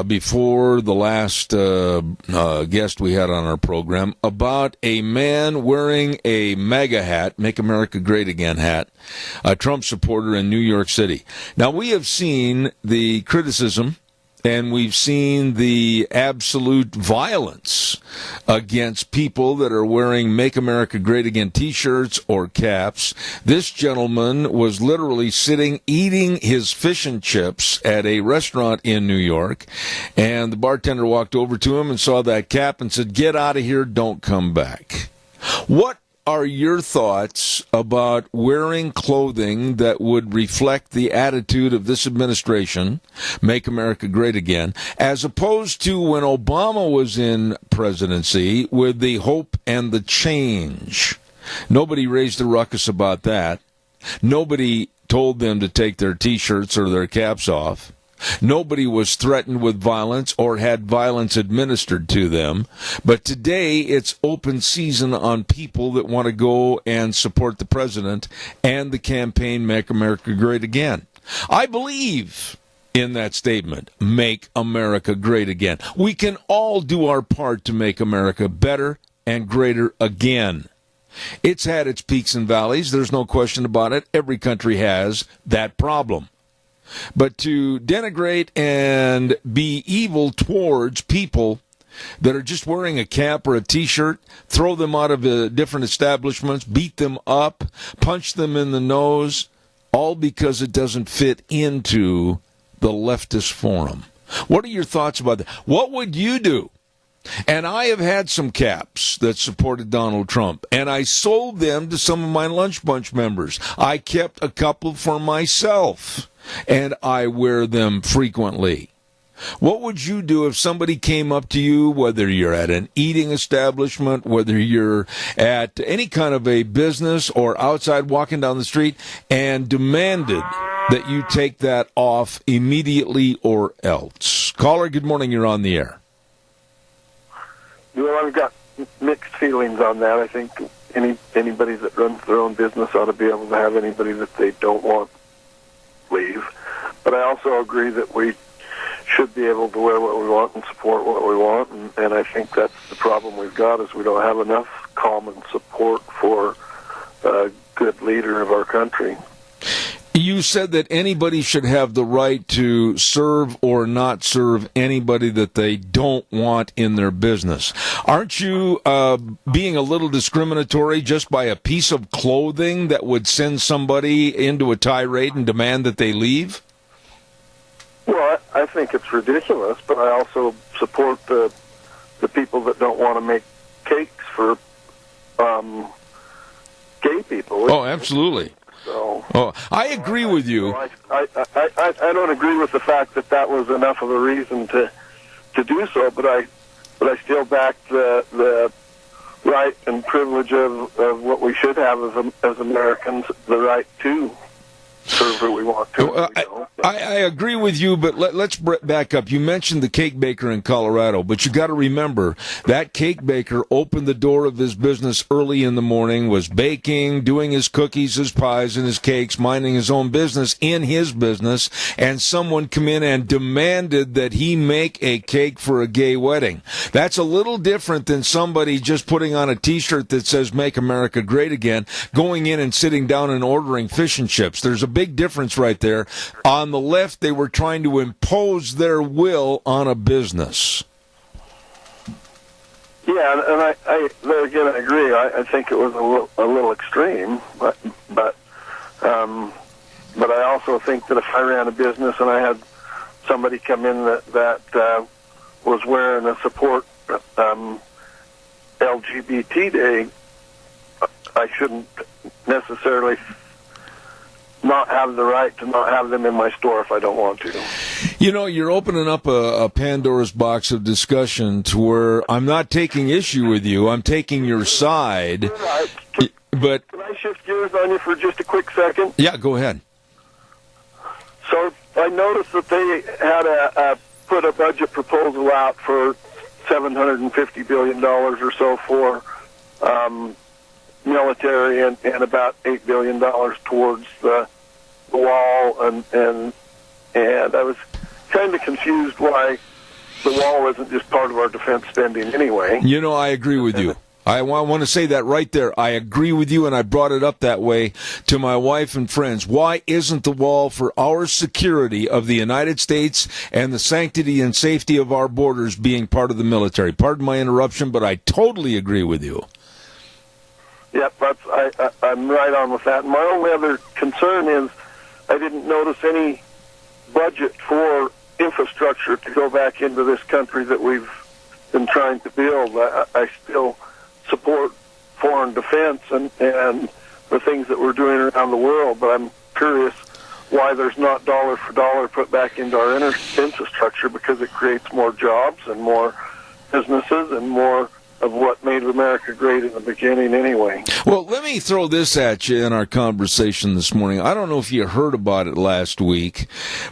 before the last guest we had on our program, about a man wearing a MAGA hat, Make America Great Again hat, a Trump supporter in New York City. Now, we have seen the criticism and we've seen the absolute violence against people that are wearing Make America Great Again T-shirts or caps. This gentleman was literally sitting eating his fish and chips at a restaurant in New York, and the bartender walked over to him and saw that cap and said, "Get out of here, don't come back." What are your thoughts about wearing clothing that would reflect the attitude of this administration, Make America Great Again, as opposed to when Obama was in presidency with the hope and the change? Nobody raised a ruckus about that. Nobody told them to take their T-shirts or their caps off. Nobody was threatened with violence or had violence administered to them. But today, it's open season on people that want to go and support the president and the campaign Make America Great Again. I believe in that statement, Make America Great Again. We can all do our part to make America better and greater again. It's had its peaks and valleys. There's no question about it. Every country has that problem. But to denigrate and be evil towards people that are just wearing a cap or a T-shirt, throw them out of different establishments, beat them up, punch them in the nose, all because it doesn't fit into the leftist forum. What are your thoughts about that? What would you do? And I have had some caps that supported Donald Trump, and I sold them to some of my Lunch Bunch members. I kept a couple for myself, and I wear them frequently. What would you do if somebody came up to you, whether you're at an eating establishment, whether you're at any kind of a business or outside walking down the street, and demanded that you take that off immediately or else? Caller, good morning. You're on the air. Well, I've got mixed feelings on that. I think anybody that runs their own business ought to be able to have anybody that they don't want leave. But I also agree that we should be able to wear what we want and support what we want, and I think that's the problem we've got, is we don't have enough common support for a good leader of our country. You said that anybody should have the right to serve or not serve anybody that they don't want in their business. Aren't you being a little discriminatory just by a piece of clothing that would send somebody into a tirade and demand that they leave? Well, I think it's ridiculous, but I also support the people that don't want to make cakes for gay people. Oh, absolutely. So, I agree with you. I don't agree with the fact that was enough of a reason to do so, but I still back the right and privilege of what we should have as Americans, the right to serve who we want to. I agree with you, but let's back up. You mentioned the cake baker in Colorado, but you got to remember that cake baker opened the door of his business early in the morning, was baking, doing his cookies, his pies, and his cakes, minding his own business in his business, and someone come in and demanded that he make a cake for a gay wedding. That's a little different than somebody just putting on a T-shirt that says "Make America Great Again," going in and sitting down and ordering fish and chips. There's a big difference right there. On the left, they were trying to impose their will on a business. Yeah, and I there again, I agree. I think it was a little extreme, but I also think that if I ran a business and I had somebody come in that was wearing a support LGBT day, I shouldn't necessarily not have the right to not have them in my store if I don't want to. You know, you're opening up a Pandora's box of discussion to where I'm not taking issue with you. I'm taking your side. But can I shift gears on you for just a quick second? Yeah, go ahead. So I noticed that they had put a budget proposal out for $750 billion or so for military and about $8 billion towards the wall, and I was kind of confused why the wall isn't just part of our defense spending anyway. You know, I agree with you. I want to say that right there. I agree with you, and I brought it up that way to my wife and friends. Why isn't the wall for our security of the United States and the sanctity and safety of our borders being part of the military? Pardon my interruption, but I totally agree with you. Yep, I'm right on with that. My only other concern is I didn't notice any budget for infrastructure to go back into this country that we've been trying to build. I still support foreign defense and the things that we're doing around the world, but I'm curious why there's not dollar for dollar put back into our infrastructure, because it creates more jobs and more businesses and more of what made America great in the beginning anyway. Well, let me throw this at you in our conversation this morning. I don't know if you heard about it last week,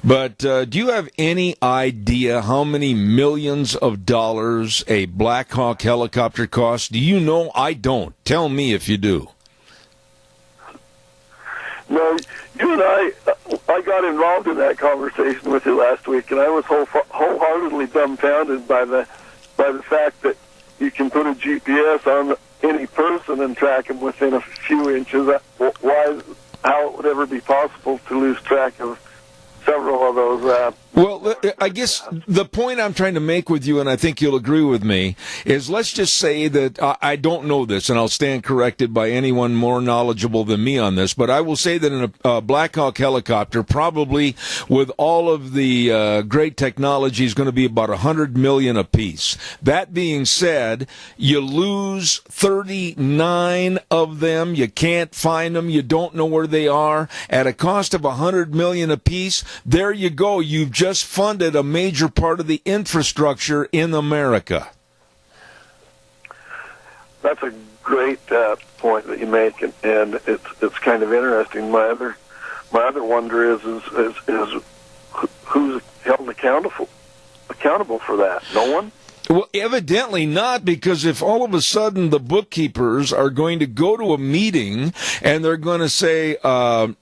but do you have any idea how many millions of dollars a Black Hawk helicopter costs? Do you know? I don't. Tell me if you do. No, you and I got involved in that conversation with you last week, and I was wholeheartedly dumbfounded by the fact that you can put a GPS on any person and track them within a few inches. How it would ever be possible to lose track of several of those? Well, I guess the point I'm trying to make with you, and I think you'll agree with me, is let's just say that I don't know this, and I'll stand corrected by anyone more knowledgeable than me on this, but I will say that in a Black Hawk helicopter, probably with all of the great technology, is going to be about $100 million apiece. That being said, you lose 39 of them. You can't find them. You don't know where they are. At a cost of $100 million apiece, there you go. You've just funded a major part of the infrastructure in America. That's a great point that you make, and it's kind of interesting. My other wonder is who's held accountable for that? No one? Well, evidently not, because if all of a sudden the bookkeepers are going to go to a meeting and they're going to say,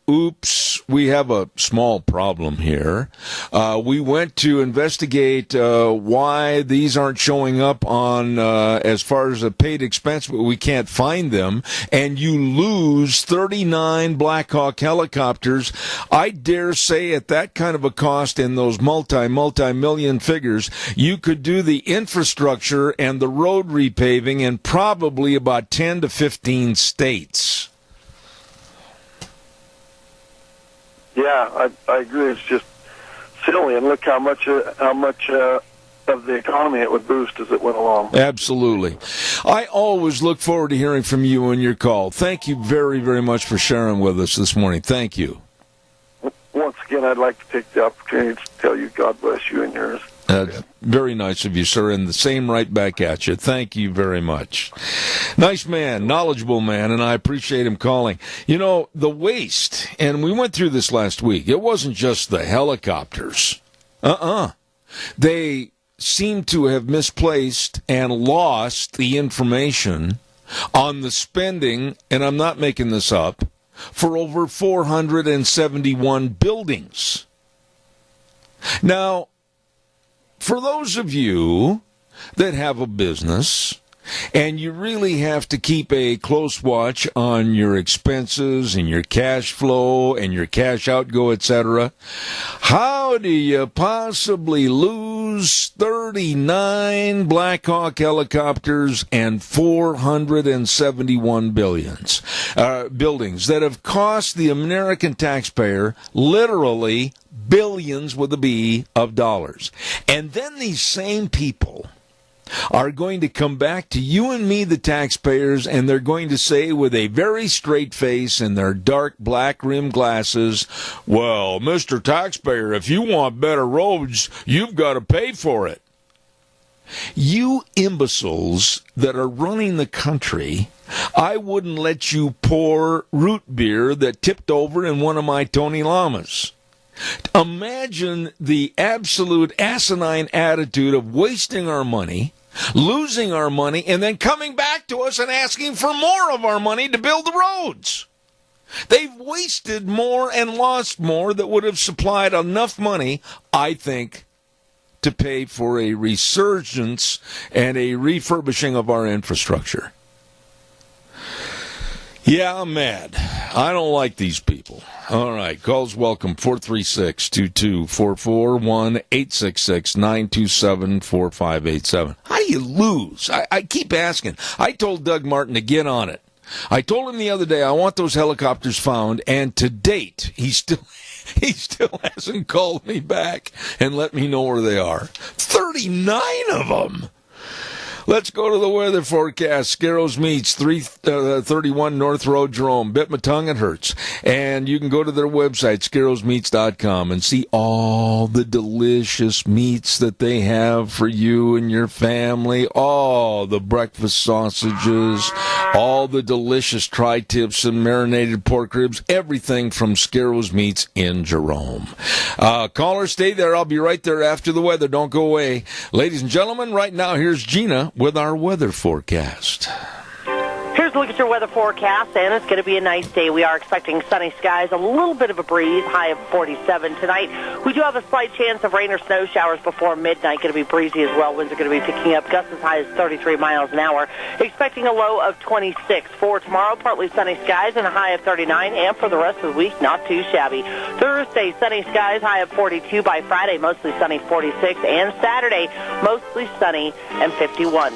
oops, we have a small problem here. We went to investigate why these aren't showing up on as far as a paid expense, but we can't find them, and you lose 39 Black Hawk helicopters. I dare say at that kind of a cost in those multi-million figures, you could do the infrastructure and the road repaving in probably about 10 to 15 states. Yeah, I agree. It's just silly, and look how much of the economy it would boost as it went along. Absolutely. I always look forward to hearing from you on your call. Thank you very, very much for sharing with us this morning. Thank you. Once again, I'd like to take the opportunity to tell you God bless you and yours. Very nice of you, sir, and the same right back at you. Thank you very much. Nice man, knowledgeable man, and I appreciate him calling. You know, the waste, and we went through this last week, it wasn't just the helicopters. They seem to have misplaced and lost the information on the spending, and I'm not making this up, for over 471 buildings. Now, for those of you that have a business and you really have to keep a close watch on your expenses and your cash flow and your cash outgo, etc., how do you possibly lose 39 Black Hawk helicopters and 471 buildings that have cost the American taxpayer literally billions with a B of dollars? And then these same people are going to come back to you and me, the taxpayers, and they're going to say with a very straight face and their dark black rimmed glasses, well, Mr. Taxpayer, if you want better roads, you've got to pay for it. You imbeciles that are running the country, I wouldn't let you pour root beer that tipped over in one of my Tony Lamas. Imagine the absolute asinine attitude of wasting our money, losing our money, and then coming back to us and asking for more of our money to build the roads. They've wasted more and lost more that would have supplied enough money, I think, to pay for a resurgence and a refurbishing of our infrastructure. Yeah, I'm mad. I don't like these people. All right, calls welcome, 436-2244, 1-866-927-4587. How do you lose? I keep asking. I told Doug Martin to get on it. I told him the other day I want those helicopters found, and to date, he still hasn't called me back and let me know where they are. 39 of them! Let's go to the weather forecast. Scarrows Meats, 331 North Road, Jerome. Bit my tongue, it hurts. And you can go to their website, scarrowsmeats.com, and see all the delicious meats that they have for you and your family. All the breakfast sausages, all the delicious tri-tips and marinated pork ribs, everything from Scarrows Meats in Jerome. Caller, stay there. I'll be right there after the weather. Don't go away. Ladies and gentlemen, right now, here's Gina with our weather forecast. Here's a look at your weather forecast, and it's going to be a nice day. We are expecting sunny skies, a little bit of a breeze, high of 47 tonight. We do have a slight chance of rain or snow showers before midnight. Going to be breezy as well. Winds are going to be picking up, gusts as high as 33 miles an hour. Expecting a low of 26. For tomorrow, partly sunny skies and a high of 39. And for the rest of the week, not too shabby. Thursday, sunny skies, high of 42. By Friday, mostly sunny, 46. And Saturday, mostly sunny and 51.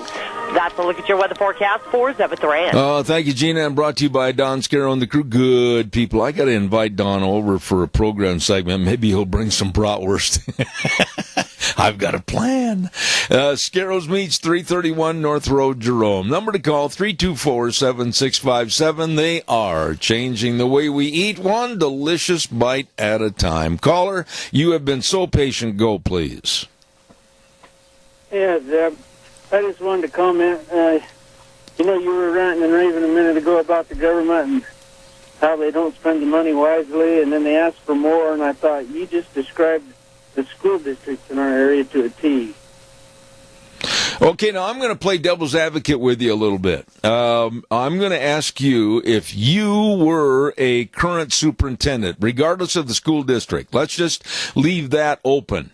That's a look at your weather forecast for Zeb Duran. Thank you, Gina, and brought to you by Don Scarrow and the crew. Good people. I got to invite Don over for a program segment. Maybe he'll bring some bratwurst. I've got a plan. Scarrows Meats, 331 North Road, Jerome. Number to call, 324-7657. They are changing the way we eat, one delicious bite at a time. Caller, you have been so patient. Go, please. Yeah, Zeb. I just wanted to comment. You were ranting and raving a minute ago about the government and how they don't spend the money wisely, and then they ask for more, and I thought you just described the school districts in our area to a T. Okay, now I'm going to play devil's advocate with you a little bit. I'm going to ask you, if you were a current superintendent, regardless of the school district, let's just leave that open,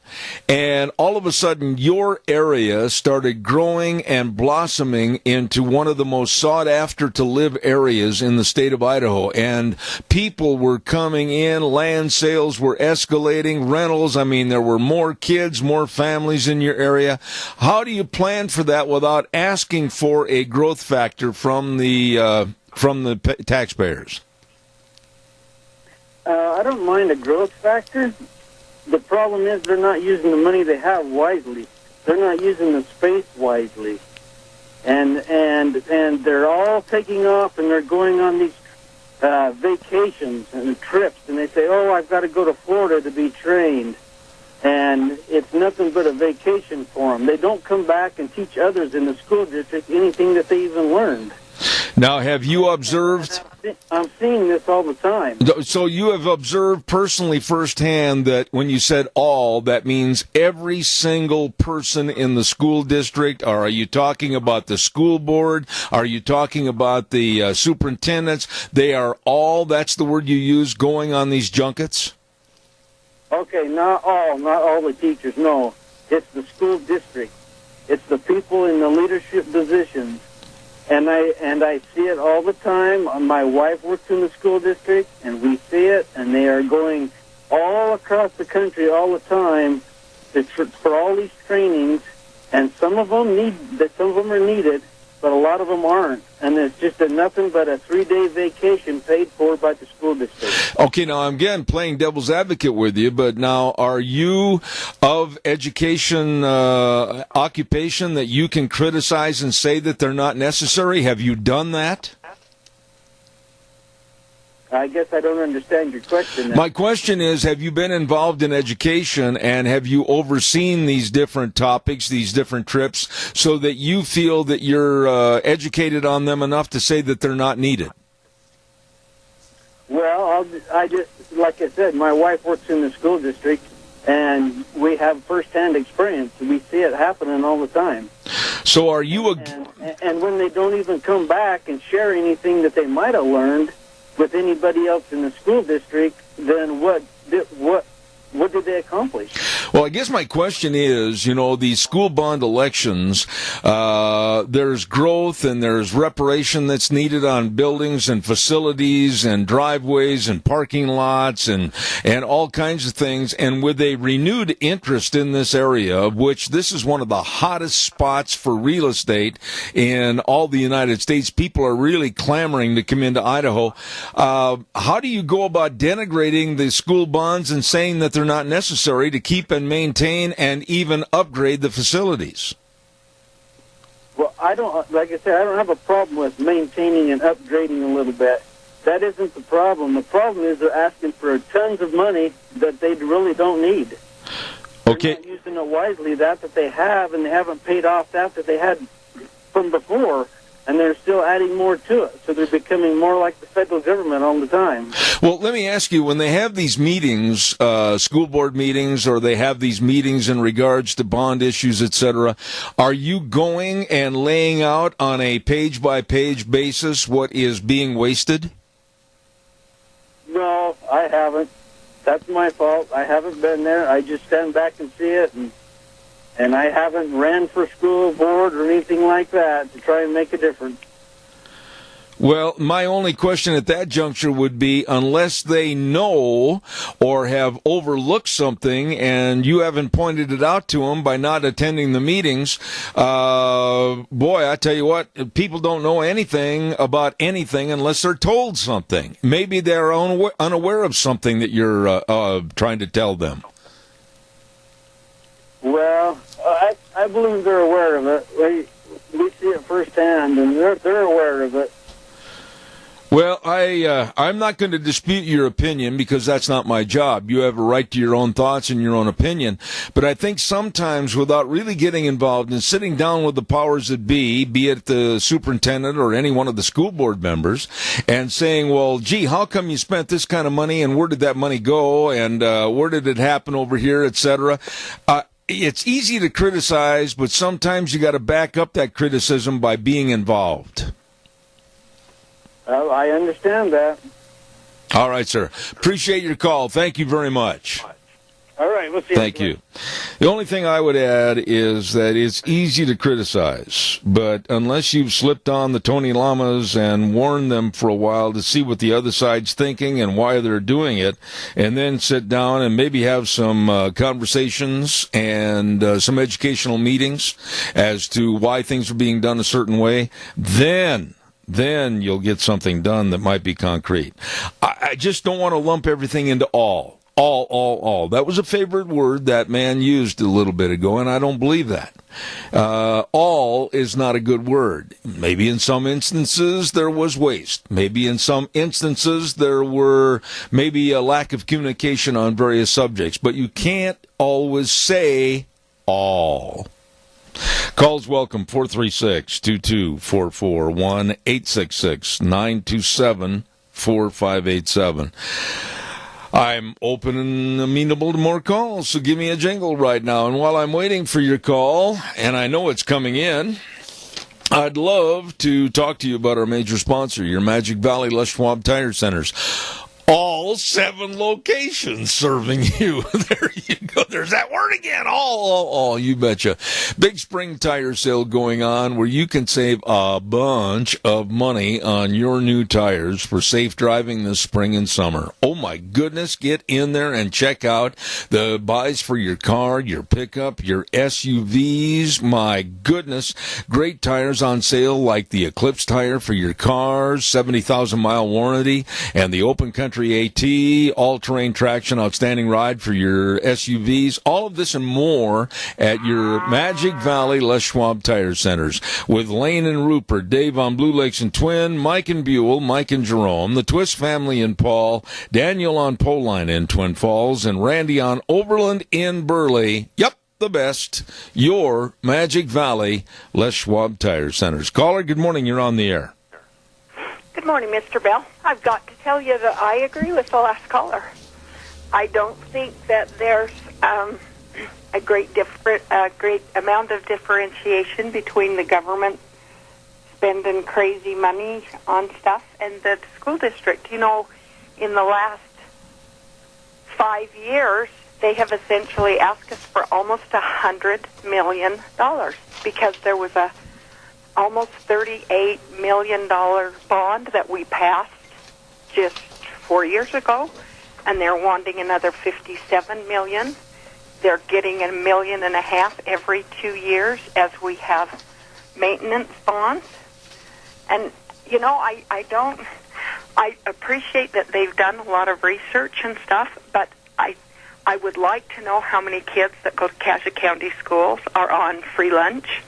and all of a sudden your area started growing and blossoming into one of the most sought after to live areas in the state of Idaho, and people were coming in, land sales were escalating, rentals, I mean, there were more kids, more families in your area. How do you plan for that without asking for a growth factor from the taxpayers? I don't mind a growth factor. The problem is they're not using the money they have wisely. They're not using the space wisely, and they're all taking off and they're going on these vacations and trips, and they say, "Oh, I've got to go to Florida to be trained." And it's nothing but a vacation for them. They don't come back and teach others in the school district anything that they even learned. Now, have you observed? I'm seeing this all the time. So you have observed personally firsthand that when you said all, that means every single person in the school district? Or are you talking about the school board? Are you talking about the superintendents? They are all, that's the word you use, going on these junkets? Okay, not all the teachers, no. It's the school district. It's the people in the leadership positions. And I see it all the time. My wife works in the school district, and we see it, and they are going all across the country all the time for all these trainings, and some of them are needed, but a lot of them aren't. And it's just nothing but a 3-day vacation paid for by the school district. Okay, now I'm again playing devil's advocate with you, but now are you of education occupation that you can criticize and say that they're not necessary? Have you done that? I guess I don't understand your question. My question is, have you been involved in education, and have you overseen these different topics, these different trips, so that you feel that you're educated on them enough to say that they're not needed? Well, I just, like I said, my wife works in the school district, and we have firsthand experience. We see it happening all the time. So are you and when they don't even come back and share anything that they might have learned with anybody else in the school district, then what did they accomplish? Well, I guess my question is, these school bond elections, there's growth and there's reparation that's needed on buildings and facilities and driveways and parking lots and all kinds of things. And with a renewed interest in this area, of which this is one of the hottest spots for real estate in all the United States, people are really clamoring to come into Idaho. How do you go about denigrating the school bonds and saying that they're not necessary to keep and maintain and even upgrade the facilities? Well, like I said, I don't have a problem with maintaining and upgrading a little bit. That isn't the problem. The problem is they're asking for tons of money that they really don't need. Okay. They're not using it wisely, that they have, and they haven't paid off that they had from before, and they're still adding more to it. So they're becoming more like the federal government all the time. Well, let me ask you, when they have these meetings, school board meetings, or they have these meetings in regards to bond issues, etc., are you going and laying out on a page-by-page basis what is being wasted? No, I haven't. That's my fault. I haven't been there. I just stand back and see it, and I haven't ran for school board or anything like that to try and make a difference. Well, my only question at that juncture would be, unless they know or have overlooked something and you haven't pointed it out to them by not attending the meetings, boy, I tell you what, people don't know anything about anything unless they're told something. Maybe they're unaware of something that you're trying to tell them. Well, I believe they're aware of it. We see it firsthand, and they're aware of it. Well, I'm not going to dispute your opinion because that's not my job. You have a right to your own thoughts and your own opinion. But I think sometimes without really getting involved and sitting down with the powers that be it the superintendent or any one of the school board members, and saying, well, gee, how come you spent this kind of money and where did that money go and where did it happen over here, etc., it's easy to criticize, but sometimes you got to back up that criticism by being involved. Well, I understand that. All right, sir. Appreciate your call. Thank you very much. All right, we'll see you. Thank you. The only thing I would add is that it's easy to criticize, but unless you've slipped on the Tony Lamas and warned them for a while to see what the other side's thinking and why they're doing it, and then sit down and maybe have some conversations and some educational meetings as to why things are being done a certain way, then you'll get something done that might be concrete. I just don't want to lump everything into all. All. That was a favorite word that man used a little bit ago, and I don't believe that. All is not a good word. Maybe in some instances there was waste. Maybe in some instances there were maybe a lack of communication on various subjects. But you can't always say all. Calls welcome, 436-2244, 1-866-927-4587. I'm open and amenable to more calls, so give me a jingle right now. And while I'm waiting for your call, and I know it's coming in, I'd love to talk to you about our major sponsor, your Magic Valley Les Schwab Tire Centers. All 7 locations serving you. There you go. There's that word again. All, you betcha. Big spring tire sale going on where you can save a bunch of money on your new tires for safe driving this spring and summer. Oh my goodness, get in there and check out the buys for your car, your pickup, your SUVs. My goodness, great tires on sale like the Eclipse tire for your cars, 70,000 mile warranty, and the Open Country AT, all-terrain traction, outstanding ride for your SUVs. All of this and more at your Magic Valley Les Schwab Tire Centers with Lane and Rupert, Dave on Blue Lakes and Twin, Mike and Buell, Mike and Jerome, the Twist family in Paul, Daniel on Poline in Twin Falls, and Randy on Overland in Burley. Yep, the best. Your Magic Valley Les Schwab Tire Centers. Caller, good morning. You're on the air. Good morning, Mr. Bell. I've got to tell you that I agree with the last caller. I don't think that there's a great amount of differentiation between the government spending crazy money on stuff and the school district. You know, in the last 5 years, they have essentially asked us for almost $100 million because there was a almost $38 million bond that we passed just 4 years ago, and they're wanting another $57 million. They're getting $1.5 million every 2 years as we have maintenance bonds. And, you know, I appreciate that they've done a lot of research and stuff, but I would like to know how many kids that go to Cassia County schools are on free lunch.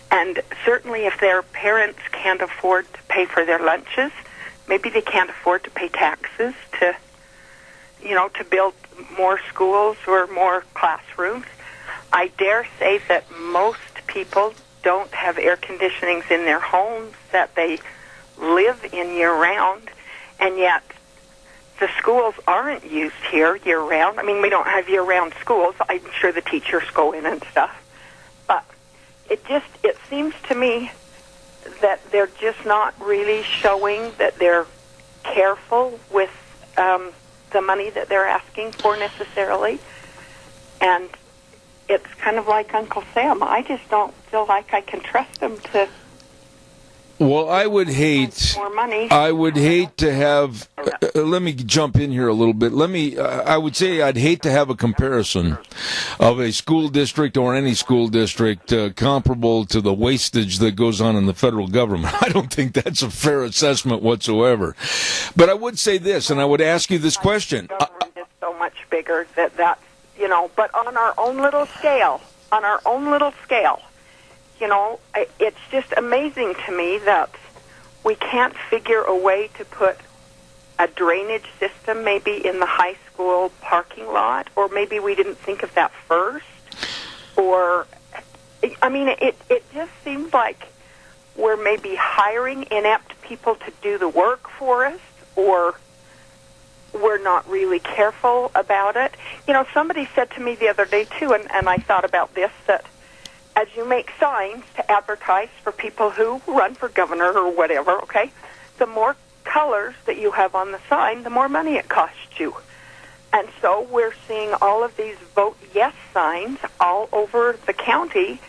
And certainly if their parents can't afford to pay for their lunches, maybe they can't afford to pay taxes to build more schools or more classrooms. I dare say that most people don't have air conditionings in their homes that they live in year-round, and yet the schools aren't used here year-round. I mean, we don't have year-round schools. I'm sure the teachers go in and stuff. But it seems to me that they're just not really showing that they're careful with the money that they're asking for necessarily. And it's kind of like Uncle Sam. I just don't feel like I can trust them to. Well, I would hate. More money. I would hate to have. Let me jump in here a little bit. I would say I'd hate to have a comparison of a school district or any school district comparable to the wastage that goes on in the federal government. I don't think that's a fair assessment whatsoever. But I would say this, and I would ask you this question. The government is so much bigger that you know. But on our own little scale, you know, it's just amazing to me that we can't figure a way to put a drainage system maybe in the high school parking lot, or maybe we didn't think of that first. Or, I mean, it just seems like we're maybe hiring inept people to do the work for us, or we're not really careful about it. You know, somebody said to me the other day, too, and I thought about this, that as you make signs to advertise for people who run for governor or whatever, okay, the more colors that you have on the sign, the more money it costs you. And so we're seeing all of these vote yes signs all over the county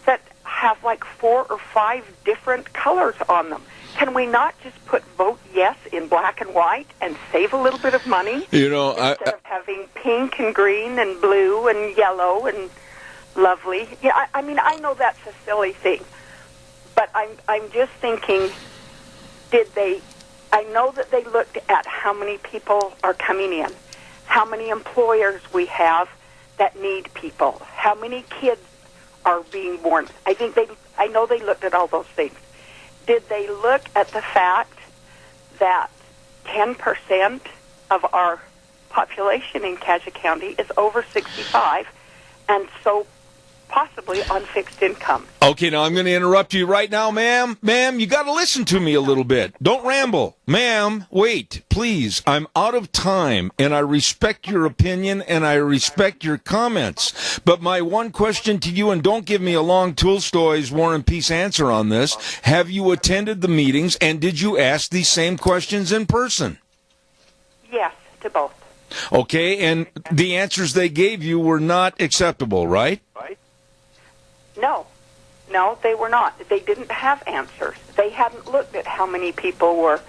that have like 4 or 5 different colors on them. Can we not just put vote yes in black and white and save a little bit of money? You know, instead of having pink and green and blue and yellow and lovely. Yeah, I mean, I know that's a silly thing, but I'm just thinking, I know that they looked at how many people are coming in, how many employers we have that need people, how many kids are being born. I know they looked at all those things. Did they look at the fact that 10% of our population in Cassia County is over 65 and so possibly on fixed income? Okay, now I'm going to interrupt you right now, ma'am. Ma'am, you got to listen to me a little bit. Don't ramble. Ma'am, wait, please. I'm out of time, and I respect your opinion, and I respect your comments. But my one question to you, and don't give me a long Tolstoy's War and Peace answer on this, have you attended the meetings, and did you ask these same questions in person? Yes, to both. Okay, and the answers they gave you were not acceptable, right? No, they were not. They didn't have answers. They hadn't looked at how many people were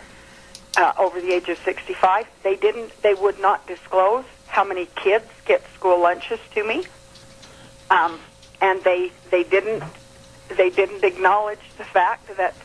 over the age of 65. They would not disclose how many kids get school lunches to me. And they didn't acknowledge the fact that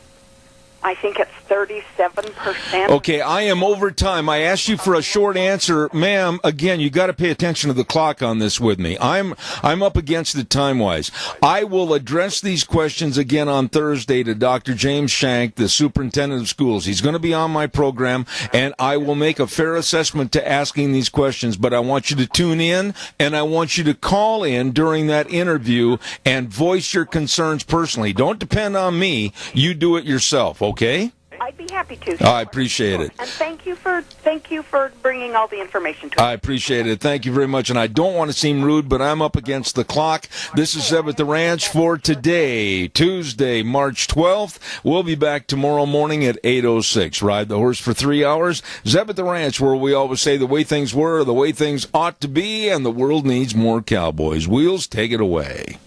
I think it's 37%. Okay, I am over time. I asked you for a short answer. Ma'am, again, you got to pay attention to the clock on this with me. I'm up against it time-wise. I will address these questions again on Thursday to Dr. James Shank, the superintendent of schools. He's going to be on my program, and I will make a fair assessment to asking these questions, but I want you to tune in, and I want you to call in during that interview and voice your concerns personally. Don't depend on me. You do it yourself, okay? I'd be happy to. I appreciate it. And thank you for bringing all the information to us. I appreciate it. Thank you very much. And I don't want to seem rude, but I'm up against the clock. This is Zeb at the Ranch for today, Tuesday, March 12th. We'll be back tomorrow morning at 8:06. Ride the horse for 3 hours. Zeb at the Ranch, where we always say the way things were, the way things ought to be, and the world needs more cowboys. Wheels, take it away.